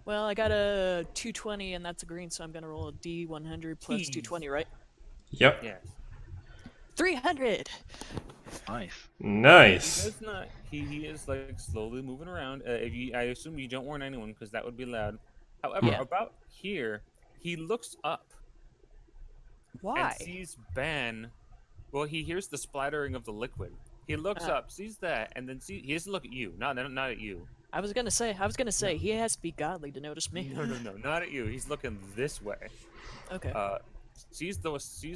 Well, I got a 220, and that's a green, so I'm gonna roll a D100 plus Jeez. 220, right? Yep. Yes. 300. Nice. He Nice. does not. He is like slowly moving around. I assume you don't warn anyone because that would be loud. However, Yeah. about here, he looks up Why? and sees Ban. Well, he hears the splattering of the liquid. He looks up, sees that, and then he doesn't look at you. Not at you. I was gonna say he has to be godly to notice me. No, not at you. He's looking this way. Okay. Sees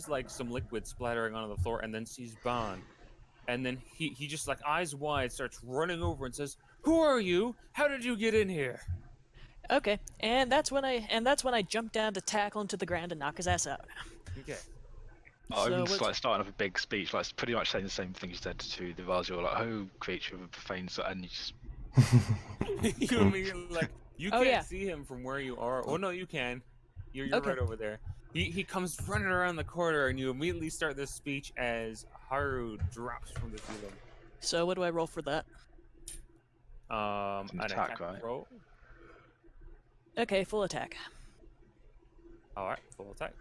like some liquid splattering onto the floor, and then sees Ban, and then he just like eyes wide starts running over and says, "Who are you? How did you get in here?" Okay, and that's when I jump down to tackle him to the ground and knock his ass out. Okay. I'm So just like starting off a big speech, like pretty much saying the same thing you said to the Vazio, like, "Oh, creature of a profane," and you just You immediately like you Oh, can't yeah. see him from where you are. Oh no, you can. You're Okay. right over there. He comes running around the corner, and you immediately start this speech as Haru drops from the ceiling. So what do I roll for that? An attack, right? roll. Okay, full attack. All right, full attack.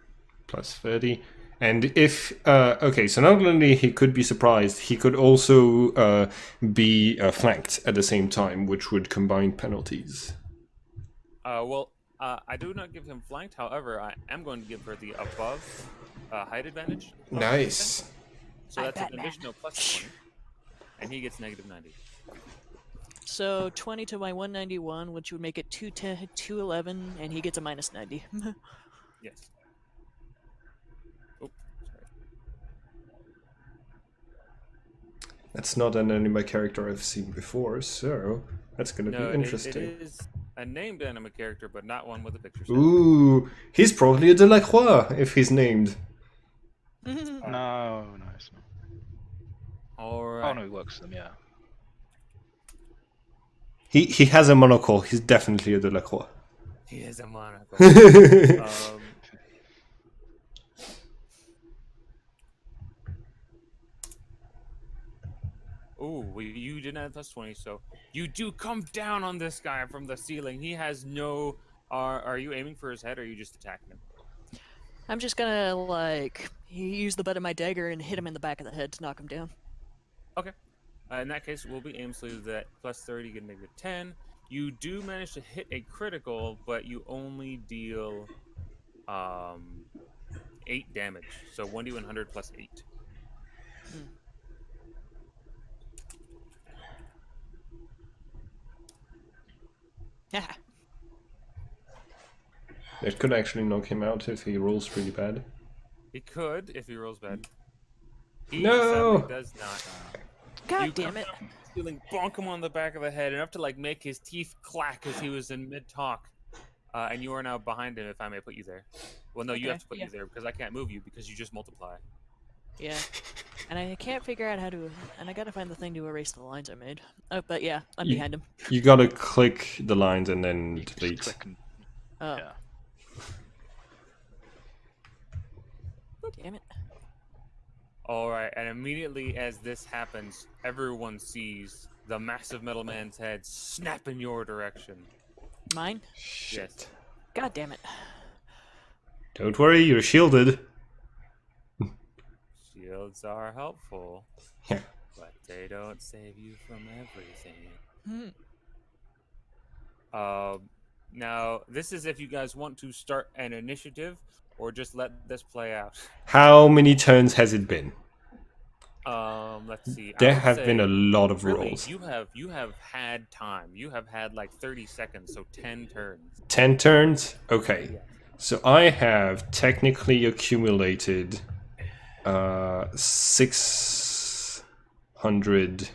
Plus 30. And if okay, so not only he could be surprised, he could also be flanked at the same time, which would combine penalties. I do not give him flanked. However, I am going to give her the above height advantage. Nice. So I'm that's an Batman. additional plus 20, and he gets negative 90. So 20 to my 191, which would make it 211, and he gets a minus 90. Yes. Oh, sorry. That's not an anime character I've seen before, so that's going to No, be interesting. it is a named anime character, but not one with a picture. set. Ooh, he's probably a Delacroix if he's named. no, it's not. All Oh right. no, he works for them, yeah. He has a monocle. He's definitely a Delacroix. He is a monocle. Ooh, you didn't have plus 20, so you do come down on this guy from the ceiling. He has no. Are you aiming for his head, or are you just attacking him? I'm just gonna like use the butt of my dagger and hit him in the back of the head to knock him down. Okay. In that case, we'll be aim so that plus 30, get negative 10. You do manage to hit a critical, but you only deal 8 damage. So 1d100 plus 8. Haha. It could actually knock him out if he rolls pretty bad. He could if he rolls bad. He No! sadly does not. God You damn come it. down from the ceiling, bonk him on the back of the head, enough to like make his teeth clack as he was in mid-talk. And you are now behind him, if I may put you there. Well, no, you Okay, have to put yeah. you there because I can't move you because you just multiply. Yeah. And I can't figure out how to, and I gotta find the thing to erase the lines I made. Oh, but yeah, I'm behind him. You gotta click the lines and then You can just delete. click and Oh, yeah. damn it. All right, and immediately as this happens, everyone sees the massive metal man's head snap in your direction. Mine? Shit. God damn it. Don't worry, you're shielded. Shields are helpful, Yeah. but they don't save you from everything. Hmm. Now, this is if you guys want to start an initiative or just let this play out. How many turns has it been? Let's see. I There would have been say a lot of really rolls. you have had time. You have had like 30 seconds, so 10 turns. 10 turns? Okay. Yes. So I have technically accumulated 600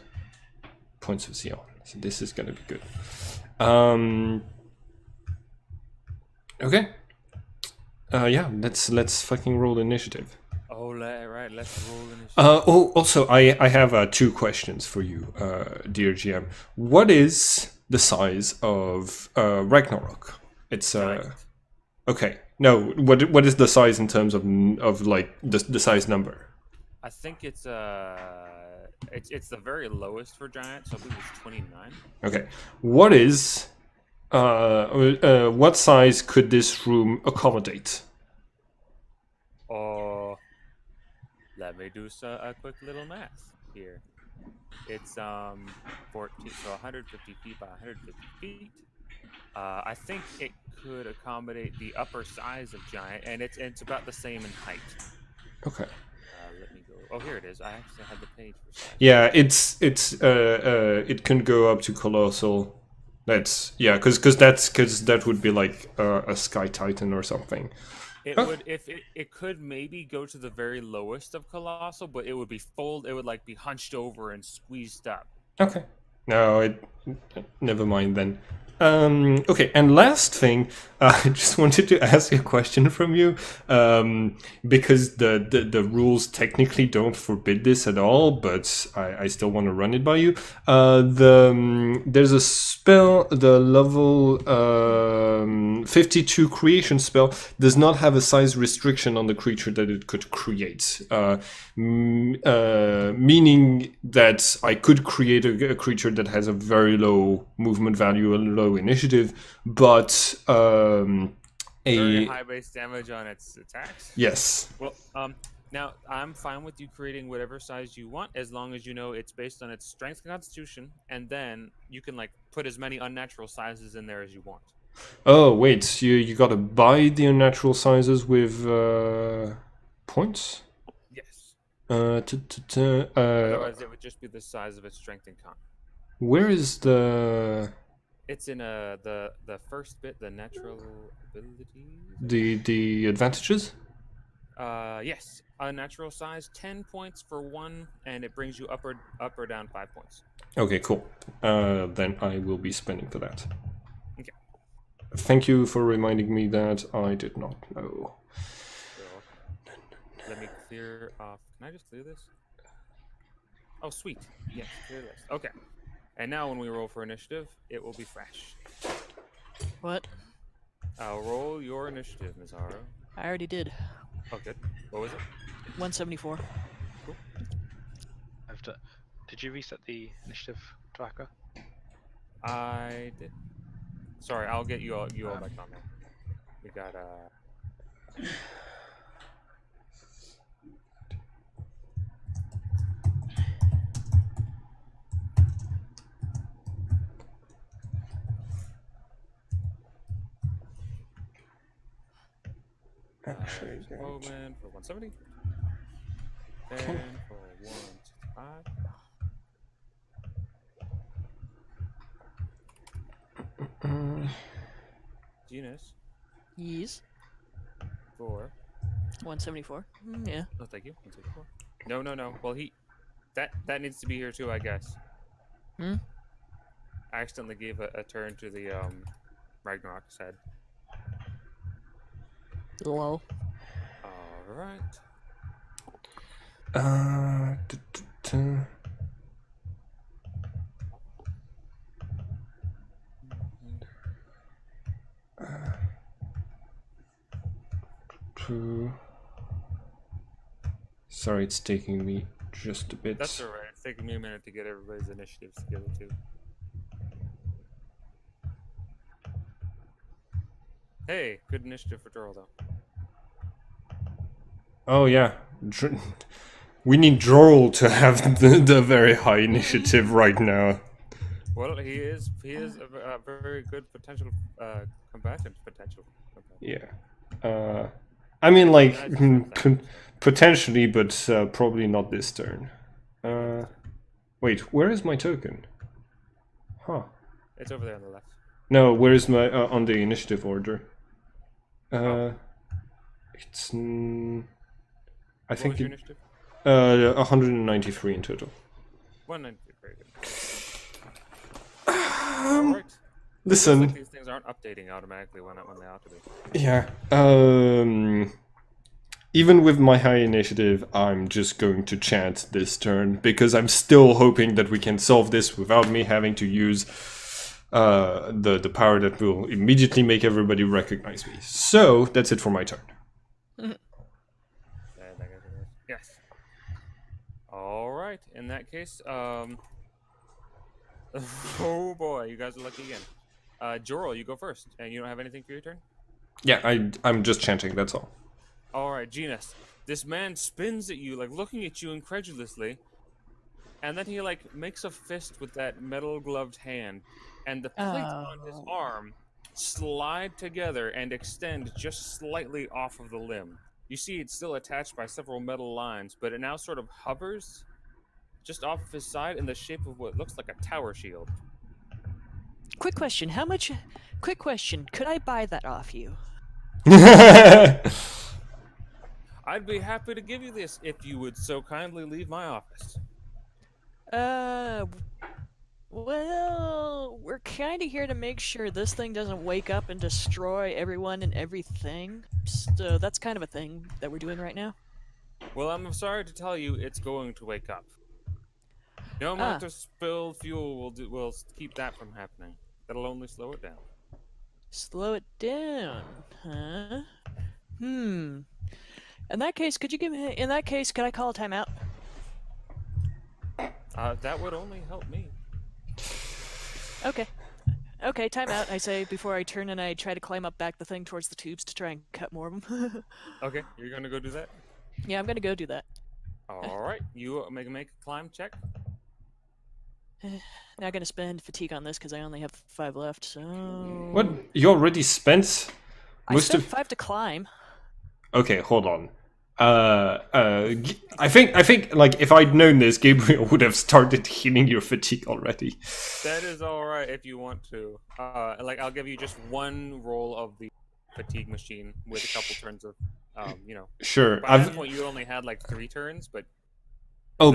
points of Xeon. So this is going to be good. Okay. Yeah, let's fucking roll initiative. Oh, right. Let's roll initiative. Also, I have 2 questions for you, dear GM. What is the size of Ragnarok? It's Giant. okay. No, what is the size in terms of like the size number? I think it's the very lowest for giant, so I believe it's 29. Okay. What is what size could this room accommodate? Oh, let me do a quick little math here. It's 14, so 150 feet by 150 feet. I think it could accommodate the upper size of giant, and it's about the same in height. Okay. Let me go. Oh, here it is. I actually have the page for size. Yeah, it can go up to colossal. That's yeah, because that would be like a Sky Titan or something. It would if it could maybe go to the very lowest of colossal, but it would be it would like be hunched over and squeezed up. Okay. No, never mind then. Okay, and last thing, I just wanted to ask a question from you, because the rules technically don't forbid this at all, but I still want to run it by you. There's a spell, the level 52 creation spell does not have a size restriction on the creature that it could create, meaning that I could create a creature that has a very low movement value, a low initiative, but Very high base damage on its attacks. yes. Well, now I'm fine with you creating whatever size you want, as long as you know it's based on its strength and constitution, and then you can like put as many unnatural sizes in there as you want. Oh wait, you gotta buy the unnatural sizes with points. Yes. Otherwise, Otherwise, it would just be the size of its strength and con. where is the It's in the first bit, the natural abilities. the advantages? Yes, unnatural size 10 points for 1, and it brings you up or down 5 points. Okay, cool. Then I will be spending for that. Okay. Thank you for reminding me that I did not know. So, let me clear off. Can I just clear this? Oh, sweet. Yes, clear this. Okay. And now when we roll for initiative, it will be fresh. What? I'll roll your initiative, Ms. Haro. I already did. Oh, good. What was it? 174. Cool. Did you reset the initiative tracker? I did. Sorry, I'll get you all back on there. We got Bowman for 170. Then for 165. Genus Yes. for 174. Yeah. oh, thank you. 164. No. Well, that needs to be here too, I guess. Hmm? I accidentally gave a turn to the Ragnarok's head. Lol. All right. Sorry, it's taking me just a bit. That's alright. It's taking me a minute to get everybody's initiatives together too. Hey, good initiative for Droll though. Oh yeah, we need Droll to have the very high initiative right now. Well, he is a very good potential combatant. Yeah. I mean, like, I just said that, so. potentially, but probably not this turn. Wait, where is my token? Huh. It's over there on the left. No, where is my on the initiative order? Oh. It's I What think was your initiative? 193 in total. 193. Very good. Alright. Listen. It looks like these things aren't updating automatically when they ought to be. Yeah. Even with my high initiative, I'm just going to chant this turn because I'm still hoping that we can solve this without me having to use the power that will immediately make everybody recognize me. So that's it for my turn. Yes. Alright, in that case, oh boy, you guys are lucky again. Jorl, you go first, and you don't have anything for your turn? Yeah, I'm just chanting, that's all. Alright, Genus. This man spins at you, like looking at you incredulously, and then he like makes a fist with that metal gloved hand, and the plates on his arm slide together and extend just slightly off of the limb. You see it's still attached by several metal lines, but it now sort of hovers just off of his side in the shape of what looks like a tower shield. Quick question, how much... Quick question, could I buy that off you? I'd be happy to give you this if you would so kindly leave my office. Well, we're kind of here to make sure this thing doesn't wake up and destroy everyone and everything. So that's kind of a thing that we're doing right now. Well, I'm sorry to tell you, it's going to wake up. No amount of spilled fuel will keep that from happening. That'll only slow it down. Slow it down, huh? In that case, could you give me... In that case, could I call a timeout? That would only help me. Okay. Okay, timeout, I say, before I turn and I try to climb up back the thing towards the tubes to try and cut more of them. Okay, you're gonna go do that? Yeah, I'm gonna go do that. Alright, you make a climb check. Not gonna spend fatigue on this because I only have 5 left, so... What? You already spent I spent 5 to climb. Okay, hold on. I think, like, if I'd known this, Gabriel would have started healing your fatigue already. That is alright if you want to. Like, I'll give you just one roll of the fatigue machine with a couple turns of, you know. Sure. By that point, you only had, like, 3 turns, but... Oh,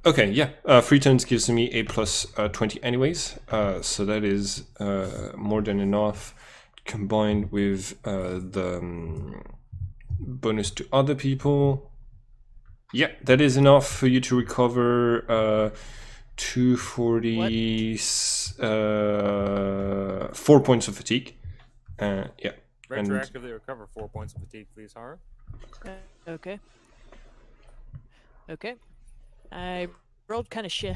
okay, yeah. 3 turns gives me a plus 20 anyways. So that is more than enough combined with the bonus to other people. Yeah, that is enough for you to recover 240... 4 points of fatigue. Yeah. Retroactively recover 4 points of fatigue, please, Hara. Okay. Okay. I rolled kind of shit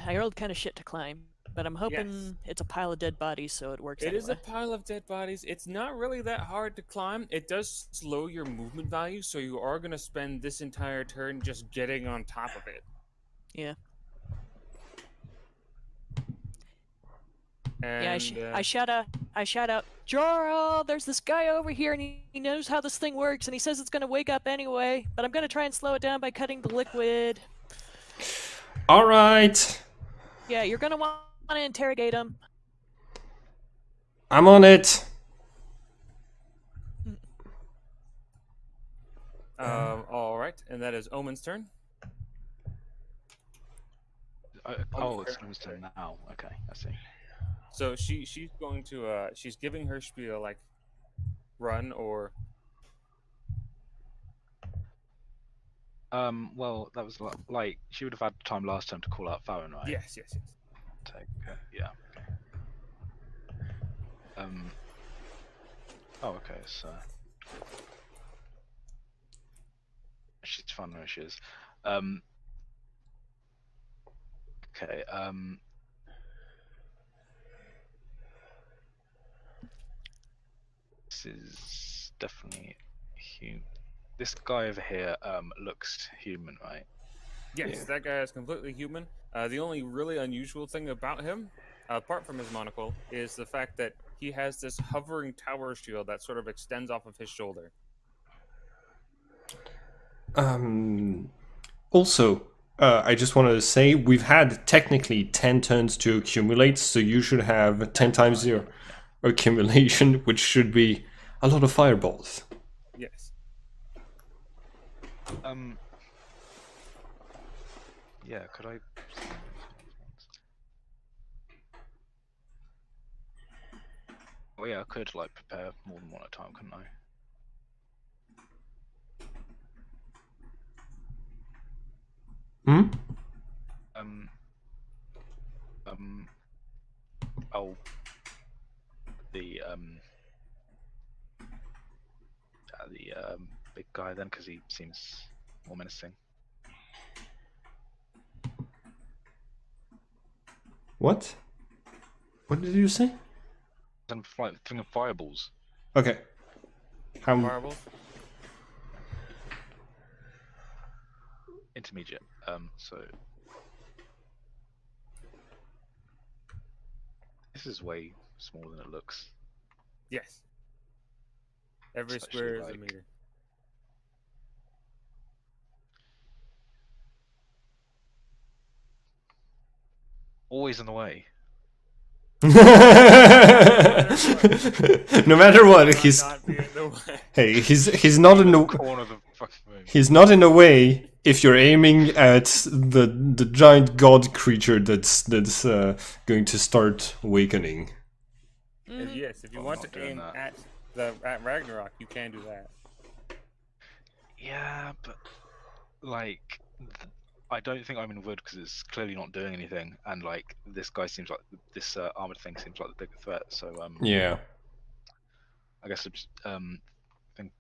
to climb, but I'm hoping it's a pile of dead bodies, so it works. It is a pile of dead bodies. It's not really that hard to climb. It does slow your movement value, so you are going to spend this entire turn just getting on top of it. Yeah. And, yeah, I shout out, Jorl, there's this guy over here, and he knows how this thing works, and he says it's going to wake up anyway, but I'm going to try and slow it down by cutting the liquid. All right. Yeah, you're going to want to interrogate him. I'm on it. All right, and that is Omen's turn. Oh, it's Omen's turn now. Okay, I see. So she's going to she's giving her spiel like run or well, that was like she would have had time last time to call out Farron, right? yes. Yeah. Okay. Oh, okay. So she's fun where she is. Okay. This is definitely human. This guy over here looks human, right? Yes, Yeah. that guy is completely human. The only really unusual thing about him, apart from his monocle, is the fact that he has this hovering tower shield that sort of extends off of his shoulder. Also, I just wanted to say we've had technically 10 turns to accumulate, so you should have 10 times your accumulation, which should be a lot of fireballs. Yes. Yeah. Could I? Oh yeah, I could like prepare more than one at a time, couldn't I? Hmm? Oh, the big guy then, because he seems more menacing. What? What did you say? Some thing of fireballs. Okay. How? Marbles? Intermediate. So this is way smaller than it looks. Yes. Every It's square is actually a like- meter. Always in the way. No matter what, Might he's not be in the way. hey, he's not in the Corner of the fucking room. he's not in the way if you're aiming at the giant god creature that's going to start awakening. Yes, if you I'm want not to doing aim that. at Ragnarok, you can do that. Yeah, but like, I don't think I'm in wood because it's clearly not doing anything, and like this guy seems like this armored thing seems like the bigger threat. So Yeah. I guess I think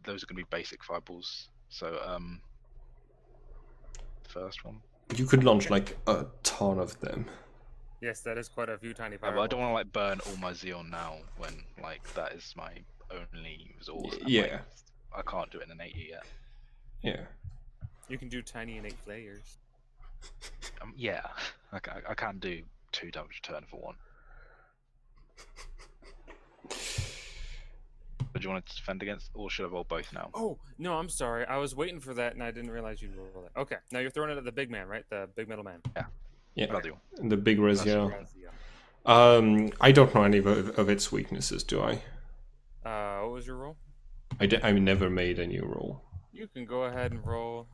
those are going to be basic fireballs. So first one. You could launch like a ton of them. Yes, that is quite a few tiny Yeah, but I fireballs. don't want to like burn all my Xeon now when like that is my only resource. And, Yeah. like, I can't do it in an 80 yet. Yeah. You can do tiny innate flayers. Yeah, I can do 2 damage a turn for one. But do you want to defend against, or should I roll both now? Oh, no, I'm sorry. I was waiting for that and I didn't realize you'd roll that. Okay, now you're throwing it at the big man, right? The big metal man. Yeah. Bloody one. The big Reziel. Razia. I don't know any of its weaknesses, do I? What was your roll? I never made a new roll. You can go ahead and roll.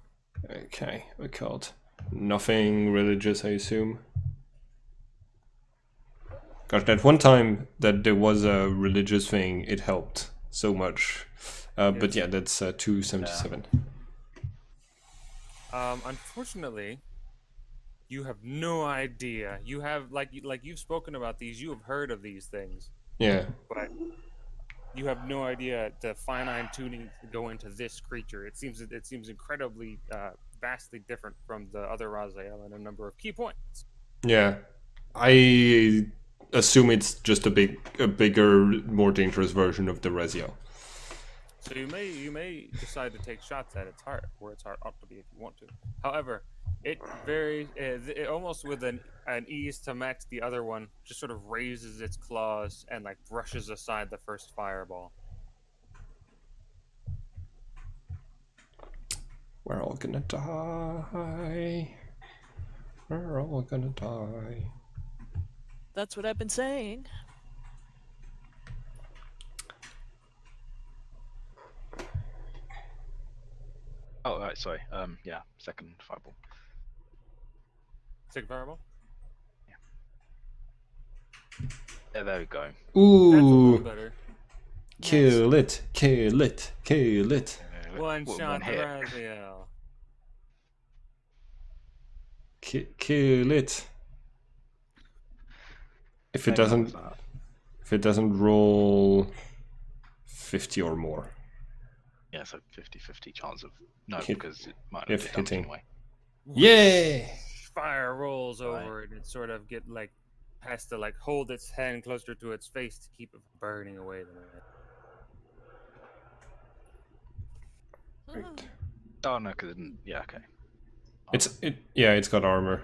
Okay, a card. Nothing religious, I assume. Gosh, that one time that there was a religious thing, it helped so much. But yeah, that's 277. Unfortunately, you have no idea. You have like you've spoken about these. You have heard of these things, Yeah. but you have no idea the finite tuning to go into this creature. It seems incredibly vastly different from the other Raziel in a number of key points. Yeah. I assume it's just a bigger, more dangerous version of the Reziel. So you may decide to take shots at its heart, where its heart ought to be if you want to. However, it it almost with an ease to match the other one, just sort of raises its claws and like brushes aside the first fireball. We're all gonna die. We're all gonna die. That's what I've been saying. Oh, right, sorry. Yeah, second fireball. Second fireball. Yeah, there we go. That's a little Ooh, better. kill it, kill it, kill it. One Well, shot one to hit. Raziel. Kill it. If it How many was doesn't, that? if it doesn't roll 50 or more. Yeah, so 50-50 chance of no, Hit- because it might not if do damage hitting. anyway. Yay! Fire rolls Right. over it and it sort of has to like hold its hand closer to its face to keep it from burning away the man. Right. Oh no, because it didn't. Yeah, okay. It's got armor.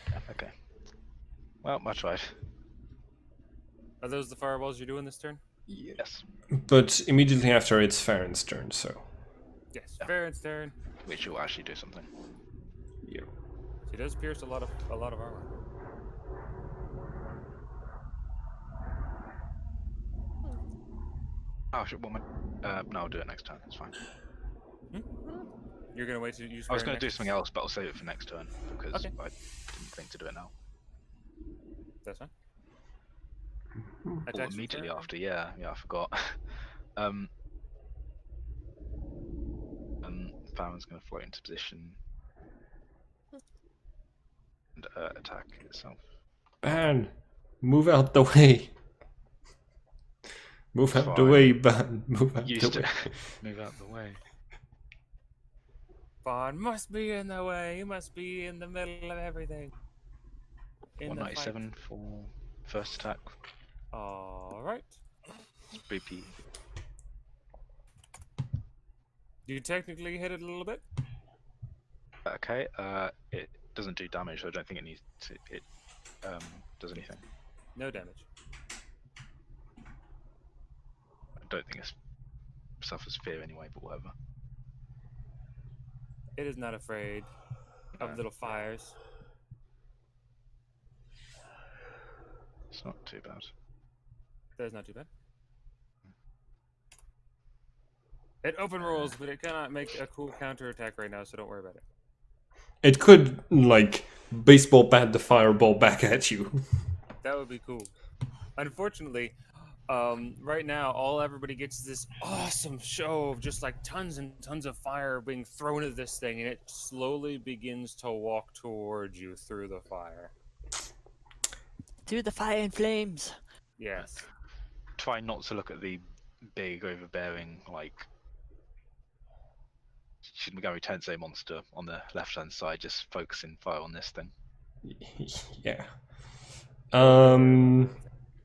Yeah, okay. Well, I tried. Are those the fireballs you're doing this turn? Yes. But immediately after it's Farron's turn, so Yes. Yeah. Farron's turn. Which will actually do something. yeah. She does pierce a lot of armor. Oh, should woman. No, I'll do it next turn. It's fine. You're gonna wait to use. I was Farron going to do next? something else, but I'll save it for next turn because Okay. I didn't think to do it now. That's fine. Or Attacks from immediately Farron? after, yeah, I forgot. And Farron's going to float into position and attack itself. Ban! Move out the way! Move It's out the fine. way, Ban! Move out Used the to way. move out the way. Bond must be in the way. He must be in the middle of everything. In the fight. 197 for first attack. All right. 3p. You technically hit it a little bit. Okay. It doesn't do damage, so I don't think it needs to. It does anything. No damage. I don't think it suffers fear anyway, but whatever. It is not afraid of little fires. It's not too bad. That is not too bad. It open rolls, but it cannot make a cool counterattack right now, so don't worry about it. It could, like, baseball bat the fireball back at you. That would be cool. Unfortunately, right now, all everybody gets is this awesome show of just like tons and tons of fire being thrown at this thing, and it slowly begins to walk towards you through the fire. Through the fire and flames. Yes. Try not to look at the big, overbearing, like Shin Megami Tensei monster on the left-hand side, just focusing fire on this thing. Yeah.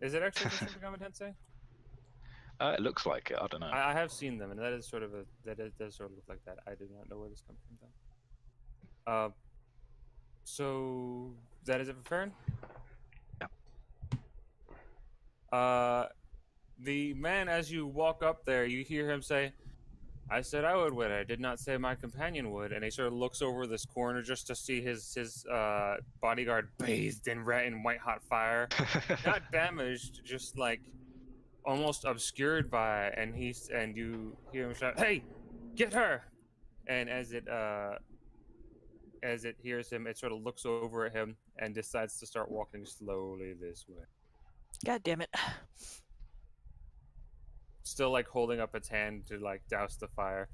Is it actually just Shin Megami Tensei? It looks like it. I don't know. I have seen them, and that is sort of does sort of look like that. I do not know where this comes from, though. So that is it for Farron? Yeah. The man, as you walk up there, you hear him say, "I said I would win. I did not say my companion would." And he sort of looks over this corner just to see his bodyguard bathed in red and white hot fire, not damaged, just like almost obscured by it. And you hear him shout, "Hey, get her!" And as it hears him, it sort of looks over at him and decides to start walking slowly this way. God damn it. Still like holding up its hand to like douse the fire.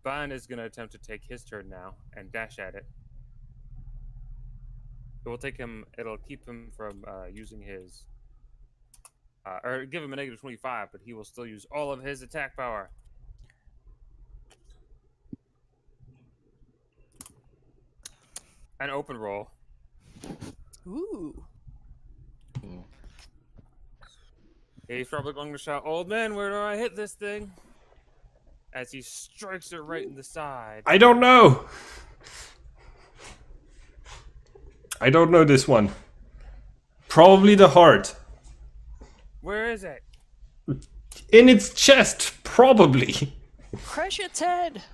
Ban is going to attempt to take his turn now and dash at it. It'll keep him from using his or give him a negative 25, but he will still use all of his attack power. An open roll. Ooh. He's probably going to shout, "Old man, where do I hit this thing?" As he strikes it right in the side. I don't know! I don't know this one. Probably the heart. Where is it? In its chest, probably. Crush its head.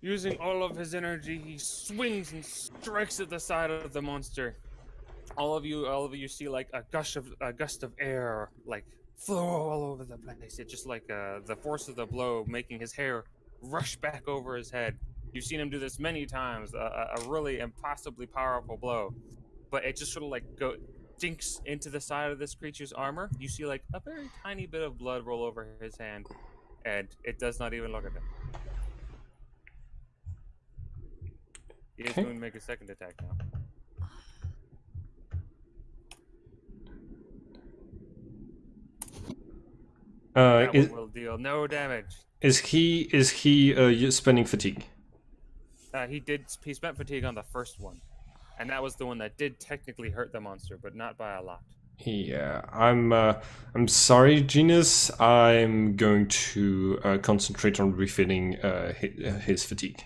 Using all of his energy, he swings and strikes at the side of the monster. All of you see like a gust of air like flow all over the place. It's just like the force of the blow making his hair rush back over his head. You've seen him do this many times. A really impossibly powerful blow, but it just sort of like dinks into the side of this creature's armor. You see like a very tiny bit of blood roll over his hand, and it does not even look at him. He is going to make a second attack now. That is one will deal no damage. he spending fatigue? He spent fatigue on the first one, and that was the one that did technically hurt the monster, but not by a lot. Yeah, I'm sorry, Genus. I'm going to concentrate on refilling his fatigue.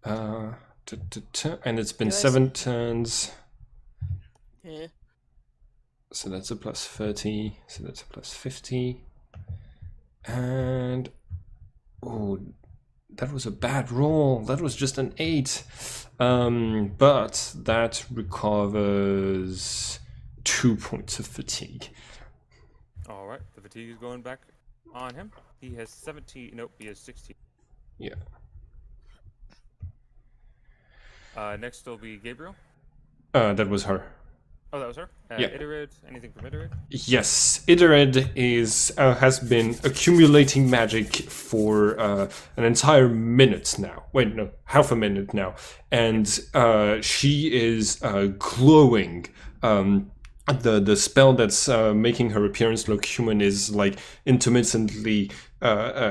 And it's been Yes. 7 turns, Yeah. so that's a plus 30. So that's a plus 50. And oh, that was a bad roll. That was just an 8. But that recovers 2 points of fatigue. All right, the fatigue is going back on him. He has 17. Nope, he has 16. Yeah. Next will be Gabriel. That was her. Oh, that was her. Yeah. Iterid. Anything from Iterid? Yes, Iterid has been accumulating magic for an entire minute now. Wait, no, half a minute now, and she is glowing. The spell that's making her appearance look human is like intermittently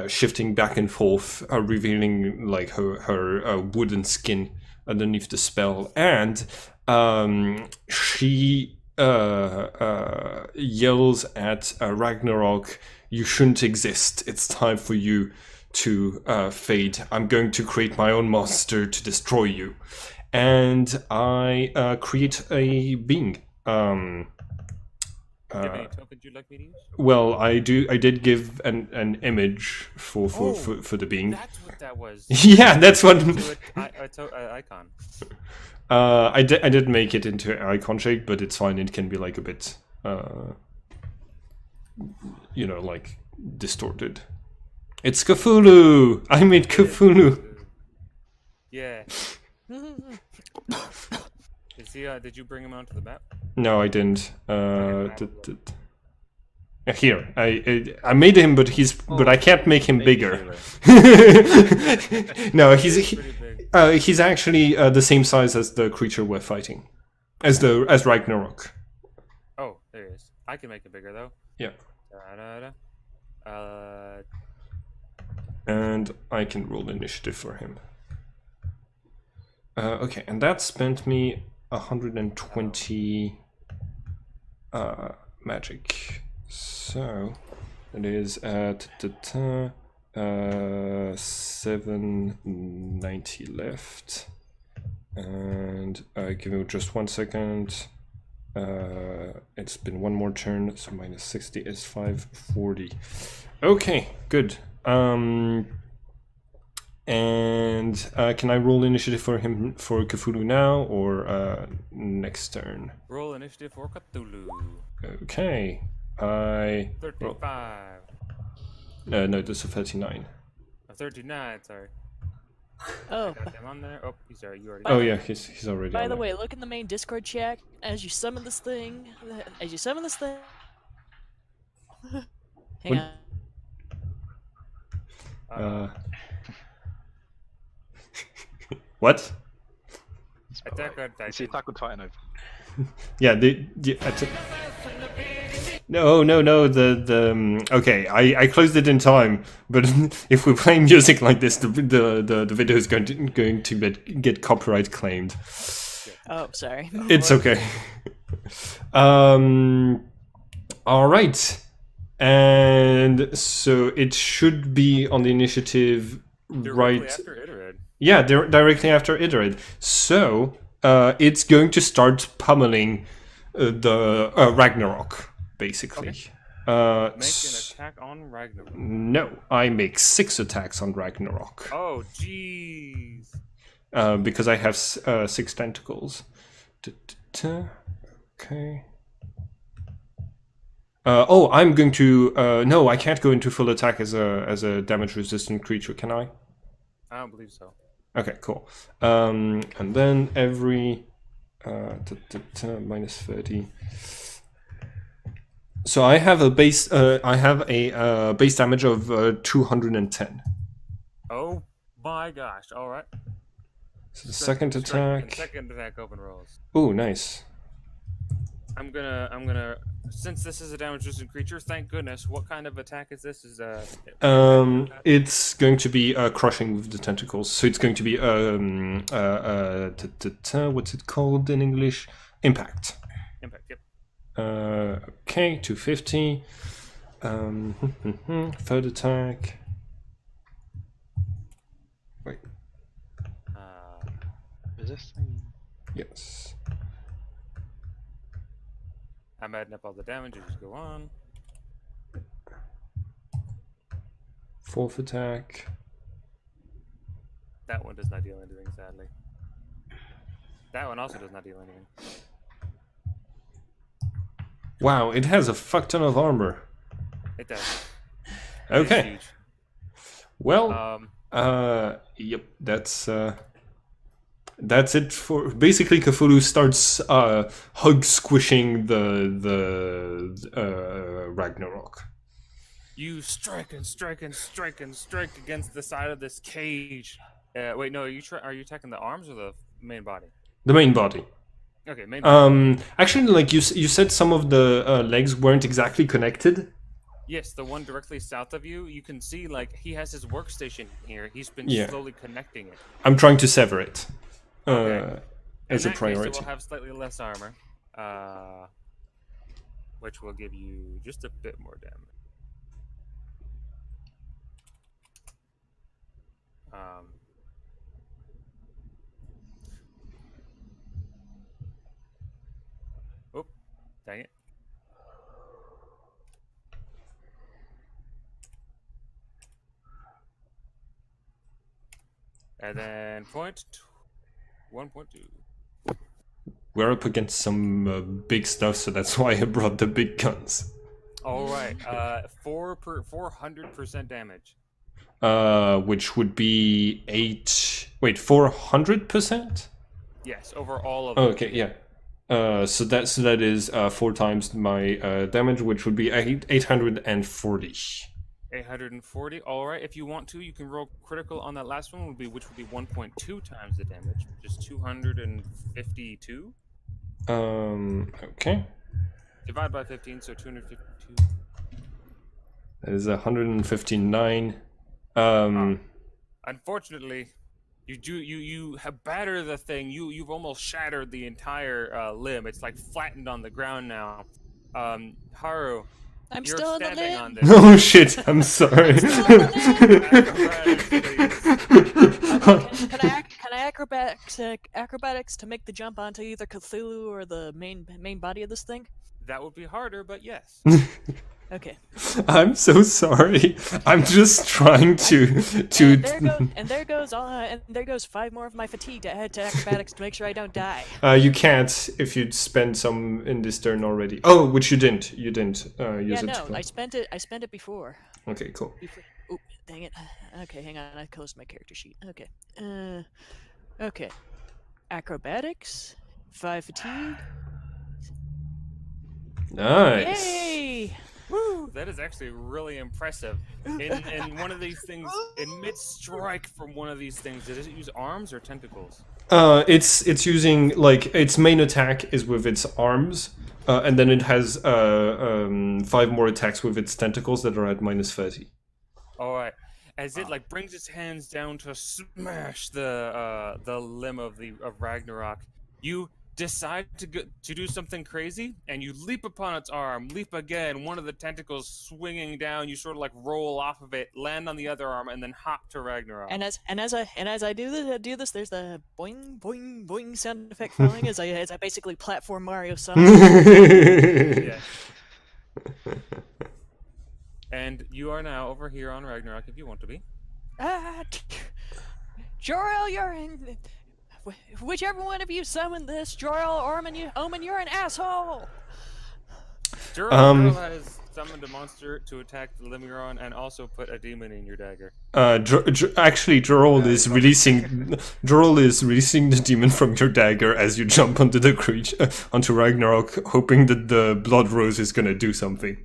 shifting back and forth, revealing like her wooden skin underneath the spell, and she yells at Ragnarok, "You shouldn't exist. It's time for you to fade. I'm going to create my own monster to destroy you." And I create a being. Do you have any tokens you'd like me to use? Well, I did give an image for the being. That's what that was. Yeah, that's what. Icon. I did make it into icon shape, but it's fine. It can be like a bit, like distorted. It's Cthulhu. I made Cthulhu. Yeah. Did you bring him onto the map? No, I didn't. Here, I made him, but but I can't make him bigger. No, he's actually the same size as the creature we're fighting, as Ragnarok. Oh, there he is. I can make it bigger though. Yeah. Da-da-da. And I can roll initiative for him. Okay, and that spent me 120 magic. So it is at 790 left. And give me just 1 second. It's been one more turn, so minus 60 is 540. Okay, good. And can I roll initiative for him for Cthulhu now or next turn? Roll initiative for Cthulhu. Okay, I 35. no, this is 39. 39. Sorry. Oh, Got him on there. Oh, he's already. You already. Oh yeah, he's already. by on the there. way, look in the main Discord chat as you summon this thing. Hang What- on. What? Attack on It's the Titan. Attack on Titan over. Yeah, no. Okay, I closed it in time, but if we play music like this, the video is going to get copyright claimed. Oh, sorry. It's okay. All right, and so it should be on the initiative Directly right. after Iterid. Yeah, directly after Iterid. So it's going to start pummeling the Ragnarok, basically. Okay. Make an S- attack on Ragnarok. no, I make 6 attacks on Ragnarok Oh, jeez. because I have 6 tentacles. Okay. I'm going to. No, I can't go into full attack as a damage-resistant creature, can I? I don't believe so. Okay, cool. And then every minus 30. So I have a base. I have a base damage of 210. Oh my gosh! All right. So the second attack. Second attack open rolls. Oh, nice. I'm gonna since this is a damage-resistant creature, thank goodness. What kind of attack is this? It's going to be crushing with the tentacles. So it's going to be what's it called in English? Impact. Impact. Yep. Okay, 250. Third attack. Wait. Is this thing? Yes. I'm adding up all the damage. You just go on. Fourth attack. That one does not deal anything, sadly. That one also does not deal anything. Wow, it has a fuck ton of armor. It does. Okay. It's huge. Well, yep, that's it for basically Cthulhu starts hug squishing the Ragnarok. You strike and strike and strike and strike against the side of this cage. Wait, no, are you attacking the arms or the main body? The main body. Okay, main body. Actually, like you said, some of the legs weren't exactly connected. Yes, the one directly south of you, you can see like he has his workstation here. He's been Yeah. slowly connecting it. I'm trying to sever it Okay. as a In that case, priority. it will have slightly less armor, which will give you just a bit more damage. Oh, dang it. And then 1.2. We're up against some big stuff, so that's why I brought the big guns. All right, 400% damage. Which would be 400%? Yes, over all of Oh, them. okay, yeah. So that is 4 times my damage, which would be 840. 840. All right, if you want to, you can roll critical on that last one, which would be 1.2 times the damage, which is 252. Okay. Divide by 15, so 252. That is 159. Unfortunately, you have battered the thing. You've almost shattered the entire limb. It's like flattened on the ground now. Haru, I'm you're still in the standing limb. on this. Oh shit, I'm sorry. Can I acrobatics to make the jump onto either Cthulhu or the main body of this thing? That would be harder, but yes. Okay. I'm so sorry. I'm just trying to. And there goes 5 more of my fatigue to add to acrobatics to make sure I don't die. You can't if you'd spend some in this turn already. Oh, which you didn't. You didn't use Yeah, it. no, I spent it before. Okay, cool. Oh, dang it. Okay, hang on. I closed my character sheet. Okay. Okay. Acrobatics, 5 fatigue. Nice. Yay! Woo! That is actually really impressive. In one of these things, in mid-strike from one of these things, does it use arms or tentacles? It's using like its main attack is with its arms, and then it has 5 more attacks with its tentacles that are at -30. All right. As it like brings its hands down to smash the limb of Ragnarok, you decide to do something crazy, and you leap upon its arm, leap again. One of the tentacles swinging down, you sort of like roll off of it, land on the other arm, and then hop to Ragnarok. And as I do this, there's the boing boing boing sound effect falling as I basically platform Mario Sonic. Yeah. And you are now over here on Ragnarok if you want to be. Jorel, you're in. Whichever one of you summoned this, Jorel, Omen, you're an asshole! Jorel has summoned a monster to attack the Limiron and also put a demon in your dagger. Actually, Jorel is releasing the demon from your dagger as you jump onto the creature onto Ragnarok, hoping that the blood rose is gonna do something.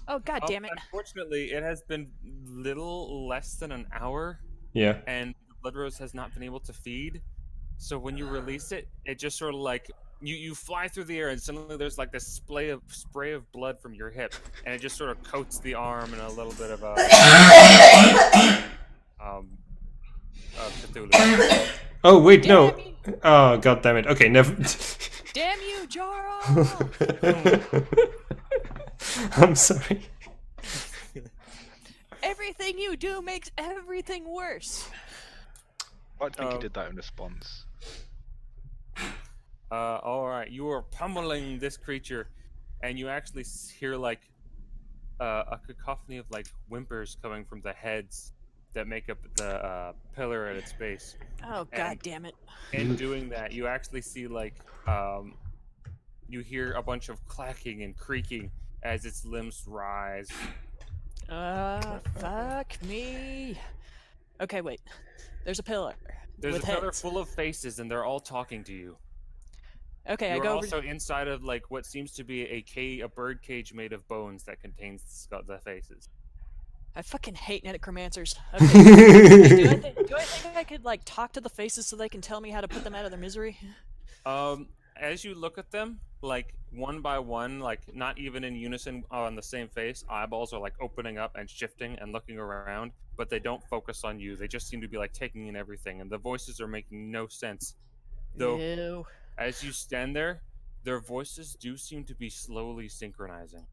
Oh, god damn it. Unfortunately, it has been little less than an hour. Yeah. And the blood rose has not been able to feed. So when you release it, it just sort of like You fly through the air, and suddenly there's like this spray of blood from your hip, and it just sort of coats the arm in a little bit of a Cthulhu. Oh wait, Damn no. you! Oh god damn it. Okay, never. Damn you, Jaro! I'm sorry. Everything you do makes everything worse. I think he did that in response. All right, you are pummeling this creature, and you actually hear like a cacophony of like whimpers coming from the heads that make up the pillar at its base. Oh god damn it! In doing that, you actually see like you hear a bunch of clacking and creaking as its limbs rise. Fuck me. Okay, wait. There's a pillar. There's with a pillar heads. full of faces, and they're all talking to you. Okay, I You're go also over. inside of like what seems to be a bird cage made of bones that contains the faces. I fucking hate necromancers. Okay. do I think I could like talk to the faces so they can tell me how to put them out of their misery? As you look at them, like one by one, like not even in unison on the same face, eyeballs are like opening up and shifting and looking around, but they don't focus on you. They just seem to be like taking in everything, and the voices are making no sense. Though, Ew. as you stand there, their voices do seem to be slowly synchronizing.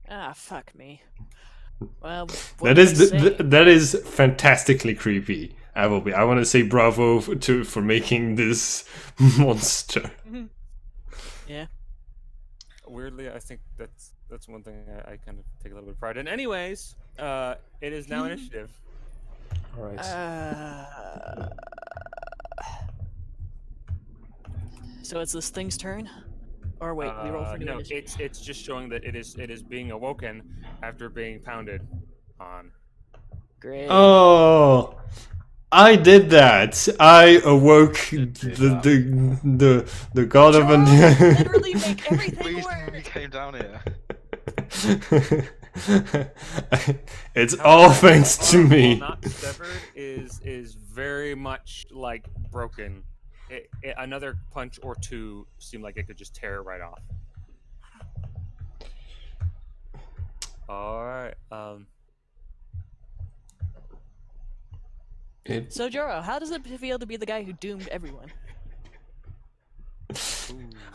Ah, fuck me. Well, That is that is fantastically creepy. I want to say bravo for making this monster. Yeah. Weirdly, I think that's one thing I kind of take a little bit of pride in. Anyways, it is now initiative. All right. So it's this thing's turn, or wait, we roll for new No, initiative. it's just showing that it is being awoken after being pounded on. Great. Oh, I did that. I awoke the god of Literally make everything Reason we worse. came down here. It's all thanks to While me. not severed is very much like broken. Another punch or two seemed like it could just tear it right off. All right. So Joro, how does it feel to be the guy who doomed everyone?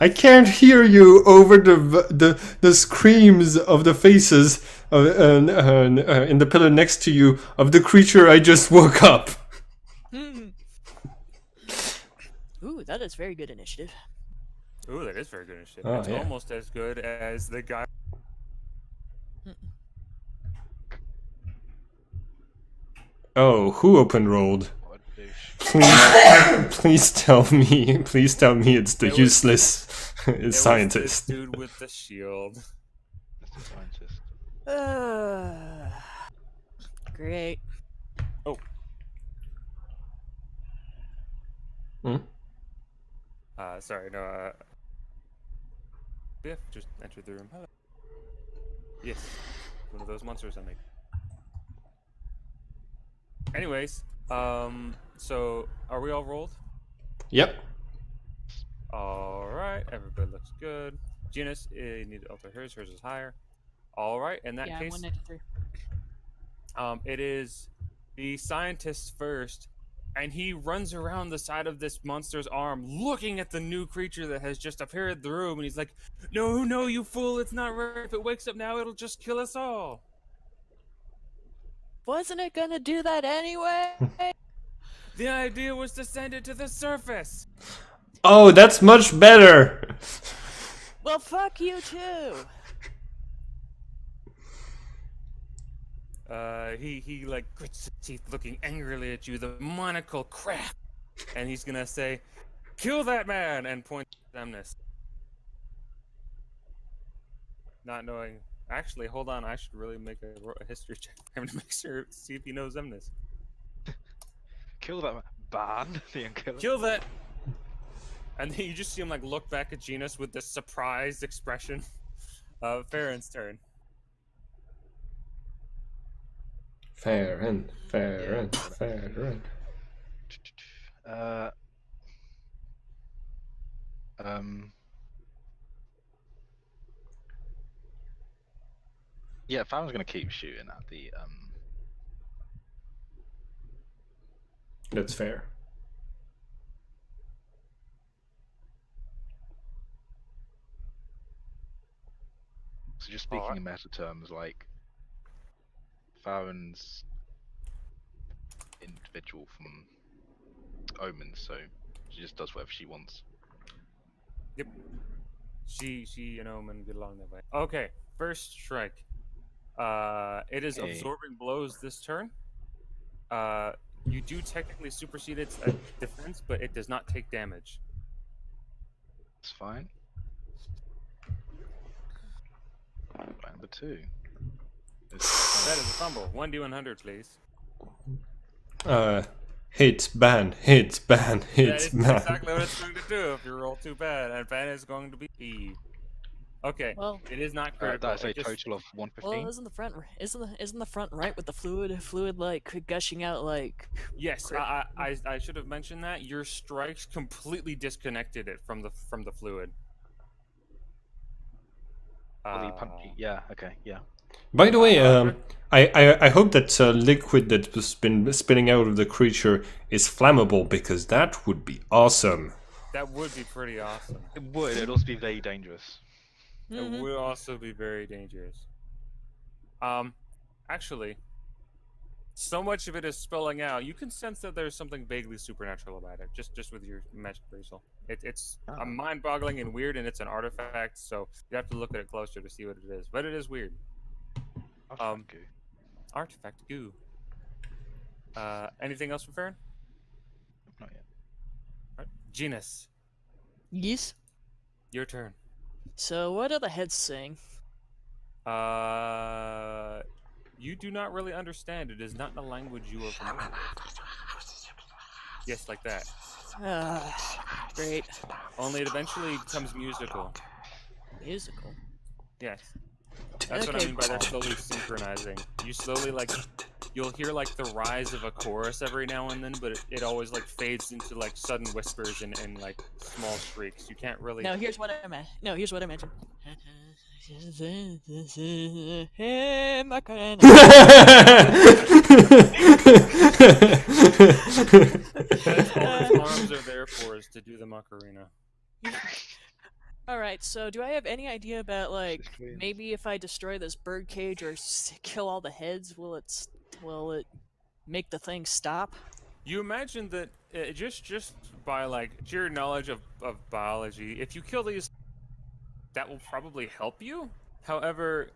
I can't hear you over the screams of the faces in the pillar next to you of the creature I just woke up. Ooh, that is very good initiative. Ooh, that is very good initiative. Oh, It's yeah. almost as good as the guy. Oh, who open rolled? What a douche. Please tell me. Please tell me it's the It was- useless It was scientist. this dude with the shield. That's the scientist. Great. Oh. Hmm? Sorry, no. Yeah, just entered the room. Hello. Yes, one of those monsters I make. Anyways, so are we all rolled? Yep. All right, everybody looks good. Genus, you need to alter hers. Hers is higher. All right, in that Yeah, case, 193. it is the scientist first, and he runs around the side of this monster's arm, looking at the new creature that has just appeared in the room, and he's like, "No, no, you fool! It's not right. If it wakes up now, it'll just kill us all." Wasn't it gonna do that anyway? The idea was to send it to the surface. Oh, that's much better. Well, fuck you too. He like grits his teeth, looking angrily at you. The monocle crack, and he's gonna say, "Kill that man!" and point at Zemnis. Not knowing. Actually, hold on. I should really make a history check for him to make sure, see if he knows Zemnis. Kill that man. Ban the unkiller. Kill that. And then you just see him like look back at Genus with this surprised expression. Farron's turn. Farron. Yeah, Fallon's gonna keep shooting at the That's fair. So just speaking Alright. in meta terms, like Farron's individual from Omen, so she just does whatever she wants. Yep. She and Omen get along that way. Okay, first strike. It is Okay. absorbing blows this turn. You do technically supersede its defense, but it does not take damage. It's fine. Right, number 2. That is a fumble. 1d100, please. Hits, ban, hits, ban, That hits, is ban. exactly what it's going to do if you roll too bad, and ban is going to be Eve. Okay, Well, it is not critical. That's a It just- total of 115. well, isn't the front right with the fluid like gushing out like? Yes, Crit- I should have mentioned that. Your strikes completely disconnected it from the fluid. Well, you punch. Yeah. Okay. Yeah. By the way, However- I hope that liquid that was been spilling out of the creature is flammable, because that would be awesome. That would be pretty awesome. It would. It'd also be very dangerous. Mhm. It would also be very dangerous. Actually, so much of it is spilling out. You can sense that there's something vaguely supernatural about it, just with your magic bracelet. It's Ah. mind-boggling and weird, and it's an artifact, so you have to look at it closer to see what it is. But it is weird. Artifact goo. Artifact goo. Anything else from Farron? Not yet. All right. Genus, Yes. your turn. So what are the heads saying? You do not really understand. It is not the language you are familiar with. Yes, like that. Great. Only it eventually becomes musical. Musical. Yes. That's what I Okay. mean by they're slowly synchronizing. You slowly, like, you'll hear, like, the rise of a chorus every now and then, but it always, like, fades into, like, sudden whispers and like, small shrieks. You can't really... No, here's what I meant. No, here's what I mentioned. Hey, Macarena. That's all its arms are there for, is to do the Macarena. All right. So, do I have any idea about like Twins. maybe if I destroy this bird cage or kill all the heads, will it make the thing stop? You imagine that just by, like, sheer knowledge of biology, if you kill these, that will probably help you. However,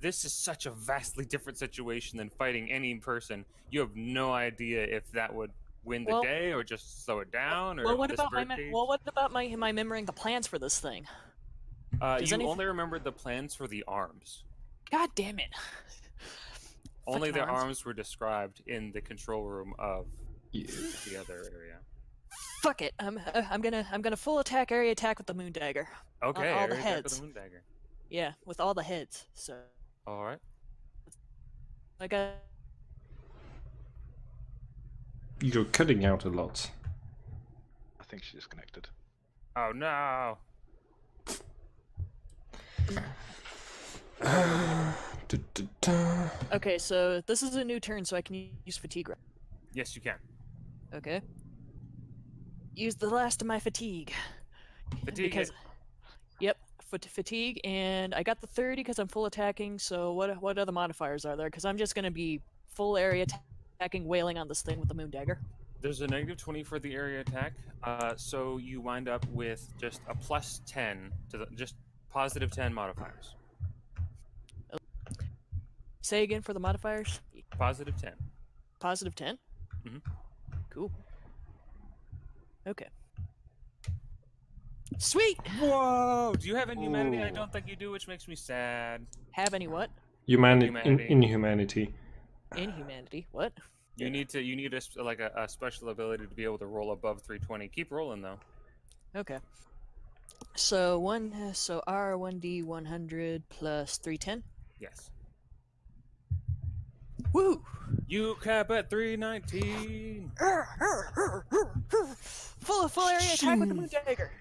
this is such a vastly different situation than fighting any person. You have no idea if that would win the Well- day or just slow it down, or Well, if what this about my birdcage... well, what about my remembering the plans for this thing? does you anyth- only remembered the plans for the arms. God damn it! Only Fucking the arms were described in the control room of the other area. Fuck it. I'm gonna full attack area attack with the moon dagger. Okay, all the area attack with heads. the moon dagger. Yeah, with all the heads. So All right. I got. You're cutting out a lot. I think she's disconnected. Oh no! Okay, so this is a new turn, so I can use fatigue. Yes, you can. Okay. Use the last of my fatigue. Fatigue. Because, yep, fatigue, and I got the 30 because I'm full attacking. So what other modifiers are there? Because I'm just gonna be full area attacking, wailing on this thing with the moon dagger. There's a -20 for the area attack, so you wind up with just a +10 to the just +10 modifiers. Say again for the modifiers. +10. Positive 10. Mhm. Cool. Okay. Sweet. Whoa! Do you have any humanity? I Ooh. don't think you do, which makes me sad. Have any what? Humanity. Inhumanity. Inhumanity. Inhumanity. What? You need a special ability to be able to roll above 320. Keep rolling though. Okay. So R1D 100 plus 310. Yes. Woo! You cap at 319. Full area attack with the moon dagger.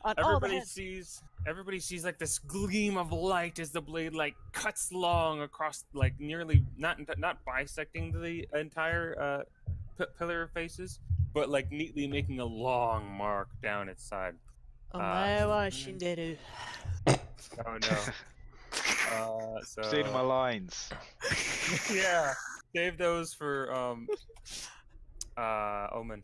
On all the heads. Everybody sees like this gleam of light as the blade like cuts long across like nearly not bisecting the entire pillar of faces, but like neatly making a long mark down its side. Omae wa shinderu. Oh no. So Stealing my lines. yeah, save those for Omen.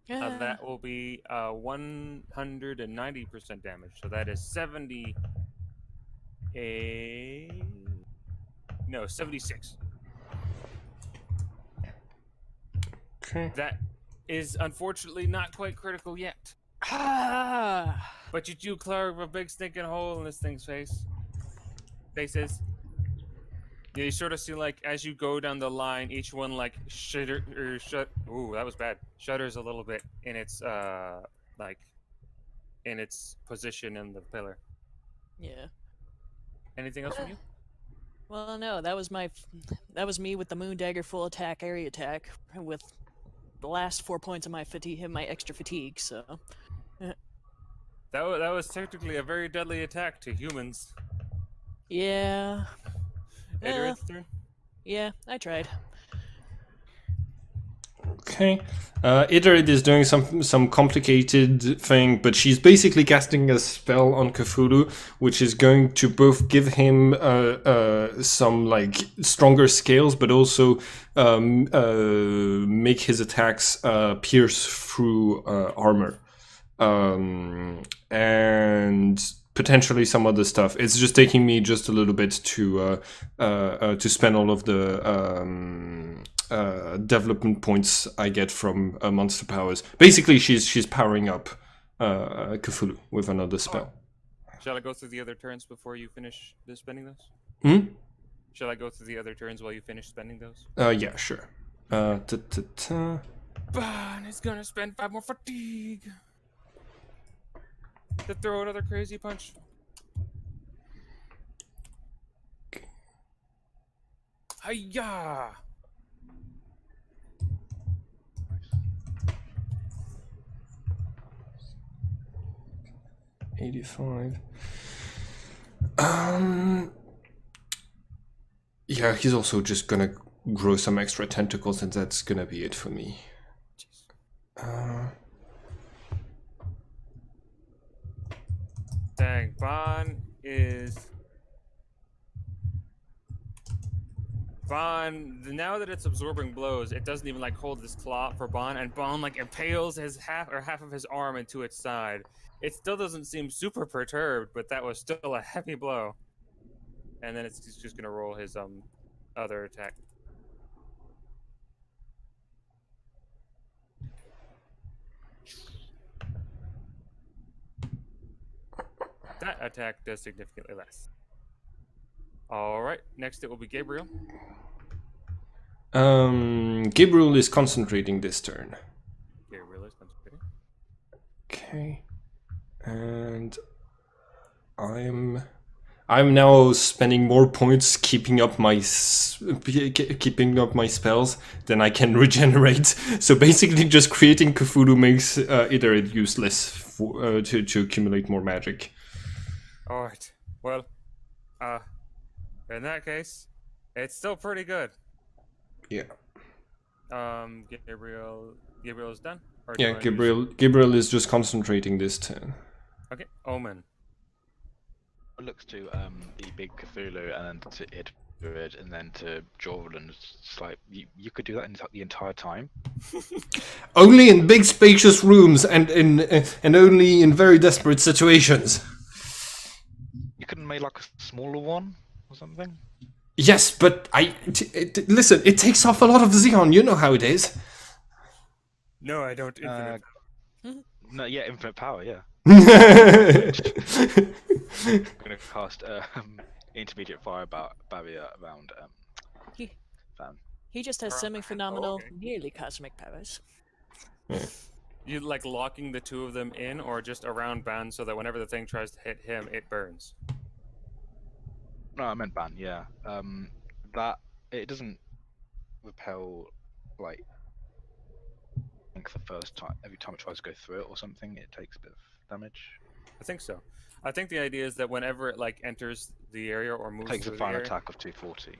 That will be 190% damage. So that is 76. Okay. That is unfortunately not quite critical yet. But you do carve a big stinking hole in this thing's face. Faces. Yeah, you sort of see like as you go down the line, each one like Ooh, that was bad. Shudders a little bit in its like in its position in the pillar. Yeah. Anything else from you? Well, no, that was me with the moon dagger full attack area attack with the last 4 points of my fatigue, my extra fatigue. So That was technically a very deadly attack to humans. yeah. Adrian's turn. Yeah, I tried. Okay. Iterid is doing some complicated thing, but she's basically casting a spell on Cthulhu, which is going to both give him some like stronger scales, but also make his attacks pierce through armor, and potentially some other stuff. It's just taking me just a little bit to spend all of the development points I get from monster powers. Basically, she's powering up Cthulhu with another spell. Shall I go through the other turns before you finish spending those? Shall I go through the other turns while you finish spending those? Yeah, sure. Bon is gonna spend 5 more fatigue to throw another crazy punch. Hiya! 85. Yeah, he's also just gonna grow some extra tentacles, and that's gonna be it for me. Dang, Bon is... Bon, now that it's absorbing blows, it doesn't even like hold this claw for Bon, and Bon like impales his half of his arm into its side. It still doesn't seem super perturbed, but that was still a heavy blow. And then it's just gonna roll his other attack. That attack does significantly less. Alright, next it will be Gabriel. Gabriel is concentrating this turn. Gabriel is concentrating. Okay. And I'm now spending more points keeping up my spells than I can regenerate. So basically, just creating Cthulhu makes Iterid useless to accumulate more magic. All right. Well, in that case, it's still pretty good. Yeah. Gabriel is done. Or Yeah, Gabriel is just concentrating this turn. Okay, Omen. It looks to the big Cthulhu and then to Iterid and then to Jordan. It's like you could do that the entire time. Only in big spacious rooms and only in very desperate situations. You couldn't make like a smaller one or something. Yes, but listen. It takes off a lot of Xeon. You know how it is. No, I don't. Infinite. No, yeah, infinite power. Yeah. I'm gonna cast intermediate fire barrier around Fan. He just has semi-phenomenal, nearly cosmic powers. You like locking the two of them in, or just around Ban, so that whenever the thing tries to hit him, it burns. No, I meant ban. Yeah. That it doesn't repel like. I think the first time, every time it tries to go through it or something, it takes a bit of damage? I think so. I think the idea is that whenever it like enters the area or It moves takes a through the fine area, attack of 240.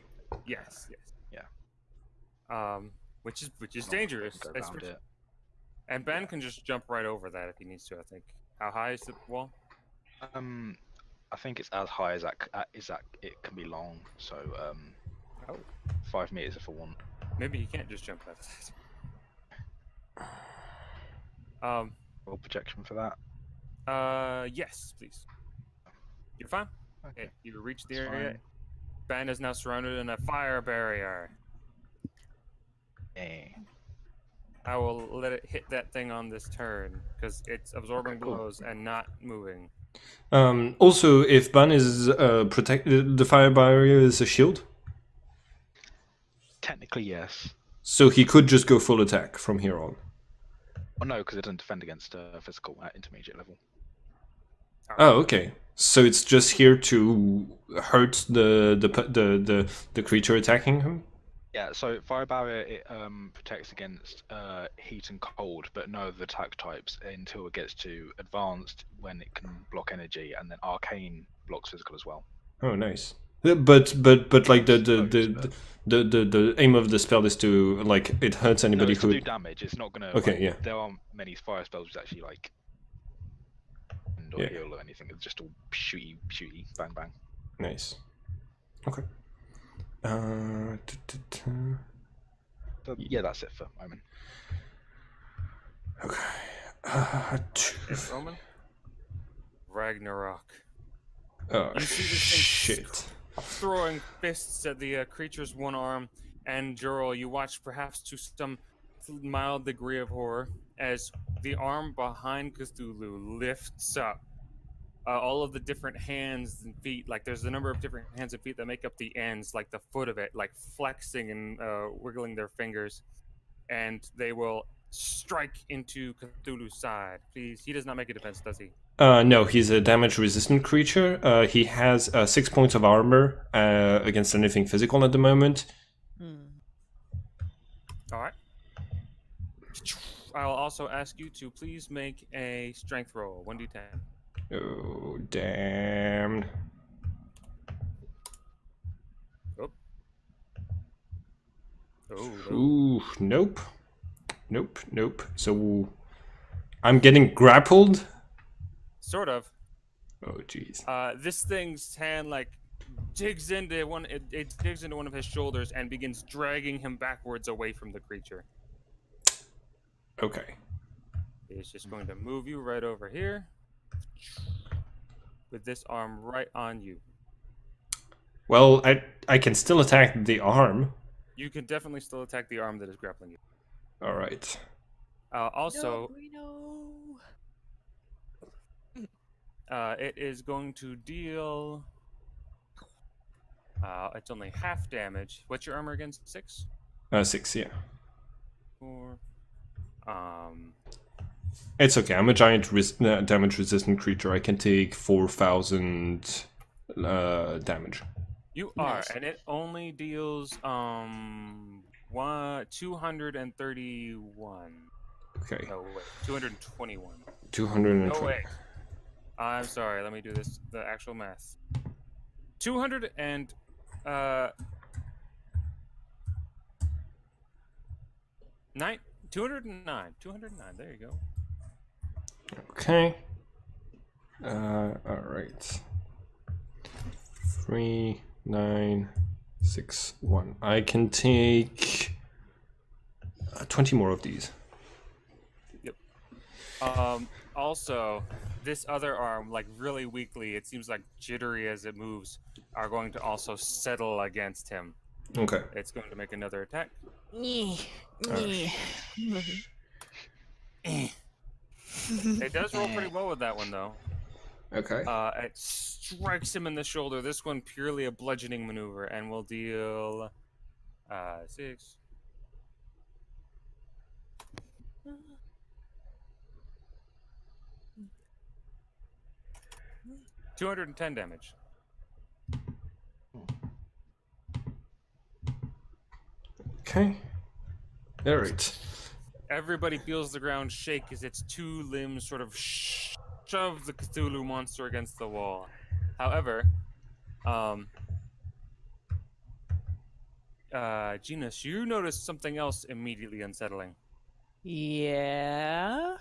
yes, yes, Yeah. which is Not like I dangerous. can go around it. And Ben Yeah. can just jump right over that if he needs to. I think. How high is the wall? I think it's as high as that it can be long. So Oh, 5 meters if I want. maybe he can't just jump past that. Roll projection for that. Yes, please. You're fine. Okay. You reach the That's area. fine. Ben is now surrounded in a fire barrier. Eh. I will let it hit that thing on this turn because it's absorbing Okay, cool. blows and not moving. Also, if Ban is protected, the fire barrier is a shield, Technically, yes. so he could just go full attack from here on. Oh no, because it doesn't defend against physical at intermediate level. Oh, okay. So it's just here to hurt the creature attacking him. Yeah, so fire barrier it protects against heat and cold, but no other attack types until it gets to advanced when it can block energy, and then arcane blocks physical as well. Oh, nice. But like Exposed, the aim of the spell is to like it hurts No, anybody it's to who. do damage. It's not gonna. Okay, like, yeah. There aren't many fire spells which actually like end or Yeah. heal or anything. It's just all shooty, bang, bang. Nice. Okay. So, yeah, that's it for Omen. Okay. It's Roman. Ragnarok. Oh You see this thing shit. throwing fists at the creature's one arm, and Jurl, you watch perhaps to some mild degree of horror as the arm behind Cthulhu lifts up. All of the different hands and feet, like there's a number of different hands and feet that make up the ends, like the foot of it, like flexing and wiggling their fingers, and they will strike into Cthulhu's side. Please, he does not make a defense, does he? No, he's a damage-resistant creature. He has 6 points of armor against anything physical at the moment. All right. I'll also ask you to please make a strength roll, 1d10. Oh, damn. Oh, Ooh, nope. Nope. So, I'm getting grappled? sort of. Oh, jeez. This thing's hand like digs into one. It digs into one of his shoulders and begins dragging him backwards away from the creature. Okay. It's just going to move you right over here with this arm right on you. Well, I can still attack the arm. You can definitely still attack the arm that is grappling you. All right. Also, No. it is going to deal. It's only half damage. What's your armor against? 6? 6, yeah. 4. It's okay. I'm a giant damage-resistant creature. I can take 4,000 damage. You are, Nice. and it only deals 231. Okay. No wait, 221. 220. No wait. I'm sorry. Let me do this. The actual math. 200 and 209. 209. There you go. Okay. All right. 3, 9, 6, 1. I can take 20 more of these. Yep. Also, this other arm, like really weakly, it seems like jittery as it moves, are going to also settle against him. Okay. It's going to make another attack. It does roll pretty well with that one, though. Okay. It strikes him in the shoulder. This one purely a bludgeoning maneuver, and will deal 6. 210 damage. Okay. All right. Everybody feels the ground shake as its two limbs sort of shove the Cthulhu monster against the wall. However, Genus, you notice something else immediately unsettling. Yeah.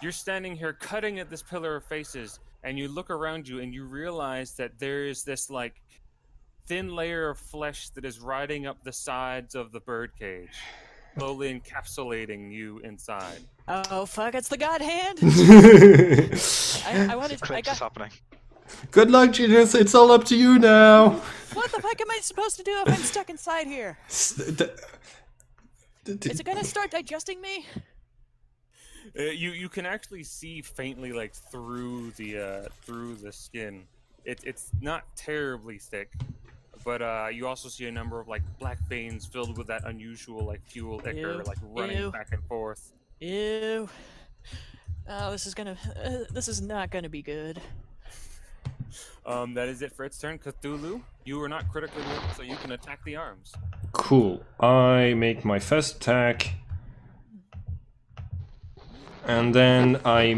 You're standing here cutting at this pillar of faces, and you look around you and you realize that there is this like thin layer of flesh that is riding up the sides of the birdcage, slowly encapsulating you inside. Oh fuck! It's the God Hand. I wanted. I Eclipse is got. happening. Good luck, Genius. It's all up to you now. What the fuck am I supposed to do if I'm stuck inside here? Is it gonna start digesting me? You can actually see faintly like through the skin. It's not terribly thick, but you also see a number of like black veins filled with that unusual like fuel ichor like running Ew. back and forth. Ew. Oh, this is not gonna be good. That is it for its turn. Cthulhu, you are not critically wounded, so you can attack the arms. Cool. I make my first attack. And then I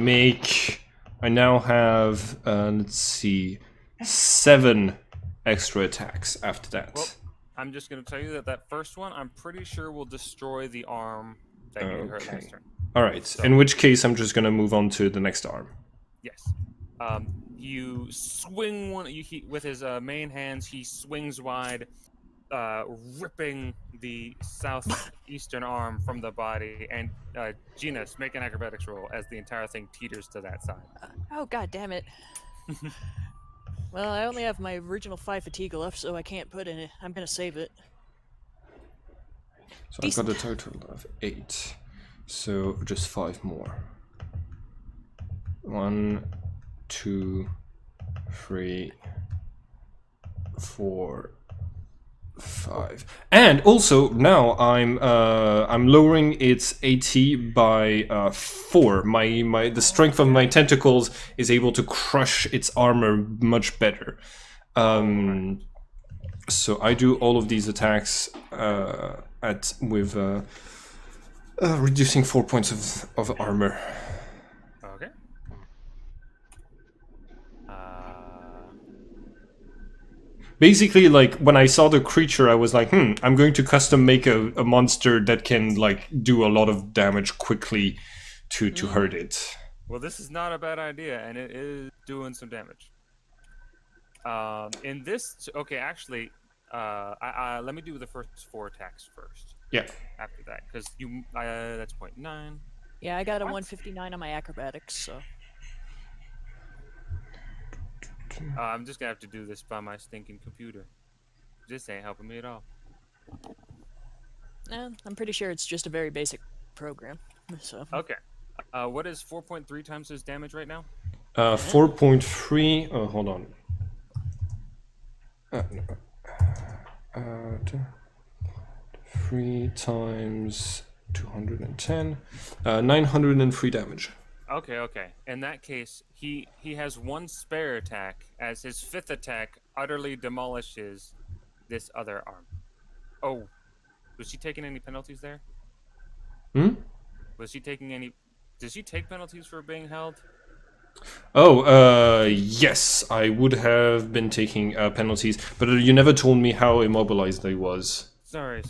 now have, let's see, 7 extra attacks after that. Well, I'm just going to tell you that first one, I'm pretty sure will destroy the arm that you hurt last turn. Alright, So- in which case I'm just gonna move on to the next arm. Yes. You swing with his main hands, he swings wide, ripping the southeastern arm from the body, and Genus, make an acrobatics roll as the entire thing teeters to that side. Oh god damn it. Well, I only have my original 5 fatigue left, so I can't put in it. I'm gonna save it. So I've got a total of 8. So just 5 more. 1, 2, 3, 4, 5. And also now I'm lowering its AT by 4. The strength of my tentacles is able to crush its armor much better. So I do all of these attacks with reducing 4 points of armor. Okay. Basically, like, when I saw the creature, I was like, I'm going to custom make a monster that can, like, do a lot of damage quickly to hurt it. Well, this is not a bad idea, and it is doing some damage. In this, okay, actually, let me do the first 4 attacks first. Yeah. After that, because that's 0.9. Yeah, I got a 159 on my acrobatics, so. I'm just gonna have to do this by my stinking computer. This ain't helping me at all. I'm pretty sure it's just a very basic program. So. Okay. What is 4.3 times his damage right now? 4.3. Oh, hold on. 3 times 210. 903 damage. Okay. In that case, he has 1 spare attack as his 5th attack utterly demolishes this other arm. Oh, was he taking any penalties there? Was he taking any? Does he take penalties for being held? Oh, yes, I would have been taking penalties, but you never told me how immobilized I was. Sorry.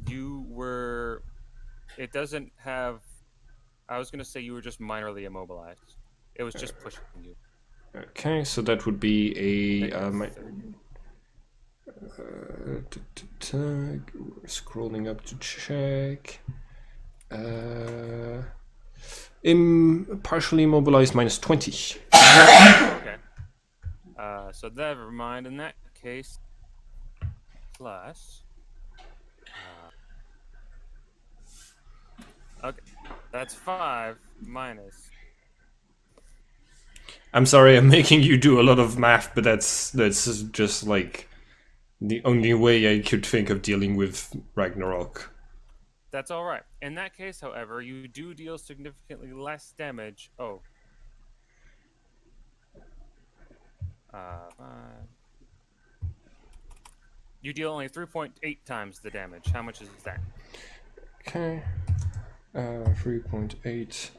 You were. It doesn't have. I was gonna say you were just minorly immobilized. It was just pushing you. Okay, so that would be a scrolling up to check. Partially immobilized minus 20. Okay. So never mind. In that case, plus. Okay, that's 5 minus. I'm sorry, I'm making you do a lot of math, but that's just like the only way I could think of dealing with Ragnarok. That's all right. In that case, however, you do deal significantly less damage. Oh. 5. You deal only 3.8 times the damage. How much is that? Okay. 3.8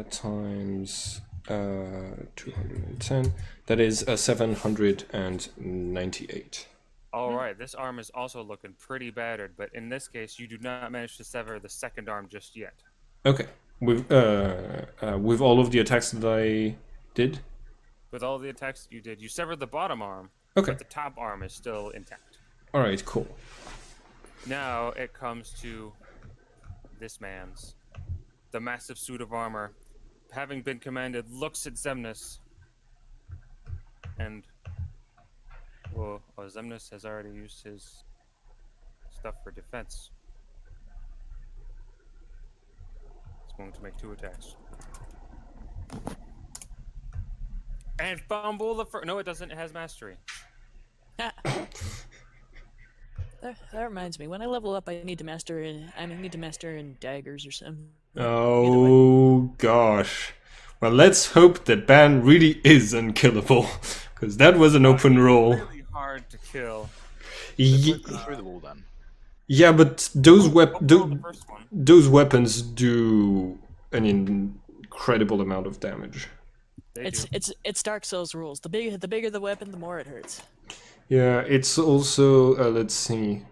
times 210. That is 798. All right, this arm is also looking pretty battered, but in this case, you do not manage to sever the second arm just yet. Okay. With all of the attacks that I did. With all the attacks you did, you severed the bottom arm, Okay. but the top arm is still intact. All right. Cool. Now it comes to this man's. The massive suit of armor, having been commanded, looks at Zemnis. And, well, Zemnis has already used his stuff for defense. He's going to make 2 attacks. And fumble the first. No, it doesn't. It has mastery. That reminds me. When I level up, I need to master in daggers or something. Oh gosh. Well, let's hope that Ban really is unkillable, because that was an open roll. Really hard to kill. Through the wall then. Yeah, but those The first one. those weapons do an incredible amount of damage. They do. It's Dark Souls rules. The bigger the weapon, the more it hurts. Yeah, it's also let's see.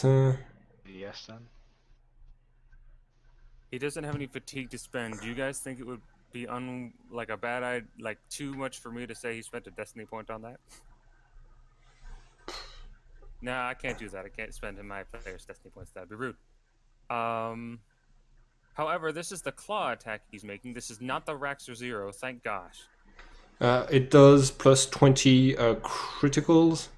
Yes then. He doesn't have any fatigue to spend. Do you guys think it would be like a bad idea, like too much for me to say he spent a destiny point on that? No, I can't do that. I can't spend my player's destiny points. That'd be rude. However, this is the claw attack he's making. This is not the Raxor Zero. Thank gosh. It does plus 20 criticals,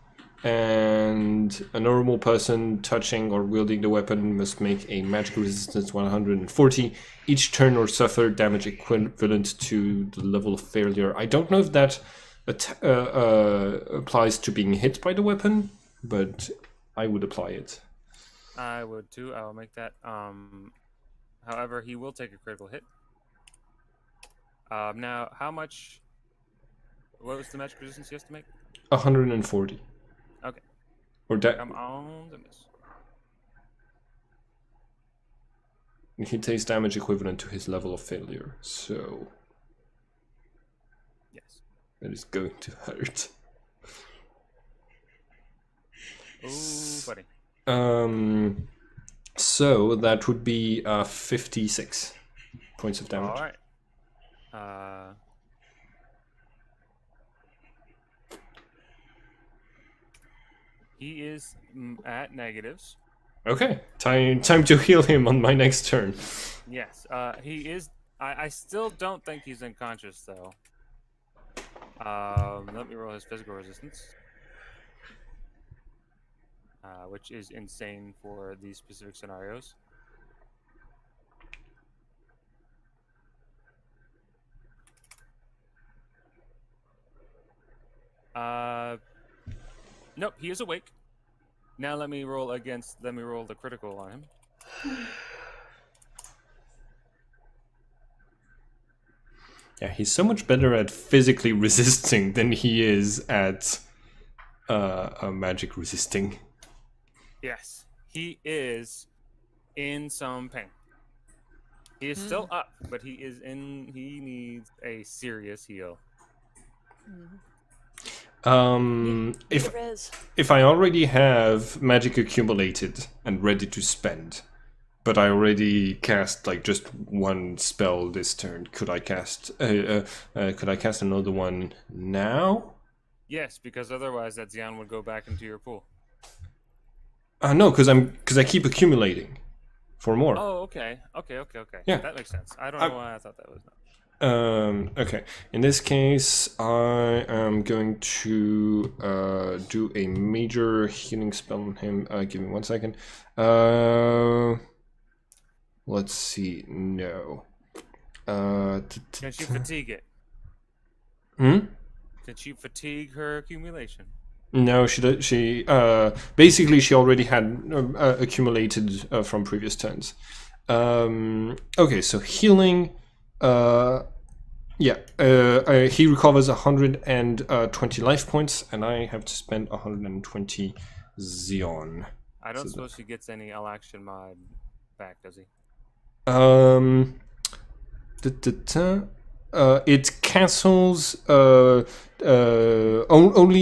and a normal person touching or wielding the weapon must make a magical resistance 140 each turn or suffer damage equivalent to the level of failure. I don't know if that applies to being hit by the weapon, but I would apply it. I would too. I will make that. However, he will take a critical hit. Now, how much? What was the magic resistance he has to make? 140. Okay. Or that. Come on, goodness. He takes damage equivalent to his level of failure, so Yes. that is going to hurt. Ooh, buddy. So that would be 56 points of damage. All right. He is at negatives. Okay, time to heal him on my next turn. Yes. He is. I still don't think he's unconscious though. Let me roll his physical resistance, which is insane for these specific scenarios. Nope, he is awake. Now let me roll the critical on him. Yeah, he's so much better at physically resisting than he is at magic resisting. Yes, he is in some pain. He is still up, but he needs a serious heal. If I already have magic accumulated and ready to spend, but I already cast like just one spell this turn, could I cast another one now? Yes, because otherwise that Xian would go back into your pool. No, because I keep accumulating for more. Oh, okay. Yeah. That makes sense. I don't know why I thought that was not. Okay. In this case, I am going to do a major healing spell on him. Give me 1 second. Let's see. No. Can she fatigue it? Hmm? Can she fatigue her accumulation? No, she basically she already had accumulated from previous turns. Okay, so healing. He recovers 120 life points, and I have to spend 120 Xeon. I don't suppose he gets any L action mod back, does he? It cancels only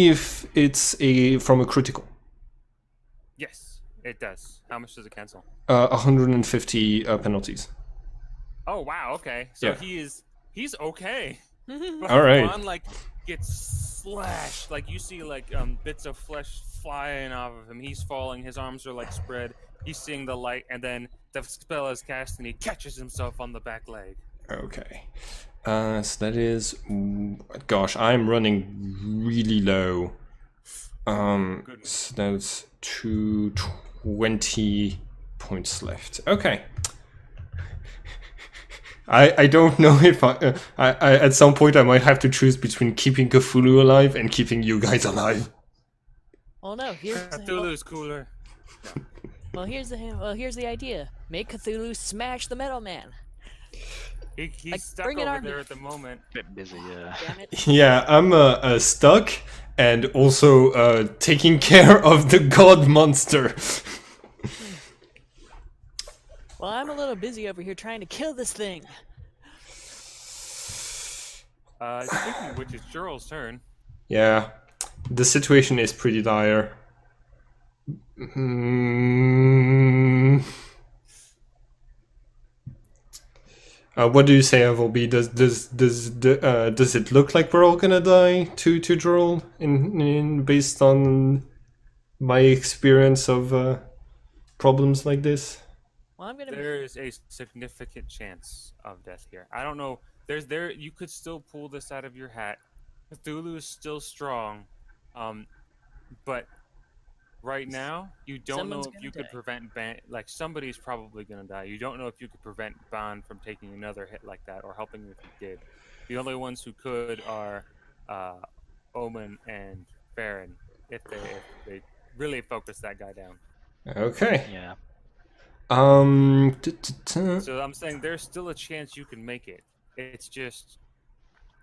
if it's from a critical. Yes, it does. How much does it cancel? 150 penalties. Oh wow, okay. So Yeah. he's okay. But All right. Vaughn, like, gets slashed. Like, you see, like, bits of flesh flying off of him. He's falling. His arms are, like, spread. He's seeing the light, and then the spell is cast, and he catches himself on the back leg. Okay. So that is... Gosh, I'm running really low. Goodness. So that's 220 points left. Okay. I don't know if I at some point I might have to choose between keeping Cthulhu alive and keeping you guys alive. Oh no, here's Cthulhu's cooler. here's the idea. Make Cthulhu smash the Metal Man. He's Like, stuck bring it over on there me. at the moment. Bit busy, yeah. Damn it. Yeah, I'm stuck and also taking care of the god monster. Well, I'm a little busy over here trying to kill this thing. Speaking of which, it's Joral's turn. Yeah, the situation is pretty dire. What do you say, Avelby? Does it look like we're all gonna die to Joral based on my experience of problems like this? Well, I'm gonna. There is a significant chance of death here. I don't know. You could still pull this out of your hat. Cthulhu is still strong, but right now you don't know Someone's if gonna you could die. prevent Ban. Like, somebody's probably gonna die. You don't know if you could prevent Ban from taking another hit like that, or helping him if you did. The only ones who could are Omen and Farron, if they really focus that guy down. Okay. Yeah. So I'm saying there's still a chance you can make it. It's just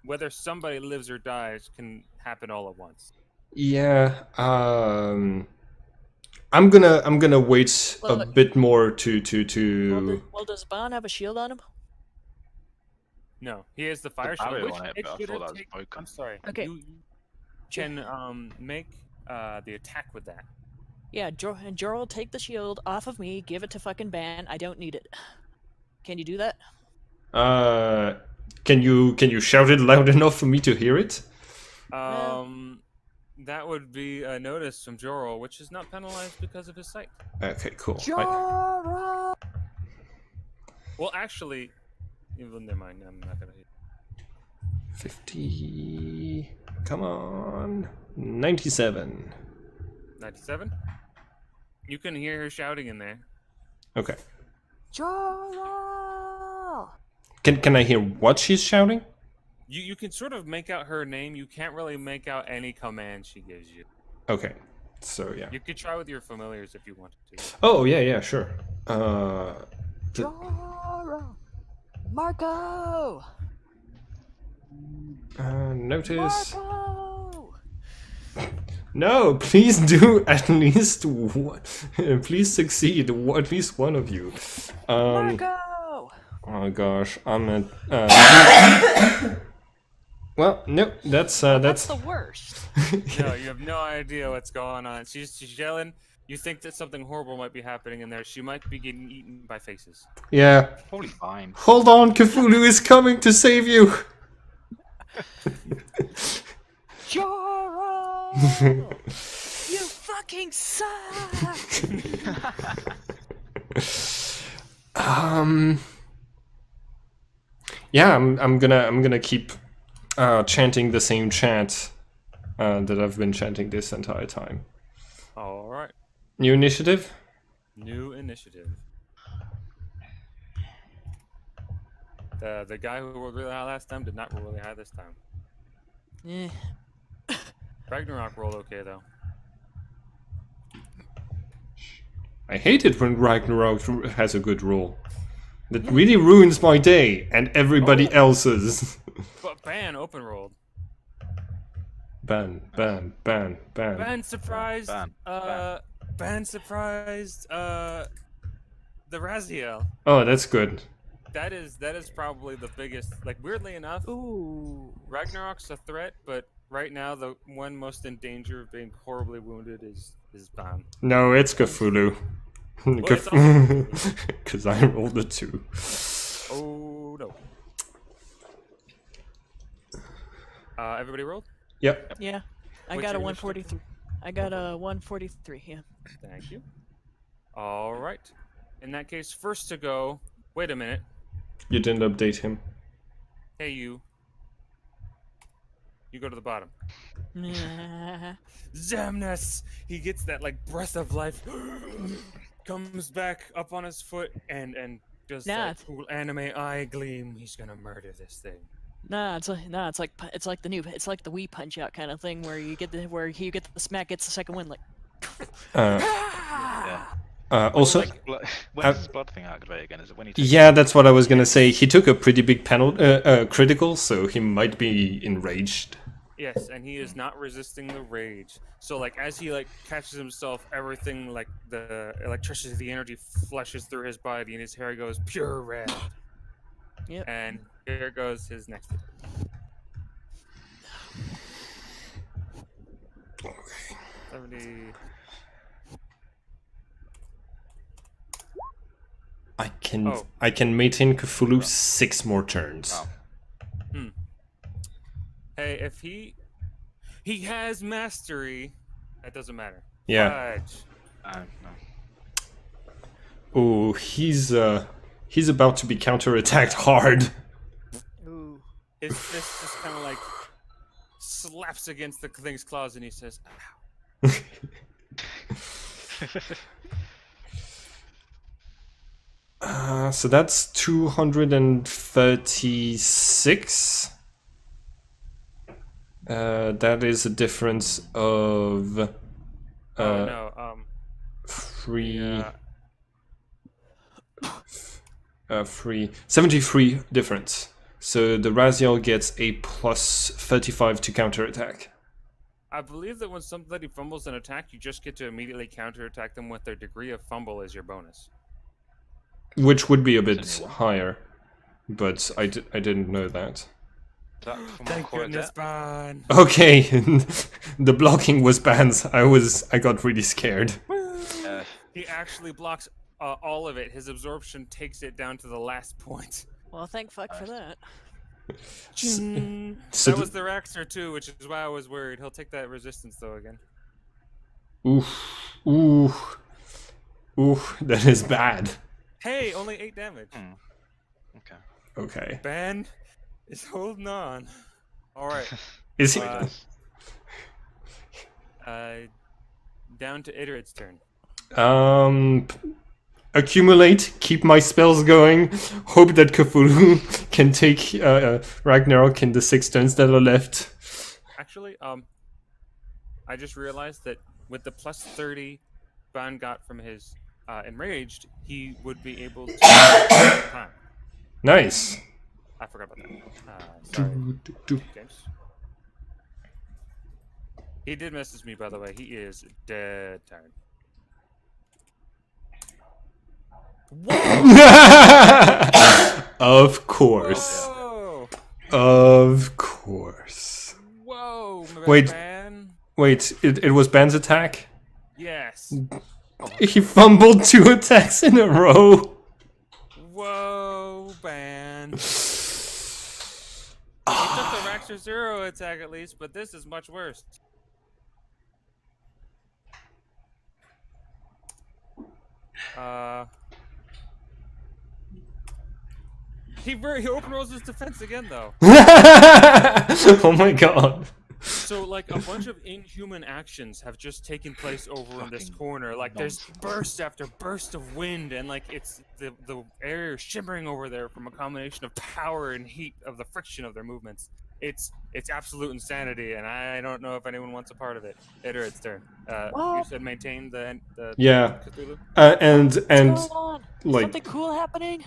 whether somebody lives or dies can happen all at once. Yeah. I'm gonna wait a Look. bit more to. Well, does Bon have a shield on him? No, he has the fire barrier shield. Which on it, it but I should thought have that was taken- broken. I'm sorry. Okay. You can make the attack with that. Yeah, Joral, take the shield off of me. Give it to fucking Ban. I don't need it. Can you do that? Can you shout it loud enough for me to hear it? That would be a notice from Joral, which is not penalized because of his sight. Okay, cool. Joral! Well, actually, never mind. I'm not gonna. 50. Come on. 97. 97. You can hear her shouting in there. Okay. Joral! Can I hear what she's shouting? You can sort of make out her name. You can't really make out any command she gives you. Okay. So yeah. You could try with your familiars if you wanted to. Oh yeah, sure. Joral! Marco! Notice. Marco! No, please do at least one. Please succeed. At least one of you. Marco! Oh gosh, I'm at. Well, no, that's That's the worst. No, you have no idea what's going on. She's yelling. You think that something horrible might be happening in there. She might be getting eaten by faces. Yeah. Probably fine. Hold on, Cthulhu is coming to save you. Joral! You fucking suck! Yeah, I'm gonna keep chanting the same chant that I've been chanting this entire time. All right. New initiative? New initiative. The guy who rolled really high last time did not roll really high this time. Eh. Ragnarok rolled okay though. I hate it when Ragnarok has a good roll. That really ruins my day and everybody else's. But Ban open rolled. Ban. Ban surprised. Ban. Ban surprised. The Raziel. Oh, that's good. that is probably the biggest. Like weirdly enough, Ooh. Ragnarok's a threat, but right now the one most in danger of being horribly wounded is Ban. No, it's Cthulhu. Well, it's also- Because I rolled a 2. Oh no. Everybody rolled? Yep. Yeah. I What's got a your initiative? 143. I got a 143, yeah. Thank you. All right. In that case, first to go. Wait a minute. You didn't update him. Hey, you. You go to the bottom. Zamnus! He gets that like breath of life. Comes back up on his foot and does Nah, that cool anime eye gleam. He's gonna murder this thing. it's like the Wii Punch Out kind of thing where you get the smack, gets the second win, like. Yeah. Also, When does his blood thing activate again? Is it when he takes yeah, that's what I was gonna say. He took a pretty big critical, so he might be enraged. Yes, and he is not resisting the rage. So like as he like catches himself, everything like the electricity, the energy flushes through his body, and his hair goes pure red. Yep. And here goes his next attack. 70. I can maintain Cthulhu 6 more turns. Oh. Hey, if he has mastery, that doesn't matter. Yeah. Fudge. No. Oh, he's about to be counterattacked hard. Ooh. His fist just kind of like slaps against the thing's claws, and he says, "Ow." So that's 236. That is a difference of Oh no. 73 difference. So the Raziel gets a plus 35 to counterattack. I believe that when somebody fumbles an attack, you just get to immediately counterattack them with their degree of fumble as your bonus. Which would be a bit higher, but I didn't know that. Thank goodness, Ban. Okay, the blocking was banned. I got really scared. He actually blocks all of it. His absorption takes it down to the last point. Well, thank fuck for that. So That was the Raxner too, which is why I was worried. He'll take that resistance though again. Ooh, that is bad. Hey, only 8 damage. Okay. Okay. Ben is holding on. All right. Is he? Down to Idrit's turn. Accumulate, keep my spells going, hope that Cthulhu can take Ragnarok in the 6 turns that are left. Actually, I just realized that with the plus 30 Ban got from his enraged, he would be able to. Time. Nice. I forgot about that. Sorry. James. He did message me, by the way. He is dead tired. Of course. Whoa! Of course. Whoa! Wait. Man. Wait, it was Ban's attack? Yes. He fumbled 2 attacks in a row. Whoa, Ban. He took the Raxer 0 attack at least, but this is much worse. He open rolls his defense again though. Oh my god. So like a bunch of inhuman actions have just taken place over in this corner. Like there's burst after burst of wind, and like it's the air shimmering over there from a combination of power and heat of the friction of their movements. It's absolute insanity, and I don't know if anyone wants a part of it. It's turn. You said maintain the Yeah. Cthulhu? And What's going on? like Something cool happening?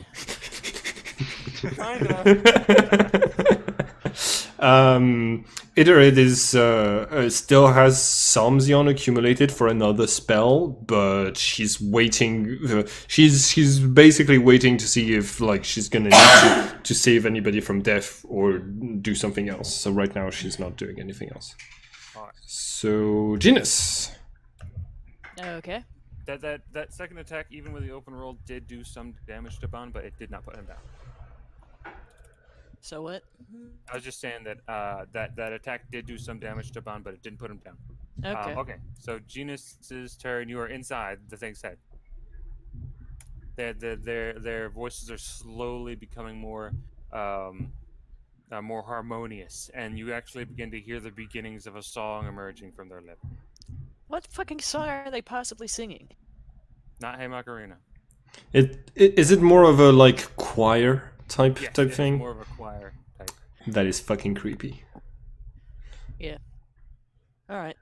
Kinda. Either it is still has some Xeon accumulated for another spell, but she's waiting. She's basically waiting to see if like she's gonna need to save anybody from death or do something else. So right now she's not doing anything else. Alright. So Genus. Okay. That second attack, even with the open roll, did do some damage to Bon, but it did not put him down. So what? I was just saying that that attack did do some damage to Bon, but it didn't put him down. Okay. Okay, so Genus's turn. You are inside the thing's head. Their voices are slowly becoming more more harmonious, and you actually begin to hear the beginnings of a song emerging from their lip. What fucking song are they possibly singing? Not Hey Macarena. Is it more of a like choir type Yes, type it's thing? more of a choir type. That is fucking creepy. Yeah. All right.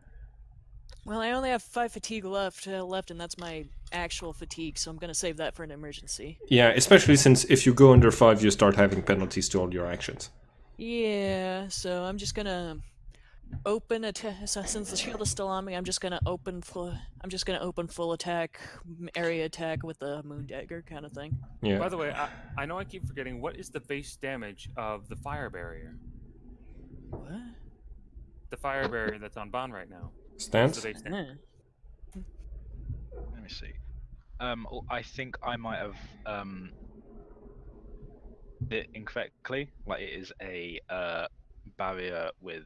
Well, I only have 5 fatigue left, and that's my actual fatigue, so I'm gonna save that for an emergency. Yeah, especially since if you go under 5, you start having penalties to all your actions. Yeah. So I'm just gonna open so since the shield is still on me, I'm just gonna open full attack, area attack with the moon dagger kind of thing. Yeah. By the way, I know I keep forgetting. What is the base damage of the fire barrier? What? The fire barrier that's on Bon right now. What's Stance? the base damage? Let me see. I think I might have it incorrectly. Like it is a barrier with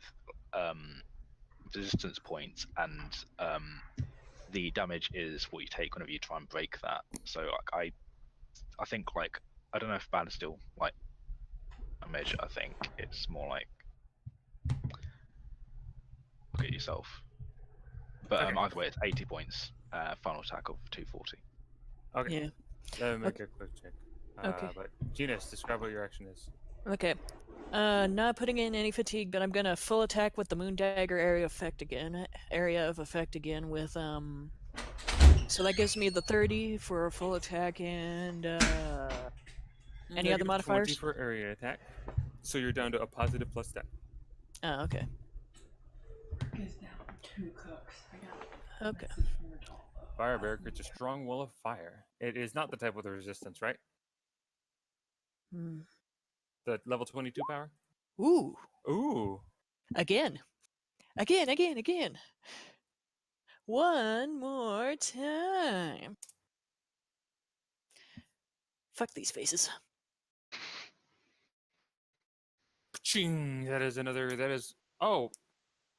resistance points, and the damage is what you take whenever you try and break that. So like, I think like I don't know if bad is still like a measure. I think it's more like look at yourself. But Okay. either way, it's 80 points. Final attack of 240. Okay. Yeah. Let me make Okay. a quick check. Okay. But Genus, describe what your action is. Okay. Not putting in any fatigue, but I'm gonna full attack with the moon dagger area of effect again with so that gives me the 30 for a full attack and any other Negative 20 modifiers? for area attack. So you're down to a positive +10. Oh, okay. Is now 2 cooks. I got Okay. Fire bear creates a strong wall of fire. It is not the type with a resistance, right? Hmm. The level 22 power? Ooh. Ooh. Again. One more time. Fuck these faces. Ching! That is another. That is. Oh.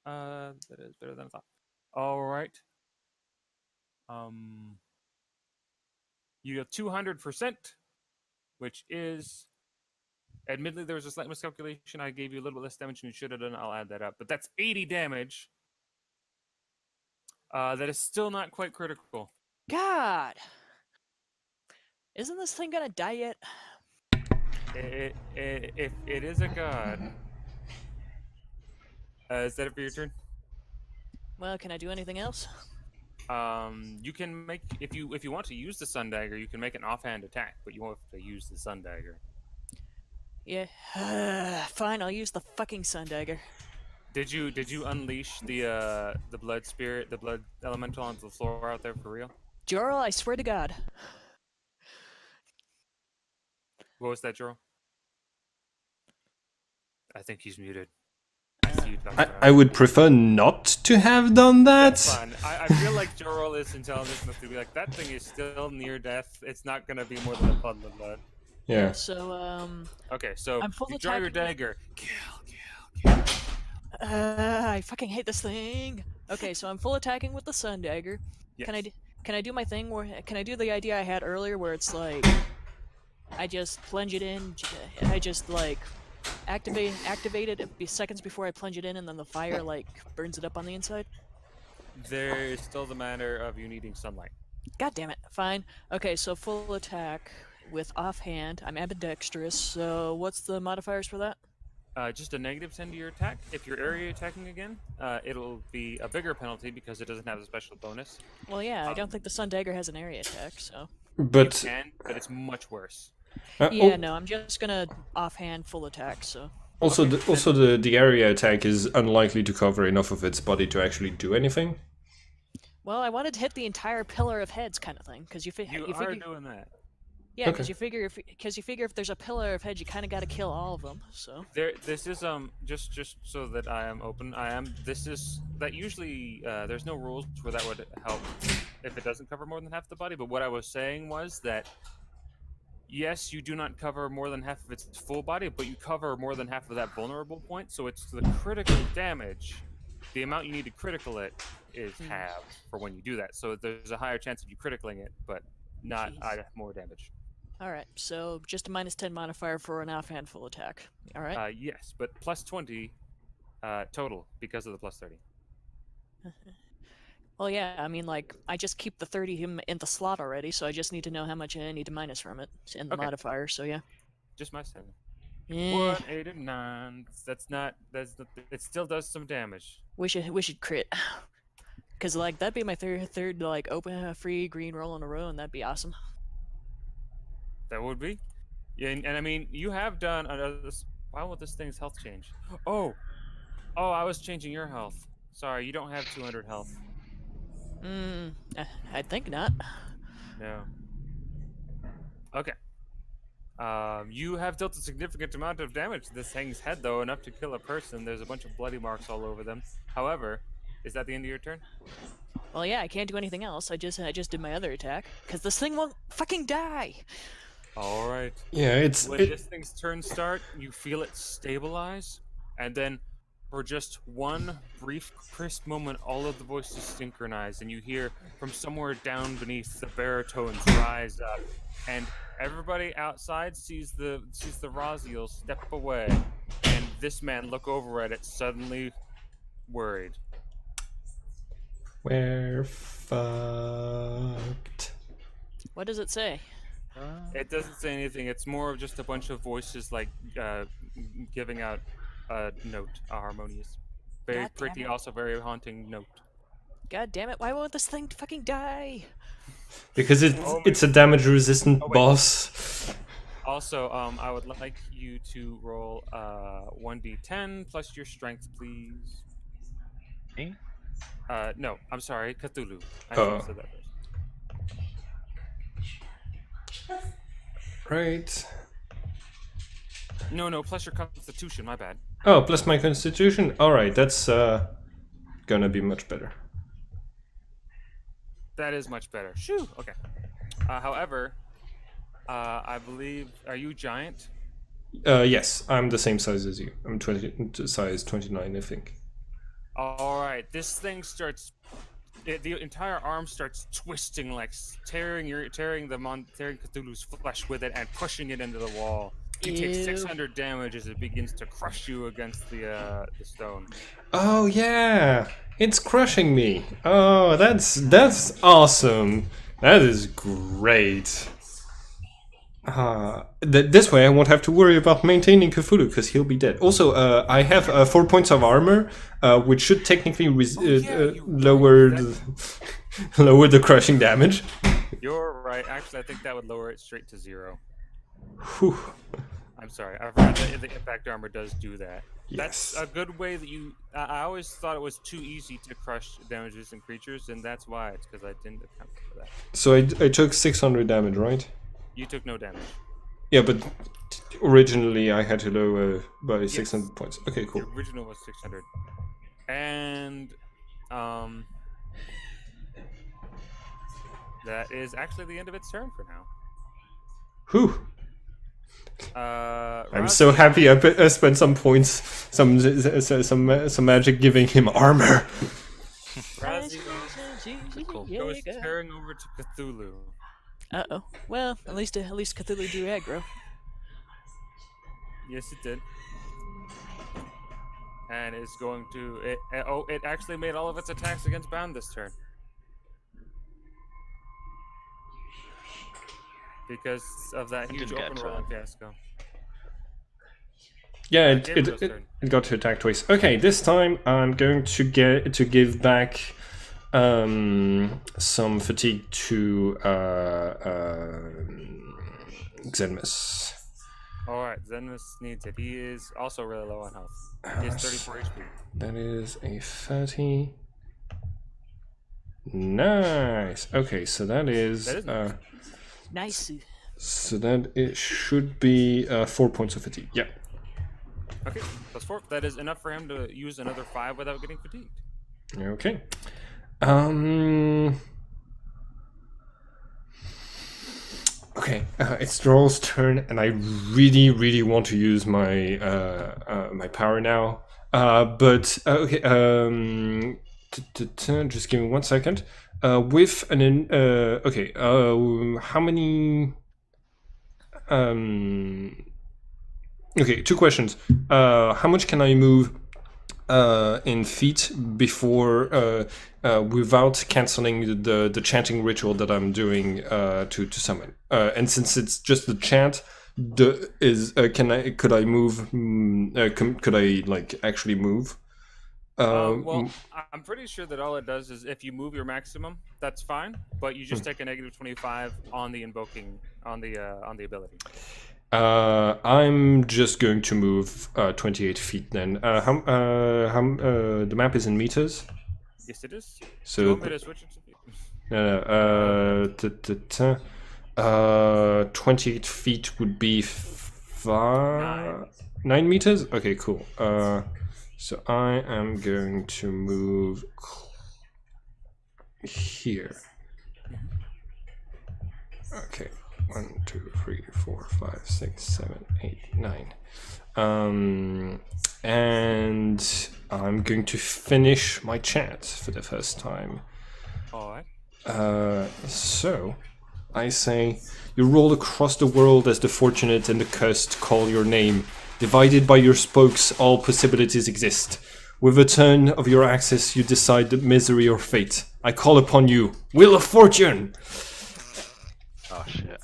That is better than I thought. All right. You have 200%, which is. Admittedly, there was a slight miscalculation. I gave you a little bit less damage than you should have done. I'll add that up. But that's 80 damage. That is still not quite critical. God. Isn't this thing gonna die yet? If it is a god. Is that it for your turn? Well, can I do anything else? You can make if you want to use the sun dagger, you can make an offhand attack, but you won't have to use the sun dagger. Yeah. Fine, I'll use the fucking sun dagger. Did you unleash the blood spirit, the blood elemental onto the floor out there for real? Jorl, I swear to God. What was that, Jorl? I think he's muted. I see you talking about I would prefer not to have done that. That's fine. I feel like Jorl is intelligent enough to be like, that thing is still near death. It's not gonna be more than a puddle of blood. Yeah. So, Okay, so I'm full you draw your attacking- dagger. Kill. I fucking hate this thing. Okay, so I'm full attacking with the sun dagger. Yes. Can I do my thing where can I do the idea I had earlier where it's like I just plunge it in, I just like activate it seconds before I plunge it in, and then the fire like burns it up on the inside? There is still the matter of you needing sunlight. God damn it. Fine. Okay, so full attack with offhand. I'm ambidextrous, so what's the modifiers for that? Just a -10 to your attack. If you're area attacking again, it'll be a bigger penalty because it doesn't have a special bonus. Well, yeah, I don't think the sun dagger has an area attack, so. But But it's much worse. Yeah, no, I'm just gonna offhand full attack, so. Also, the area attack is unlikely to cover enough of its body to actually do anything. Well, I wanted to hit the entire pillar of heads, kind of thing, because you You are doing that. Yeah, Okay. because you figure if there's a pillar of heads, you kind of got to kill all of them. So This is just so that I am open. This is that usually there's no rules where that would help if it doesn't cover more than half the body. But what I was saying was that yes, you do not cover more than half of its full body, but you cover more than half of that vulnerable point. So it's the critical damage. The amount you need to critical it is halved for when you do that. So there's a higher chance of you criticaling it, but not more damage. all right, so just a -10 modifier for an offhand full attack. All right. Yes, but plus 20 total because of the plus 30. Well, yeah, I mean, like, I just keep the 30 in the slot already, so I just need to know how much I need to minus from it in the modifier, so yeah. Just my 7. Eh, 1, 8, and 9. It still does some damage. we should crit. Because, like, that'd be my third like, open free green roll in a row, and that'd be awesome. That would be. Yeah, and I mean, you have done. Why won't this thing's health change? Oh, I was changing your health. Sorry, you don't have 200 health. I think not. No. Okay. You have dealt a significant amount of damage to this thing's head, though, enough to kill a person. There's a bunch of bloody marks all over them. However, is that the end of your turn? Well, yeah, I can't do anything else. I just did my other attack because this thing won't fucking die. All right. Yeah, When this thing's turn start, you feel it stabilize, and then for just one brief, crisp moment, all of the voices synchronize, and you hear from somewhere down beneath the baritones rise up, and everybody outside sees the Raziel step away, and this man look over at it, suddenly worried. We're fucked. What does it say? It doesn't say anything. It's more of just a bunch of voices like giving out a note, a harmonious, very God damn pretty, it. also very haunting note. God damn it! Why won't this thing fucking die? Because it's a damage-resistant boss. Also, I would like you to roll 1d10 plus your strength, please. Me? No, I'm sorry, Cthulhu. I Oh. should have said that first. Right. No, plus your Constitution. My bad. Oh, plus my constitution? Alright, that's gonna be much better. That is much better. Shoo. Okay. However, I believe. Are you giant? Yes, I'm the same size as you. I'm size 29, I think. All right. This thing starts. The entire arm starts twisting, like tearing Cthulhu's flesh with it and pushing it into the wall. You take Ew. 600 damage as it begins to crush you against the stone. Oh yeah, it's crushing me. Oh, that's awesome. That is great. This way I won't have to worry about maintaining Cthulhu because he'll be dead. Also, I have 4 points of armor, which should technically lower the crushing damage. You're right. Actually, I think that would lower it straight to 0. Whew. I'm sorry. I forgot that the impact armor does do that. Yes. That's a good way that you. I always thought it was too easy to crush damage-resistant creatures, and that's why. It's because I didn't account for that. So I took 600 damage, right? You took no damage. Yeah, but originally I had to lower by 600 points. Okay, cool. The original was 600, and that is actually the end of its turn for now. Whew. I'm Raz, so happy I spent some points, some magic giving him armor. Raz Cool. goes tearing over to Cthulhu. Uh-oh. Well, at least Cthulhu drew aggro. Yes, it did. And is going to. It actually made all of its attacks against Bound this turn. Because of that huge didn't get open to rolling it. fiasco. Yeah, Gabriel's turn. it got to attack twice. Okay, this time I'm going to give back some fatigue to Xenmus. Alright, Zenmus needs it. He is also really low on health. He has 34 HP. That is a 30. Nice. Okay, so that is Nice. so that it should be 4 points of fatigue. Yeah. Okay, +4. That is enough for him to use another 5 without getting fatigued. Okay. Okay, it's Droll's turn, and I really, really want to use my my power now. But okay, just give me 1 second. With an okay, how many? Okay, 2 questions. How much can I move in feet before without canceling the chanting ritual that I'm doing to summon? And since it's just the chant, could I move? Could I like actually move? Well, I'm pretty sure that all it does is if you move your maximum, that's fine, but you just take a negative 25 on the invoking on the ability. I'm just going to move 28 feet then. The map is in meters. Yes, it is. So Do you want me to switch it to feet? No, 28 feet would be 9 meters. Okay, cool. So I am going to move here. Okay. 1, 2, 3, 4, 5, 6, 7, 8, 9. And I'm going to finish my chant for the first time. Alright. So I say, you roll across the world as the fortunate and the cursed call your name. Divided by your spokes, all possibilities exist. With a turn of your axis, you decide the misery or fate. I call upon you, Wheel of Fortune! Oh shit.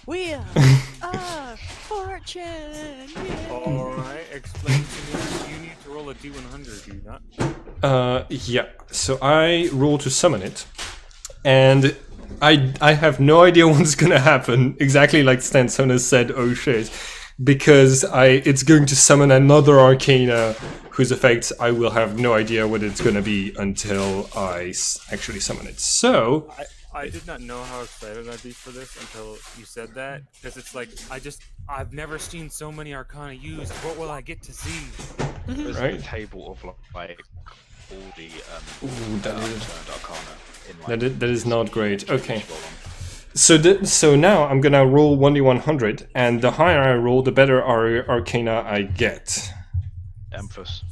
We are fortune. Yeah. Alright, explain to me. You need to roll a D100, do you not? Yeah. So I roll to summon it, and I have no idea what's gonna happen. Exactly like Stansona said, oh shit, because it's going to summon another Arcana whose effects I will have no idea what it's gonna be until I actually summon it. So I did not know how excited I'd be for this until you said that, because it's like, I've never seen so many Arcana used. What will I get to see? There's Right. a table of like all the that is- unturned Arcana in like that is not great. Okay. scroll on. So now I'm gonna roll 1d100, and the higher I roll, the better Arcana I get. Emphas.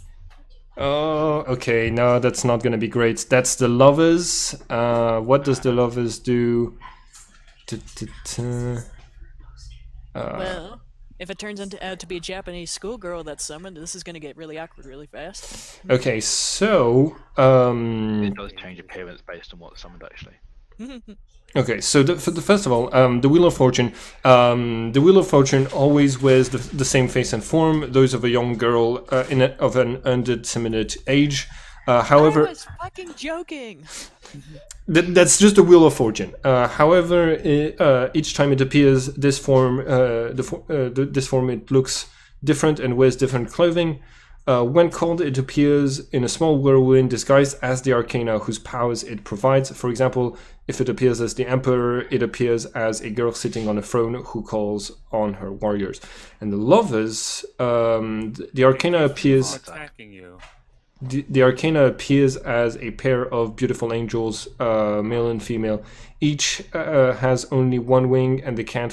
Oh, okay. No, that's not gonna be great. That's the lovers. What does the lovers do? Well, if it turns out to be a Japanese schoolgirl that's summoned, this is going to get really awkward really fast. Okay, so It does change appearance based on what's summoned actually. okay, so first of all, the Wheel of Fortune. The Wheel of Fortune always wears the same face and form, those of a young girl of an undetermined age. However, I was fucking joking. That's just the Wheel of Fortune. However, each time it appears, this form it looks different and wears different clothing. When called, it appears in a small whirlwind disguised as the Arcana whose powers it provides. For example, if it appears as the Emperor, it appears as a girl sitting on a throne who calls on her warriors. And the lovers, the Arcana appears. Attacking you. The Arcana appears as a pair of beautiful angels, male and female. Each has only one wing, and they can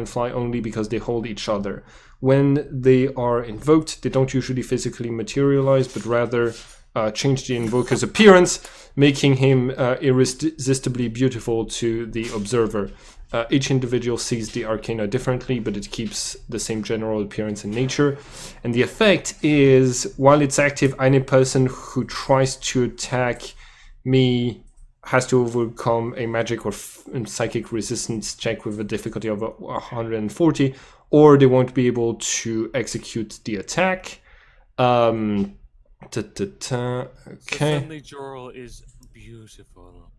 fly only because they hold each other. When they are invoked, they don't usually physically materialize, but rather change the invoker's appearance, making him irresistibly beautiful to the observer. Each individual sees the Arcana differently, but it keeps the same general appearance and nature. And the effect is, while it's active, any person who tries to attack me has to overcome a magic or psychic resistance check with a difficulty of 140, or they won't be able to execute the attack. Okay. So suddenly Jorl is beautiful.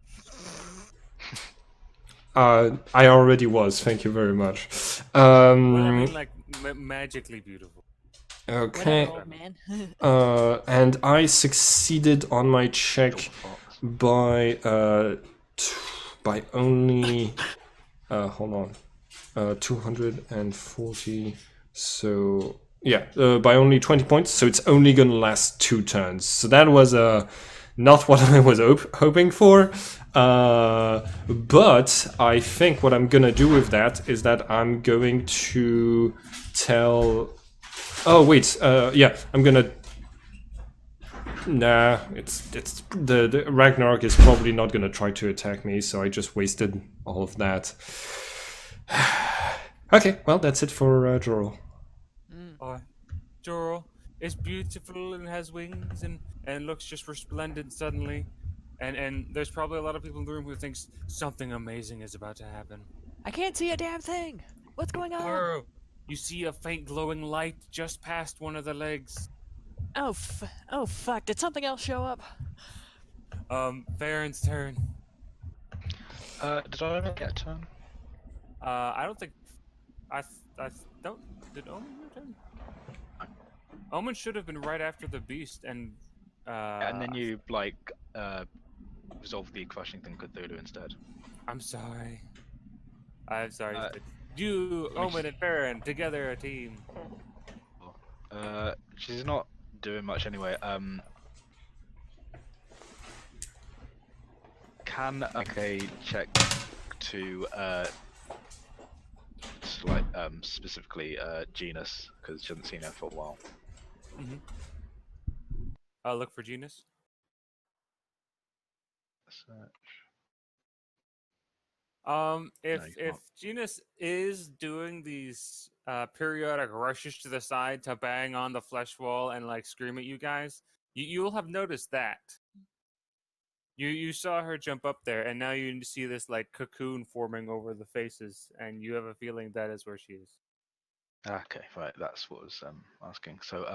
I already was. Thank you very much. Well, I mean, like, magically beautiful. Okay. Whatever, old man. And I succeeded on my check Silver fox. by only hold on, 240. So yeah, by only 20 points. So it's only gonna last 2 turns. So that was not what I was hoping for. But I think what I'm gonna do with that is that I'm going to tell. Oh wait, yeah, I'm gonna. Nah, it's the Ragnarok is probably not gonna try to attack me, so I just wasted all of that. Okay, well that's it for Jorl. Oh, Jorl is beautiful and has wings and looks just resplendent suddenly. And there's probably a lot of people in the room who thinks something amazing is about to happen. I can't see a damn thing. What's going on? Haru, you see a faint glowing light just past one of the legs. Oh fuck! Did something else show up? Farron's turn. Did I ever get a turn? I don't think I don't did Omen return? Omen should have been right after the beast and And then you like resolve the crushing thing with Cthulhu instead. I'm sorry. I'm sorry. Uh, You, which- Omen, and Farron together a team. She's not doing much anyway. Can I make a check to specifically genus because she hasn't seen her for a while. Look for genus. If No, you if can't. genus is doing these periodic rushes to the side to bang on the flesh wall and like scream at you guys, you'll have noticed that. You saw her jump up there, and now you see this like cocoon forming over the faces, and you have a feeling that is where she is. Okay, right. That's what I was asking. So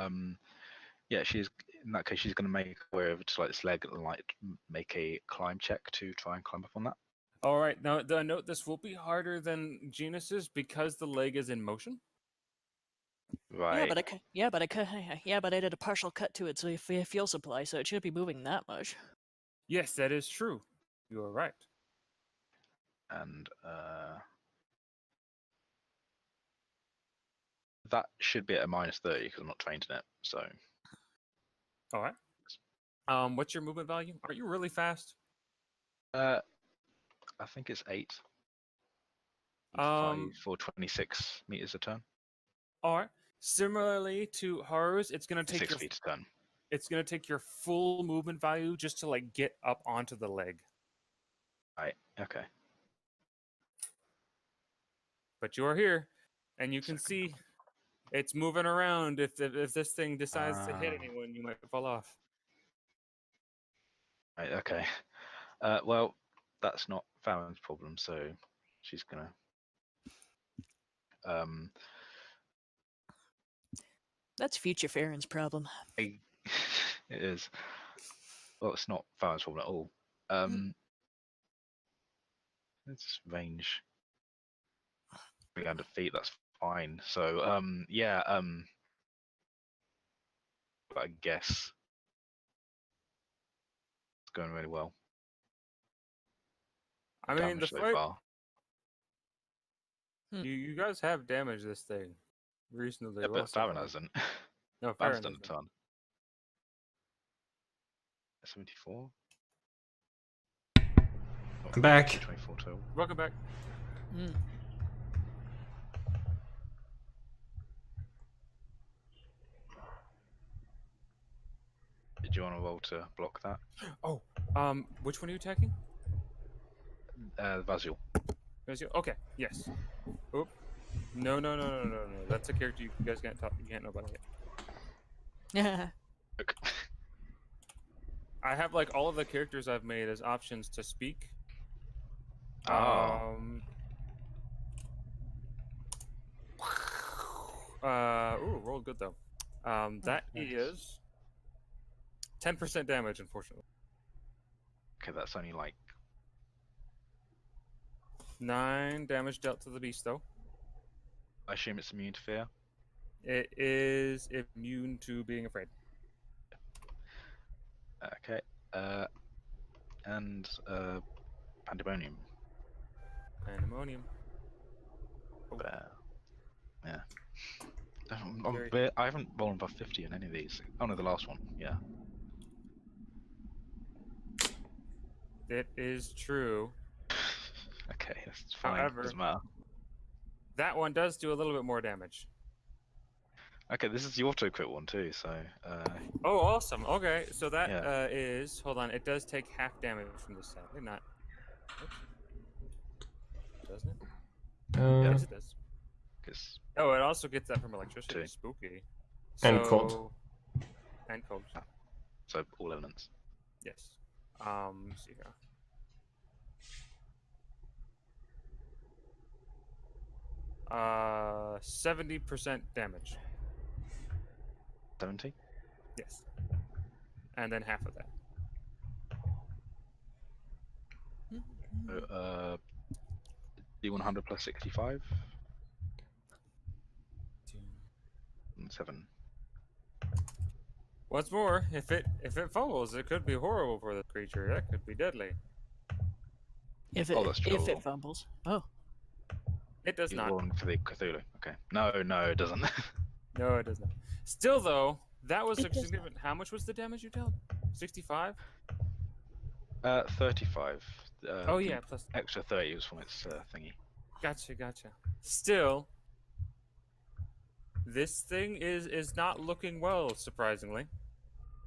yeah, she's in that case she's going to make her way over to like this leg and like make a climb check to try and climb up on that. All right, now note this will be harder than genus's because the leg is in motion. Right. Yeah, but I did a partial cut to it, so fuel supply, so it shouldn't be moving that much. Yes, that is true. You are right. And that should be at a -30 because I'm not trained in it. So All right. What's your movement value? Are you really fast? I think it's 8. 5 for 26 meters a turn. All right. Similarly to Haru's, it's gonna take 6 your feet a turn. it's gonna take your full movement value just to like get up onto the leg. Right. Okay. But you are here, and you can see it's moving around. If this thing decides to hit anyone, you might fall off. Right. Okay. Well, that's not Farron's problem, so she's gonna. That's future Farron's problem. It is. Well, it's not Farron's problem at all. It's range 300 feet. That's fine. So yeah. I guess it's going really well. I mean, the Damage so fight. far. You guys have damaged this thing reasonably Yeah, well. but so Farron far. hasn't. No, Farron's Farron done a hasn't. ton. 74. I'm back. 24 total. Welcome back. Did you want to roll to block that? Oh, which one are you attacking? Vazil. Okay, yes. Oh, no. That's a character you guys can't talk. You can't know about it yet. Okay. I have like all of the characters I've made as options to speak. Oh. Rolled good though. That is 10% damage, unfortunately. Okay, that's only like 9 damage dealt to the beast, though. I assume it's immune to fear. It is immune to being afraid. Okay. And pandemonium. Pandemonium. Oh, Yeah. very- I haven't rolled above 50 in any of these. Oh no, the last one. Yeah. It is true. Okay, that's fine. However, Doesn't matter. that one does do a little bit more damage. Okay, this is the auto crit one too. So. Oh, awesome. Okay, so that Yeah. is. Hold on. It does take half damage from this side. Not. Oops. Doesn't it? Yes, it does. 'Cause Oh, it also gets that from electricity. Two. Spooky. And cold. And cold. so all elements. Yes. Let me see here. Uh, 70% damage. 70. Yes. And then half of that. So, D100 plus 65. And 7. What's more, if it fumbles, it could be horrible for the creature. That could be deadly. If that's true. it fumbles. Oh. It does You're not. rolling for the Cthulhu. Okay. No, it doesn't. No, it does not. Still, though, that was It does significant. How much was the damage you dealt? 65? 35. Oh the yeah, plus. Extra 30 was from its thingy. Gotcha. Still, this thing is not looking well. Surprisingly,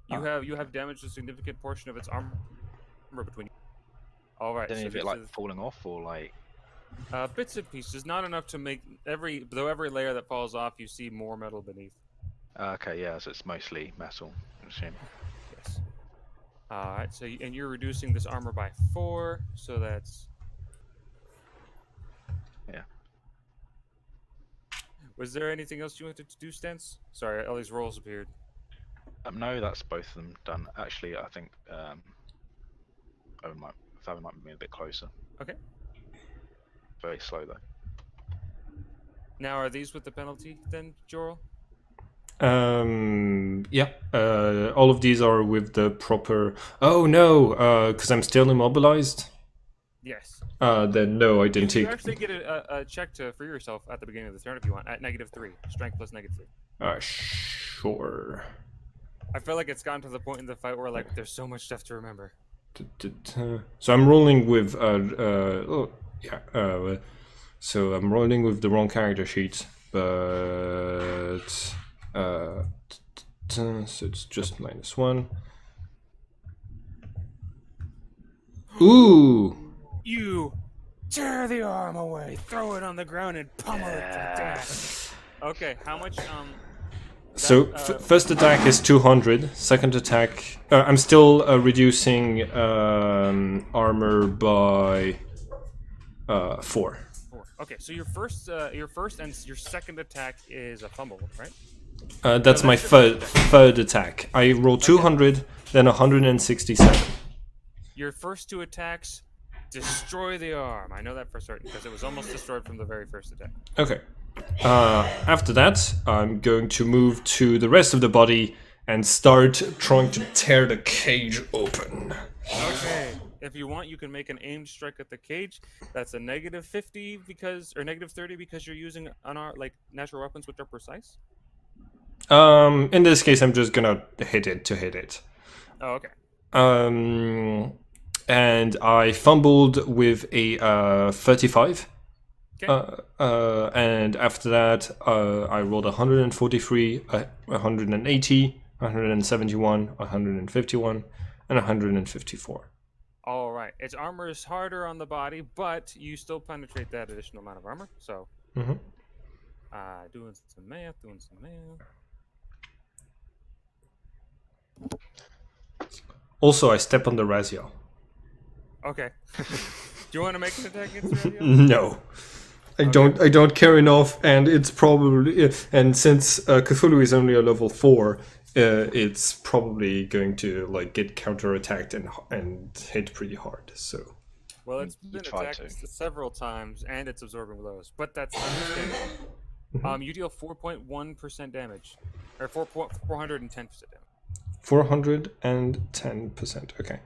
you have damaged a significant portion of its armor between. All right. Any So of it this like is, falling off or like? bits and pieces, not enough to make every layer that falls off, you see more metal beneath. Okay, yeah. So it's mostly metal. I'm assuming. Yes. All right. So and you're reducing this armor by 4, so that's. Yeah. Was there anything else you wanted to do, Stance? Sorry, all these rolls appeared. No, that's both of them done. Actually, I think Fabian might be a bit closer. Okay. Very slow though. Yeah. All of these are with the proper. Oh no, because I'm still immobilized. Yes. Then no, I didn't You take. actually get a check to free yourself at the beginning of the turn if you want, at -3. Strength plus -3. Sure. I feel like it's gotten to the point in the fight where like there's so much stuff to remember. So I'm rolling with so I'm rolling with the wrong character sheet, but so it's just -1. Ooh. You tear the arm away, throw it on the ground, and pummel it to death. Okay, how much? So first attack is 200. Second attack, I'm still reducing armor by 4. Okay, so your first and your second attack is a fumble, right? That's No, my that's your third attack. I roll 200, then 167. Your first 2 attacks destroy the arm. I know that for certain because it was almost destroyed from the very first attack. Okay. After that, I'm going to move to the rest of the body and start trying to tear the cage open. Okay. If you want, you can make an aimed strike at the cage. That's a -50 because, or -30 because you're using like natural weapons which are precise. In this case, I'm just gonna hit it to hit it. Oh, okay. And I fumbled with a 35. Okay. And after that, I rolled 143, 180, 171, 151, and 154. All right. Its armor is harder on the body, but you still penetrate that additional amount of armor. So, doing some math. Also, I step on the Razio. Okay. Do you want to make an attack against Radio? No. I don't care enough, and it's probably, and since Cthulhu is only a level 4, it's probably going to like get counterattacked and hit pretty hard. So. Well, it's been attacked several times, and it's absorbing blows, but that's understandable. You deal 4.1% damage, or 410% damage. 410%. Okay.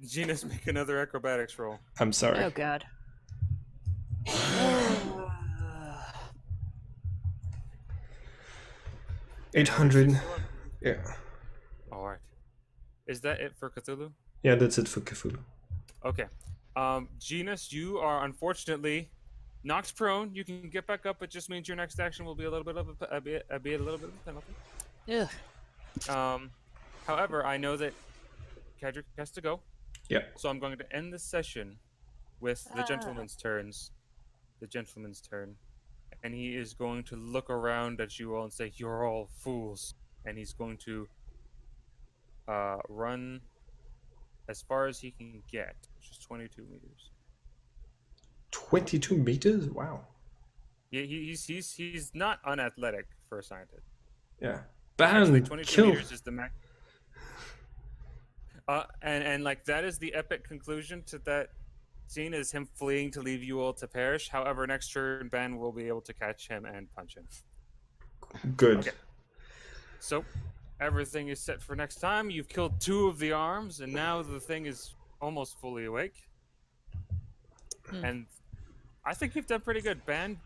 Genus, make another acrobatics roll. I'm sorry. Oh god. 800. Yeah. All right. Is that it for Cthulhu? Yeah, that's it for Cthulhu. Okay. Genus, you are unfortunately knocked prone. You can get back up. It just means your next action will be a little bit of a little bit of a penalty. Yeah. However, I know that Kedrick has to go. Yeah. So I'm going to end the session with the gentleman's turns. The gentleman's turn. And he is going to look around at you all and say, "You're all fools." And he's going to run as far as he can get, which is 22 meters. 22 meters? Wow. Yeah, he's not unathletic for a scientist. Yeah. Actually, Bam! 22 Kill! meters is the max. And like that is the epic conclusion to that scene, is him fleeing to leave you all to perish. However, next turn Ben will be able to catch him and punch him. Good. Okay. So everything is set for next time. You've killed 2 of the arms, and now the thing is almost fully awake. And I think you've done pretty good. Ben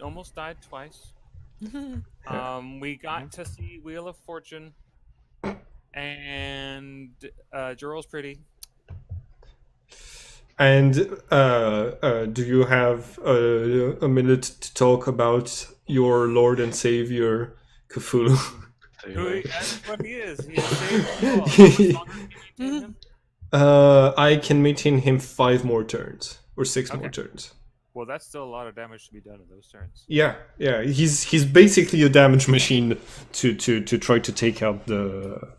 almost died twice. We got to see Wheel of Fortune, and Joral's pretty. And do you have a minute to talk about your Lord and Savior, Cthulhu? That's what he is. He has saved you all. How much longer can you maintain him? I can maintain him 5 more turns, or 6 more turns. Well, that's still a lot of damage to be done in those turns. Yeah. He's basically a damage machine to try to take out the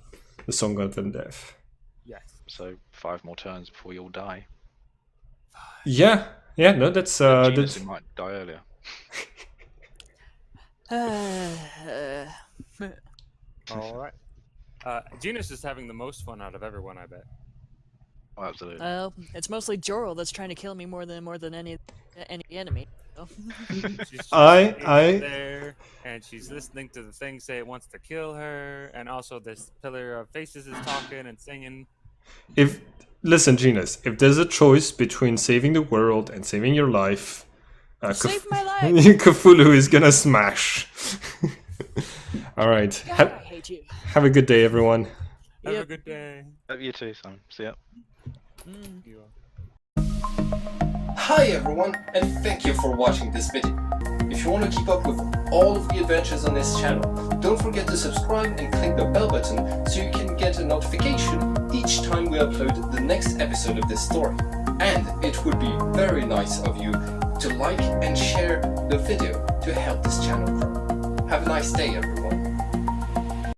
Sun God Van Death. Yes. So 5 more turns before you'll die. Yeah. No, that's Genus, that's. who might die earlier. All right. Genus is having the most fun out of everyone, I bet. Oh, absolutely. Well, it's mostly Jorl that's trying to kill me more than any enemy. So. She's just I- sitting there, and she's listening to the thing say it wants to kill her, and also this pillar of faces is talking and singing. Listen, Genus, if there's a choice between saving the world and saving your life, Save my life! Cthulhu is gonna smash. All right. God, I hate you. Have a good day, everyone. Have a Yep. good day. You too, Simon. See ya. You are. Hi everyone, and thank you for watching this video. If you want to keep up with all of the adventures on this channel, don't forget to subscribe and click the bell button so you can get a notification each time we upload the next episode of this story. And it would be very nice of you to like and share the video to help this channel grow. Have a nice day, everyone.